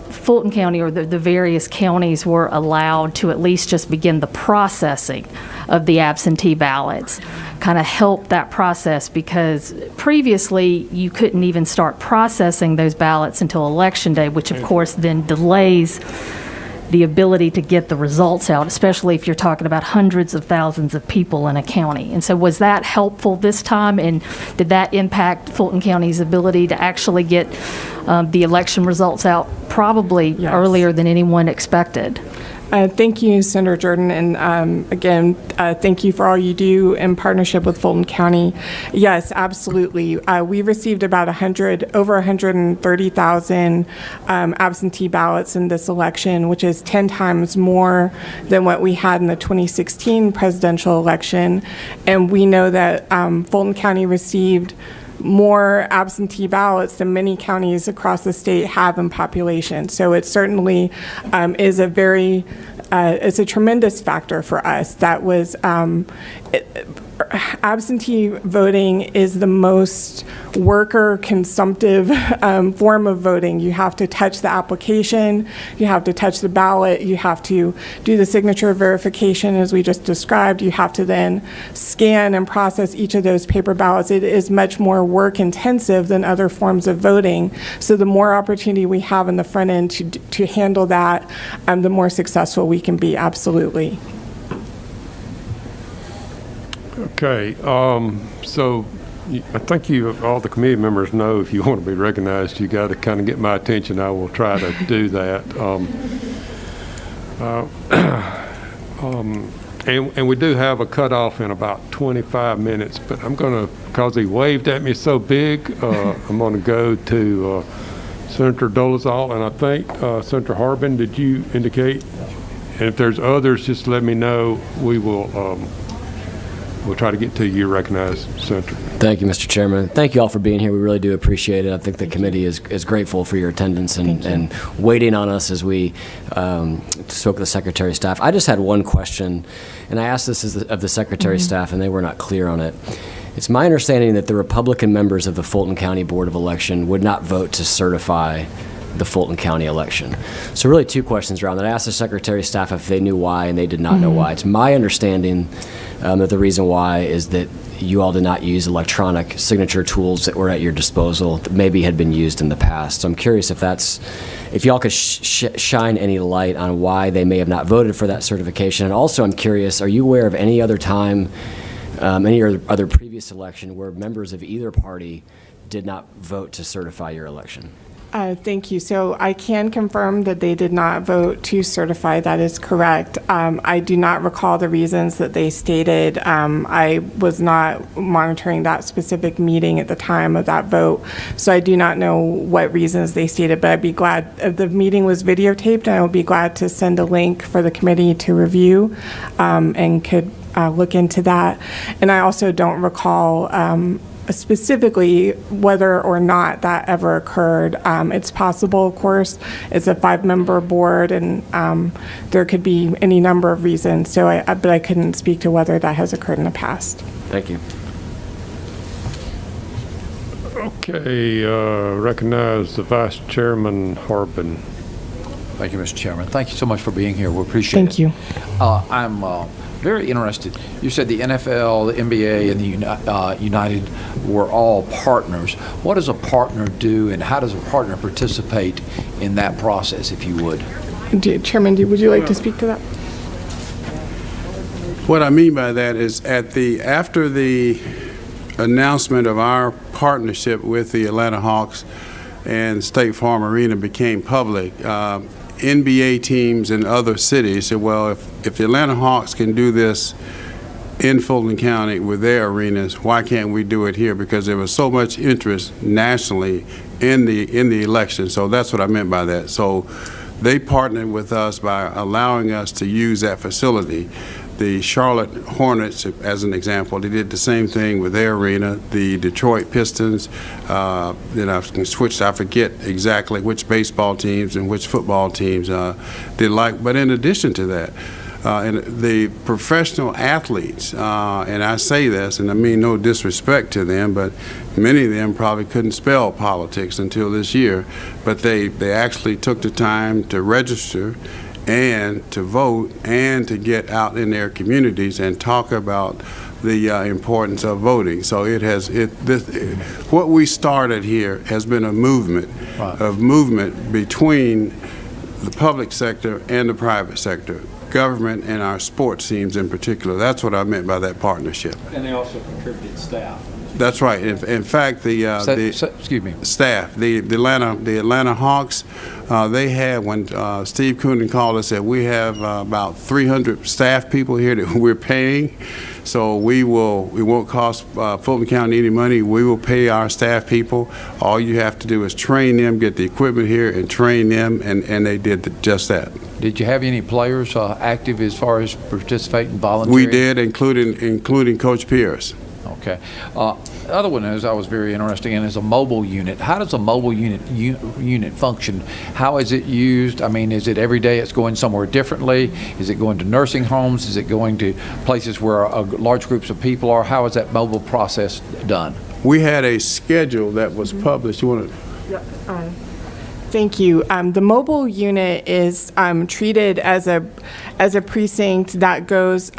Fulton County or the various counties were allowed to at least just begin the processing of the absentee ballots kind of helped that process? Because previously you couldn't even start processing those ballots until Election Day, which of course then delays the ability to get the results out, especially if you're talking about hundreds of thousands of people in a county. And so was that helpful this time, and did that impact Fulton County's ability to actually get the election results out probably earlier than anyone expected? Thank you, Senator Jordan, and again, thank you for all you do in partnership with Fulton County. Yes, absolutely. We received about over 130,000 absentee ballots in this election, which is 10 times more than what we had in the 2016 presidential election. And we know that Fulton County received more absentee ballots than many counties across the state have in population. So it certainly is it's a tremendous factor for us. That was, absentee voting is the most worker-consumptive form of voting. You have to touch the application, you have to touch the ballot, you have to do the signature verification as we just described, you have to then scan and process each of those paper ballots. It is much more work-intensive than other forms of voting. So the more opportunity we have in the front end to handle that, the more successful we can be, absolutely. Okay, so I think all the committee members know if you want to be recognized, you got to kind of get my attention. I will try to do that. And we do have a cutoff in about 25 minutes, but I'm going to, because he waved at me so big, I'm going to go to Senator Dolezal, and I think Senator Harbin, did you indicate? And if there's others, just let me know. We will. We'll try to get to you, recognized Senator. Thank you, Mr. Chairman. Thank you all for being here. We really do appreciate it. I think the committee is grateful for your attendance and waiting on us as we spoke to the Secretary of Staff. I just had one question, and I asked this of the Secretary of Staff, and they were not clear on it. It's my understanding that the Republican members of the Fulton County Board of Election would not vote to certify the Fulton County election. So really two questions around that. I asked the Secretary of Staff if they knew why, and they did not know why. It's my understanding that the reason why is that you all did not use electronic signature tools that were at your disposal that maybe had been used in the past. So I'm curious if y'all could shine any light on why they may have not voted for that certification. And also I'm curious, are you aware of any other time, any other previous election where members of either party did not vote to certify your election? Thank you. So I can confirm that they did not vote to certify. That is correct. I do not recall the reasons that they stated. I was not monitoring that specific meeting at the time of that vote, so I do not know what reasons they stated, but I'd be glad if the meeting was videotaped, and I would be glad to send a link for the committee to review and could look into that. And I also don't recall specifically whether or not that ever occurred. It's possible, of course. It's a 5-member board, and there could be any number of reasons. So, but I couldn't speak to whether that has occurred in the past. Thank you. Okay, recognize the Vice Chairman Harbin. Thank you, Mr. Chairman. Thank you so much for being here. We appreciate it. Thank you. I'm very interested. You said the NFL, the NBA, and the United were all partners. What does a partner do, and how does a partner participate in that process, if you would? Chairman, would you like to speak to that? What I mean by that is after the announcement of our partnership with the Atlanta Hawks and State Farm Arena became public, NBA teams in other cities said, well, if the Atlanta Hawks can do this in Fulton County with their arenas. Why can't we do it here? Because there was so much interest nationally in the election. So that's what I meant by that. So they partnered with us by allowing us to use that facility. The Charlotte Hornets, as an example, they did the same thing with their arena. The Detroit Pistons, then I switched, I forget exactly which baseball teams and which football teams did like. But in addition to that, and the professional athletes, and I say this, and I mean no disrespect to them, but many of them probably couldn't spell politics until this year, but they actually took the time to register and to vote and to get out in their communities and talk about the importance of voting. So what we started here has been a movement between the public sector and the private sector, government and our sports teams in particular. That's what I meant by that partnership. And they also contributed staff. That's right. In fact, Excuse me. Staff, the Atlanta Hawks, they had, when Steve Coonan called us, said we have about 300 staff people here that we're paying. So we won't cost Fulton County any money. We will pay our staff people. All you have to do is train them, get the equipment here, and train them, and they did just that. Did you have any players active as far as participating volunteering? We did, including Coach Pierce. Okay. The other one is I was very interested in is a mobile unit. How does a mobile unit function? How is it used? I mean, is it every day it's going somewhere differently? Is it going to nursing homes? Is it going to places where large groups of people are? How is that mobile process done? We had a schedule that was published. You want to? Yeah. Thank you. The mobile unit is treated as a precinct that goes.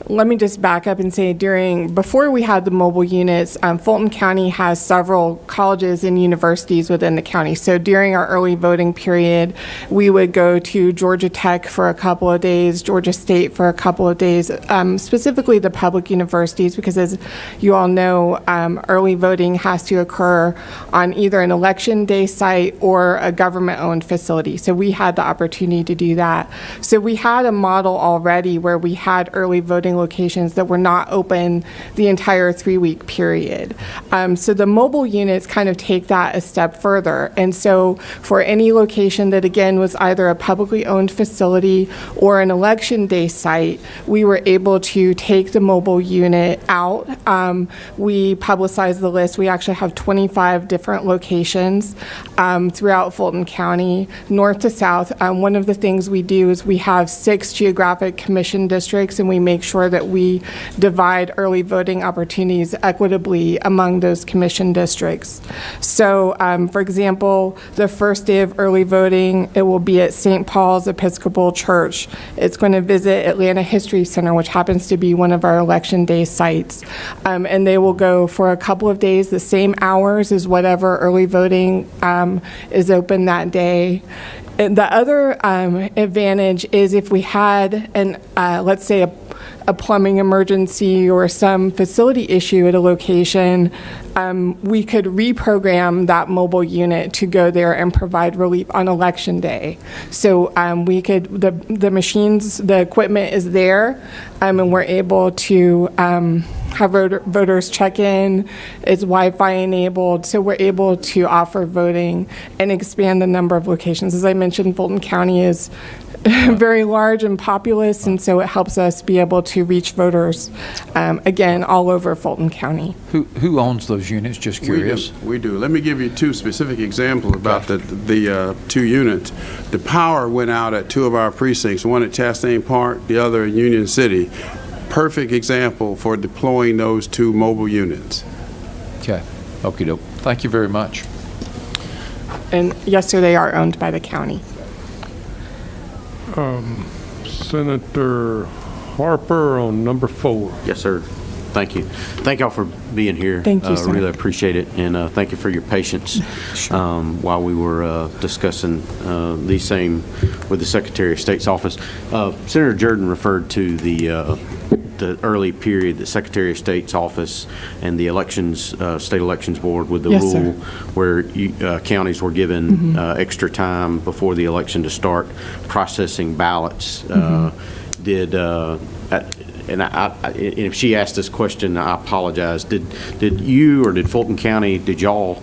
Let me just back up and say before we had the mobile units, Fulton County has several colleges and universities within the county. So during our early voting period, we would go to Georgia Tech for a couple of days, Georgia State for a couple of days, specifically the public universities, because as you all know, early voting has to occur on either an election day site or a government-owned facility. So we had the opportunity to do that. So we had a model already where we had early voting locations that were not open the entire 3-week period. So the mobile units kind of take that a step further. And so for any location that, again, was either a publicly owned facility or an election day site, we were able to take the mobile unit out. We publicized the list. We actually have 25 different locations throughout Fulton County, north to south. One of the things we do is we have 6 geographic commission districts, and we make sure that we divide early voting opportunities equitably among those commission districts. So, for example, the first day of early voting, it will be at St. Paul's Episcopal Church. It's going to visit Atlanta History Center, which happens to be one of our election day sites. And they will go for a couple of days, the same hours as whatever early voting is open that day. And the other advantage is if we had let's say a plumbing emergency or some facility issue at a location, we could reprogram that mobile unit to go there and provide relief on election day. So we could, the machines, the equipment is there, and we're able to have voters check in. It's Wi-Fi enabled, so we're able to offer voting and expand the number of locations. As I mentioned, Fulton County is very large and populous, and so it helps us be able to reach voters, again, all over Fulton County. Who owns those units? Just curious. We do. Let me give you 2 specific examples about the 2 units. The power went out at 2 of our precincts, one at Chastain Park, the other in Union City. Perfect example for deploying those 2 mobile units. Okay. Okie doke. Thank you very much. And yes, sir, they are owned by the county. Senator Harper on number 4. Yes, sir. Thank you. Thank y'all for being here. Thank you, sir. Really appreciate it, and thank you for your patience while we were discussing these same with the Secretary of State's office. Senator Jordan referred to the early period, the Secretary of State's office and the elections, State Elections Board with the Yes, rule sir. where counties were given extra time before the election to start processing ballots. and if she asked this question, I apologize. Did you or did Fulton County, did y'all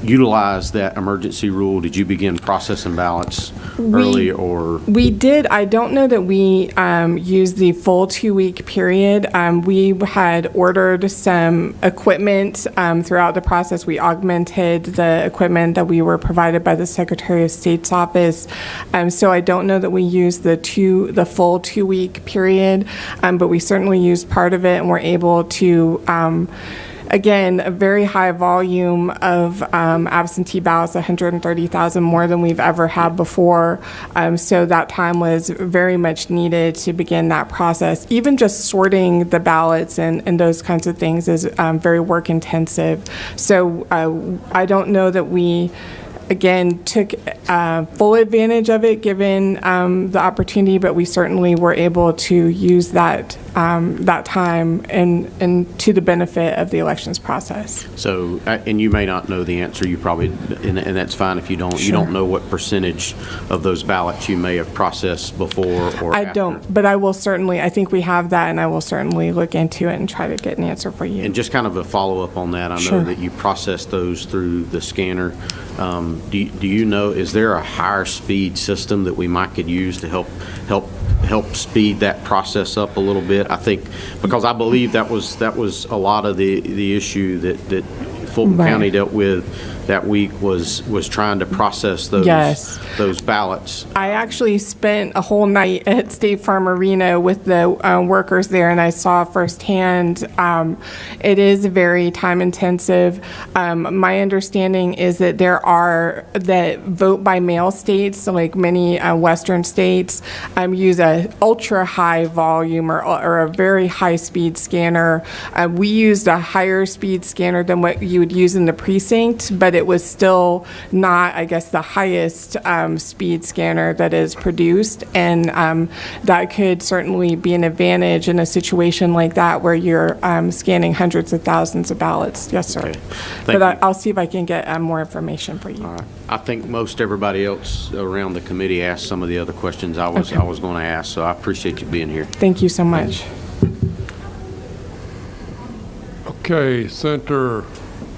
utilize that emergency rule? Did you begin processing ballots early, or? We did. I don't know that we used the full 2-week period. We had ordered some equipment throughout the process. We augmented the equipment that we were provided by the Secretary of State's office. So I don't know that we used the full 2-week period, but we certainly used part of it and were able to again, a very high volume of absentee ballots, 130,000 more than we've ever had before. So that time was very much needed to begin that process. Even just sorting the ballots and those kinds of things is very work intensive. So I don't know that we, again, took full advantage of it given the opportunity, but we certainly were able to use that time and to the benefit of the elections process. So, and you may not know the answer. You probably, and that's fine if you don't. Sure. You don't know what percentage of those ballots you may have processed before or I after. don't, but I will certainly. I think we have that, and I will certainly look into it and try to get an answer for you. And just kind of a follow up on that. I know that you process those through the scanner. Do you know, is there a higher speed system that we might could use to help speed that process up a little bit? I think, because I believe that was a lot of the issue that Fulton County dealt with that week was trying to process those ballots. I actually spent a whole night at State Farm Arena with the workers there, and I saw firsthand it is very time intensive. My understanding is that that vote by mail states, so like many Western states, use a ultra high volume or a very high speed scanner. We used a higher speed scanner than what you would use in the precinct, but it was still not, I guess, the highest speed scanner that is produced, and that could certainly be an advantage in a situation like that where you're scanning hundreds of thousands of ballots. Yes, sir. Okay. But I'll see if I can get more information for you. All right. I think most everybody else around the committee asked some of the other questions I was going to ask, so I appreciate you being here. Thank you so much. Okay, Senator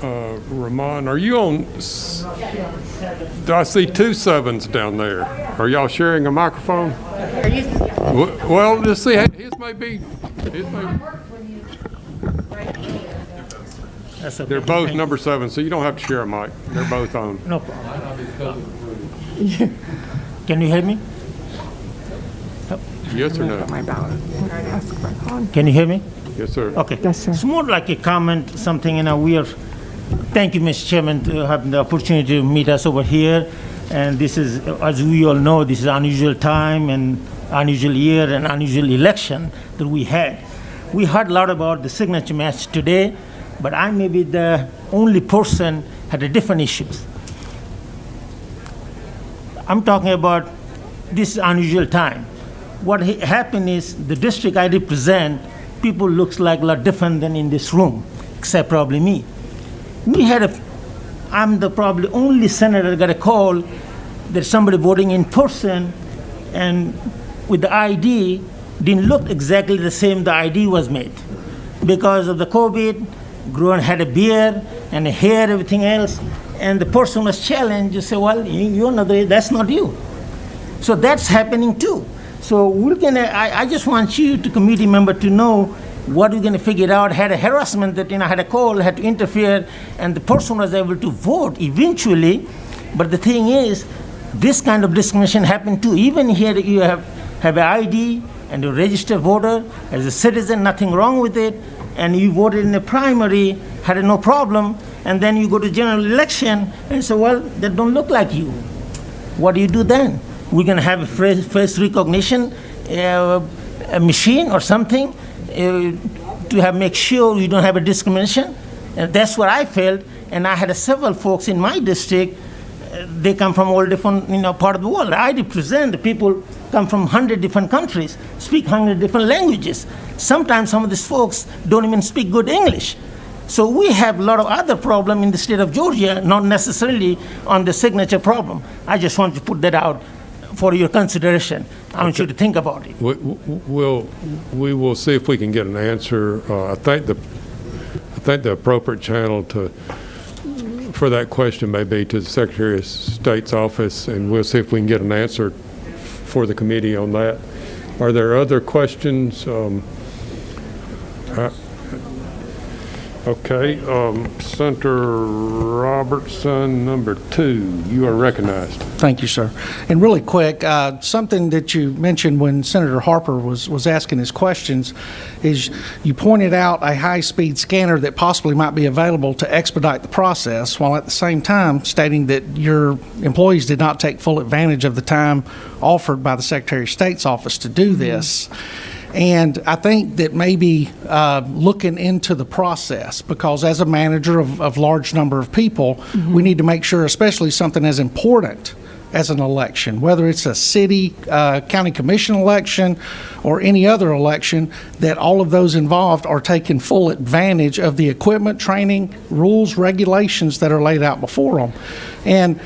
Ramon, are you on? Do I see 2 7s down there? Are y'all sharing a microphone? Well, let's see. His may be. They're both number 7, so you don't have to share a mic. They're both on. No problem. Can you hear me? Yes or no? Can you hear me? Yes, sir. Okay. Yes, sir. It's more like a comment, something, we are, thank you, Mr. Chairman, to have the opportunity to meet us over here. And this is, as we all know, this is unusual time and unusual year and unusual election that we had. We heard a lot about the signature match today, but I may be the only person had a different issues. I'm talking about this unusual time. What happened is the district I represent, people looks like a lot different than in this room, except probably me. I'm the probably only senator that got a call that somebody voting in person and with the ID didn't look exactly the same the ID was made. Because of the COVID, grown had a beard and a hair, everything else, and the person was challenged. You say, well, you know, that's not you. So that's happening too. So I just want you, to committee member, to know what we're going to figure out. Had a harassment that, had a call, had to interfere, and the person was able to vote eventually. But the thing is, this kind of discrimination happened too. Even here, you have an ID and a registered voter as a citizen, nothing wrong with it, and you voted in the primary, had no problem, and then you go to general election and say, well, that don't look like you. What do you do then? We're going to have a face recognition a machine or something to make sure you don't have a discrimination. And that's what I felt. And I had several folks in my district. They come from all different part of the world. I represent the people come from 100 different countries, speak 100 different languages. Sometimes some of these folks don't even speak good English. So we have a lot of other problem in the state of Georgia, not necessarily on the signature problem. I just want to put that out for your consideration. I want you to think about it. We will see if we can get an answer. I think the appropriate channel for that question may be to the Secretary of State's office, and we'll see if we can get an answer for the committee on that. Are there other questions? Okay, Senator Robertson, number 2, you are recognized. Thank you, sir. And really quick, something that you mentioned when Senator Harper was asking his questions is you pointed out a high-speed scanner that possibly might be available to expedite the process, while at the same time stating that your employees did not take full advantage of the time offered by the Secretary of State's office to do this. And I think that maybe looking into the process, because as a manager of large number of people, we need to make sure, especially something as important as an election, whether it's a city, county commission election, or any other election, that all of those involved are taking full advantage of the equipment, training, rules, regulations that are laid out before them. And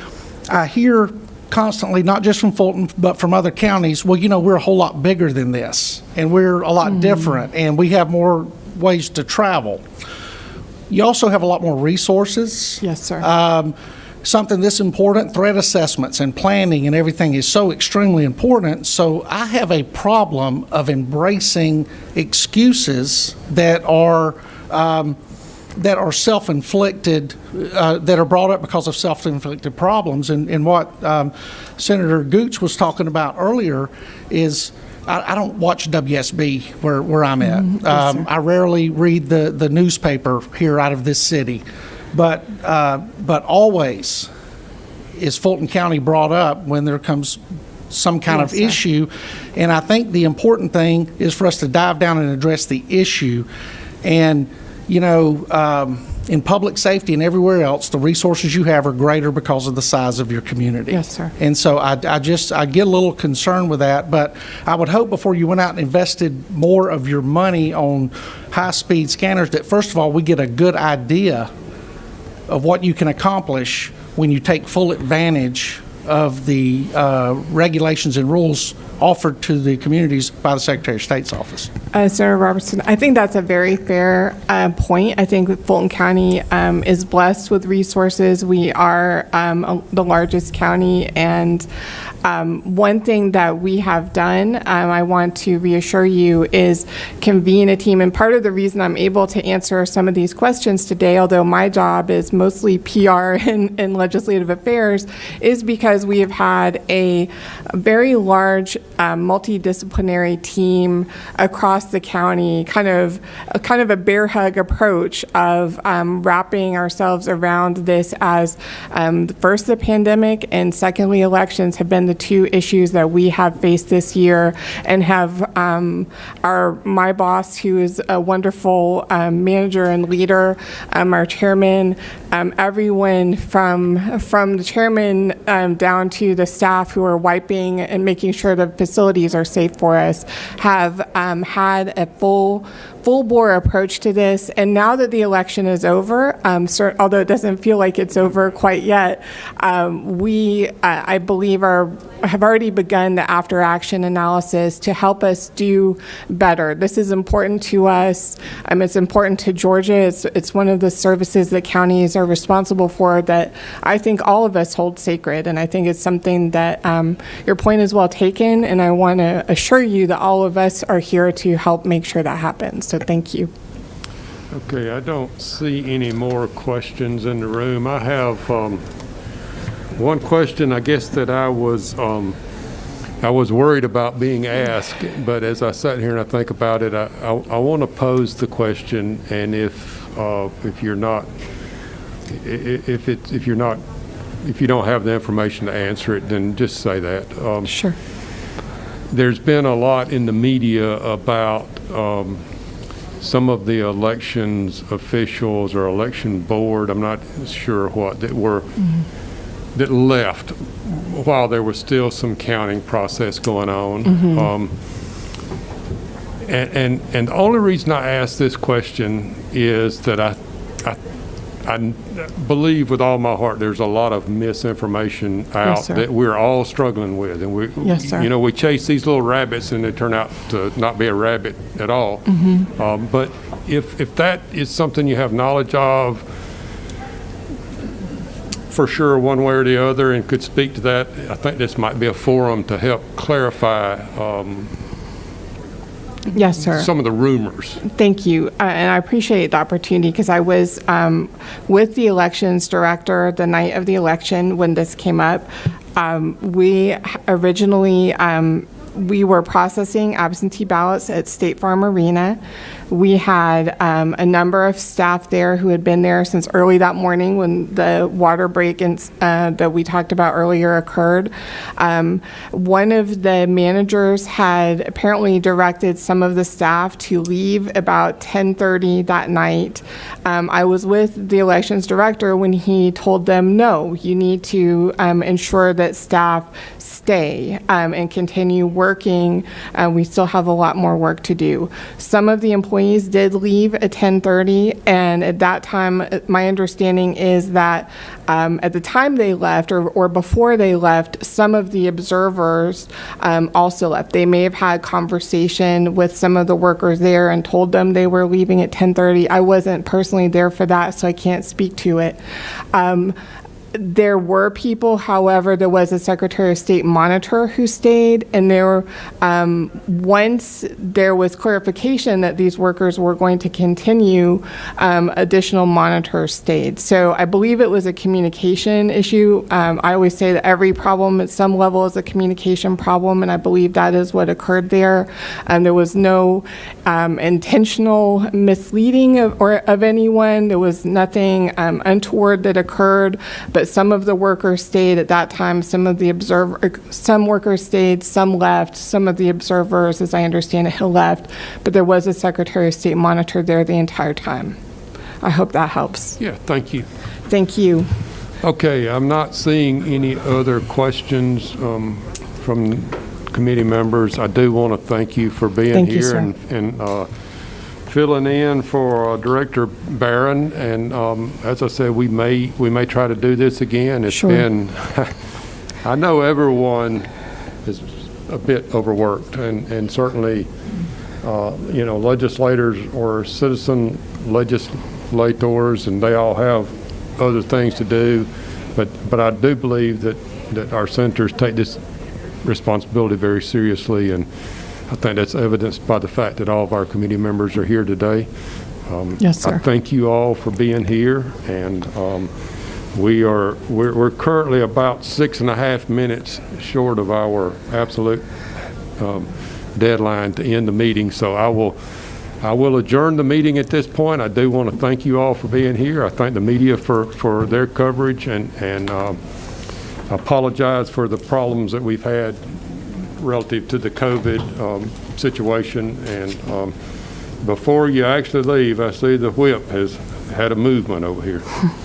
I hear constantly, not just from Fulton, but from other counties, well, we're a whole lot bigger than this, and we're a lot different, and we have more ways to travel. You also have a lot more resources. Yes, sir. Something this important, threat assessments and planning and everything is so extremely important. So I have a problem of embracing excuses that are self-inflicted, that are brought up because of self-inflicted problems. And what Senator Gooch was talking about earlier is I don't watch WSB where I'm at. Yes, I rarely read the newspaper here out of this city. But always is Fulton County brought up when there comes some kind of issue. And I think the important thing is for us to dive down and address the issue. And in public safety and everywhere else, the resources you have are greater because of the size of your community. Yes, sir. And so I get a little concerned with that, but I would hope before you went out and invested more of your money on high-speed scanners that, first of all, we get a good idea of what you can accomplish when you take full advantage of the regulations and rules offered to the communities by the Secretary of State's office. Senator Robertson, I think that's a very fair point. I think Fulton County is blessed with resources. We are the largest county, and one thing that we have done, I want to reassure you, is convene a team. And part of the reason I'm able to answer some of these questions today, although my job is mostly PR and legislative affairs, is because we have had a very large multidisciplinary team across the county, kind of a bear hug approach of wrapping ourselves around this as first the pandemic and secondly elections have been the two issues that we have faced this year, and have my boss, who is a wonderful manager and leader, our chairman, everyone from the chairman down to the staff who are wiping and making sure the facilities are safe for us, have had a full-bore approach to this. And now that the election is over, although it doesn't feel like it's over quite yet, we, I believe, have already begun the after-action analysis to help us do better. This is important to us. It's important to Georgia. It's one of the services that counties are responsible for that I think all of us hold sacred. And I think it's something that your point is well taken, and I want to assure you that all of us are here to help make sure that happens. So thank you. Okay, I don't see any more questions in the room. I have one question, I guess, that I was worried about being asked, but as I sat here and I think about it, I want to pose the question, and if you don't have the information to answer it, then just say that. Sure. There's been a lot in the media about some of the elections officials or election board, I'm not sure what, that left while there was still some counting process going on. And the only reason I ask this question is that I believe with all my heart there's a lot of misinformation out sir. that we're all struggling with, and Yes, sir. we chase these little rabbits and they turn out to not be a rabbit at all. But if that is something you have knowledge of for sure one way or the other and could speak to that, I think this might be a forum to help clarify Yes, sir. some of the rumors. Thank you. And I appreciate the opportunity because I was with the elections director the night of the election when this came up. We originally, we were processing absentee ballots at State Farm Arena. We had a number of staff there who had been there since early that morning when the water break that we talked about earlier occurred. One of the managers had apparently directed some of the staff to leave about 10:30 that night. I was with the elections director when he told them, no, you need to ensure that staff stay and continue working. We still have a lot more work to do. Some of the employees did leave at 10:30, and at that time, my understanding is that at the time they left or before they left, some of the observers also left. They may have had conversation with some of the workers there and told them they were leaving at 10:30. I wasn't personally there for that, so I can't speak to it. There were people, however, there was a Secretary of State monitor who stayed, and once there was clarification that these workers were going to continue, additional monitors stayed. So I believe it was a communication issue. I always say that every problem at some level is a communication problem, and I believe that is what occurred there. There was no intentional misleading of anyone. There was nothing untoward that occurred, but some of the workers stayed at that time. Some workers stayed, some left. Some of the observers, as I understand it, had left. But there was a Secretary of State monitor there the entire time. I hope that helps. Yeah, thank you. Thank you. Okay, I'm not seeing any other questions from committee members. I do want to thank you for being Thank you, here sir. and filling in for Director Barron. And as I said, we may try to do this again. It's Sure. been, I know everyone is a bit overworked, and certainly, legislators or citizen legislators, and they all have other things to do. But I do believe that our senators take this responsibility very seriously, and I think that's evidenced by the fact that all of our committee members are here today. Yes, sir. I thank you all for being here, and we're currently about 6.5 minutes short of our absolute deadline to end the meeting. So I will adjourn the meeting at this point. I do want to thank you all for being here. I thank the media for their coverage, and apologize for the problems that we've had relative to the COVID situation. And before you actually leave, I see the whip has had a movement over here. I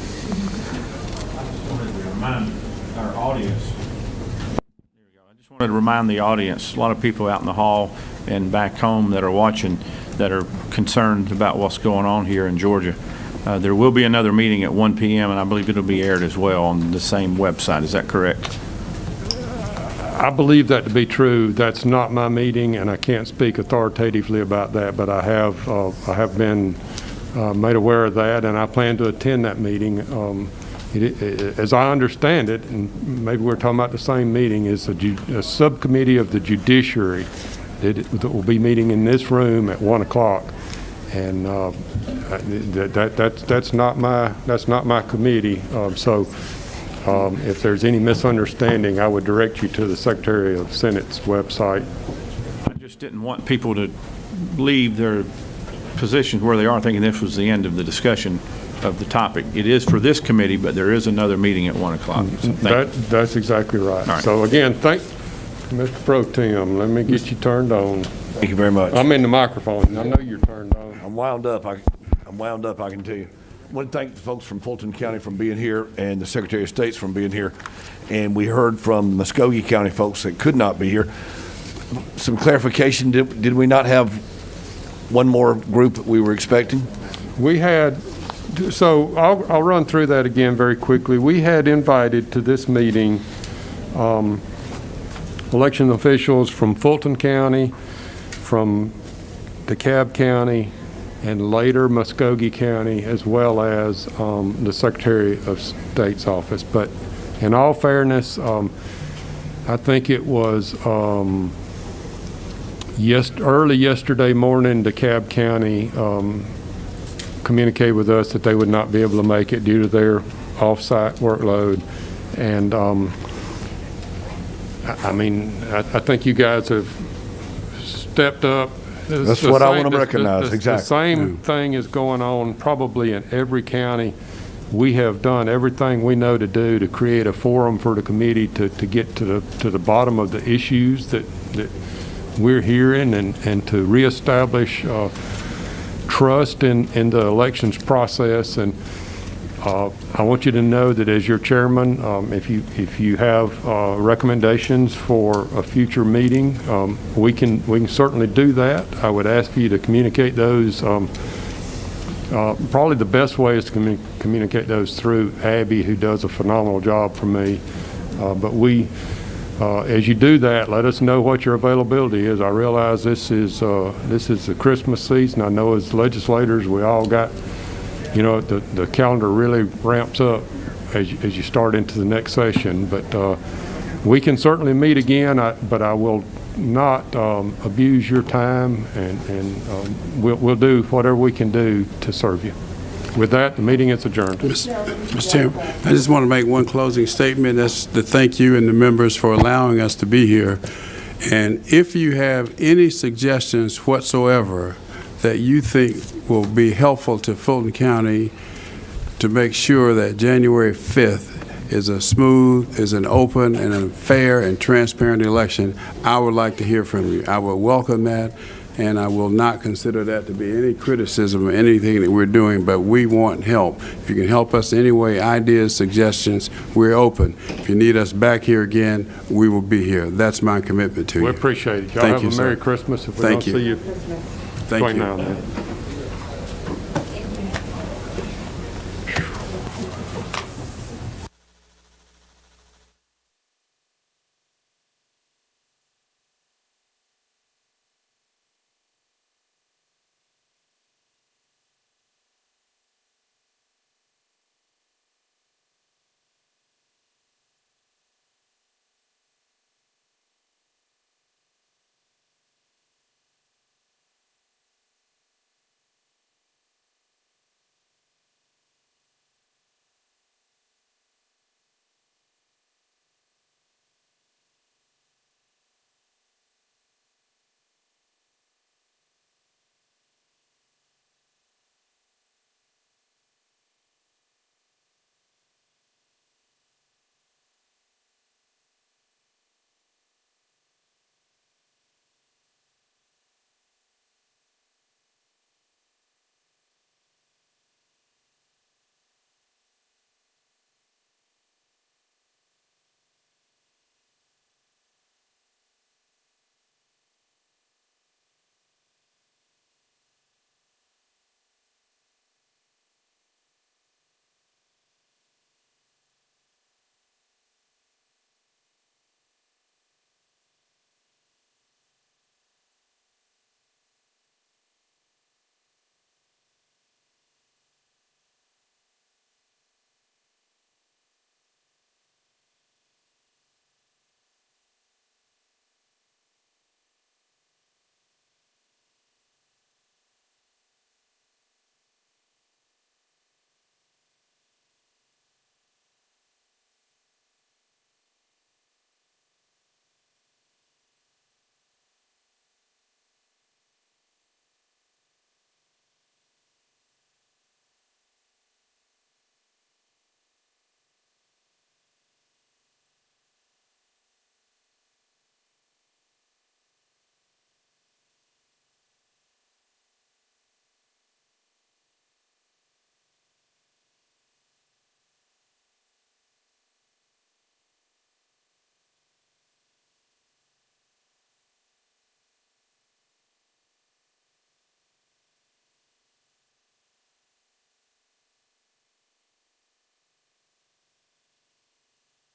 just wanted to remind the audience, a lot of people out in the hall and back home that are watching that are concerned about what's going on here in Georgia. There will be another meeting at 1 p.m., and I believe it'll be aired as well on the same website. Is that correct? I believe that to be true. That's not my meeting, and I can't speak authoritatively about that, but I have been made aware of that, and I plan to attend that meeting. As I understand it, and maybe we're talking about the same meeting, is a subcommittee of the Judiciary that will be meeting in this room at 1 o'clock, and that's not my committee. So if there's any misunderstanding, I would direct you to the Secretary of Senate's website. I just didn't want people to leave their positions where they are thinking this was the end of the discussion of the topic. It is for this committee, but there is another meeting at 1 o'clock. So That's exactly right. All right. So again, thank Mr. Pro Tem. Let me get you turned on. Thank you very much. I'm in the microphone. I know you're turned on. I'm wound up. I can tell you. I want to thank the folks from Fulton County for being here, and the Secretary of State's from being here. And we heard from Muskogee County folks that could not be here. Some clarification, did we not have one more group that we were expecting? We had So I'll run through that again very quickly. We had invited to this meeting election officials from Fulton County, from DeKalb County, and later Muskogee County, as well as the Secretary of State's office. But in all fairness, I think it was early yesterday morning, DeKalb County communicated with us that they would not be able to make it due to their off-site workload. And I think you guys have stepped up. That's what I want to recognize, exactly. The same thing is going on probably in every county. We have done everything we know to do to create a forum for the committee to get to the bottom of the issues that we're hearing and to reestablish trust in the elections process. And I want you to know that as your chairman, if you have recommendations for a future meeting, we can certainly do that. I would ask for you to communicate those. Probably the best way is to communicate those through Abby, who does a phenomenal job for me. But as you do that, let us know what your availability is. I realize this is the Christmas season. I know as legislators, we all got, the calendar really ramps up as you start into the next session. But we can certainly meet again, but I will not abuse your time, and we'll do whatever we can do to serve you. With that, the meeting is adjourned. Mr. Chairman, I just want to make one closing statement. That's to thank you and the members for allowing us to be here. And if you have any suggestions whatsoever that you think will be helpful to Fulton County to make sure that January 5th is a smooth, is an open and a fair and transparent election, I would like to hear from you. I will welcome that, and I will not consider that to be any criticism of anything that we're doing, but we want help. If you can help us in any way, ideas, suggestions, we're open. If you need us back here again, we will be here. That's my commitment to you. We appreciate it. Y'all Thank have you, a Merry sir. Christmas if we Thank don't see you Thank between you. now and then.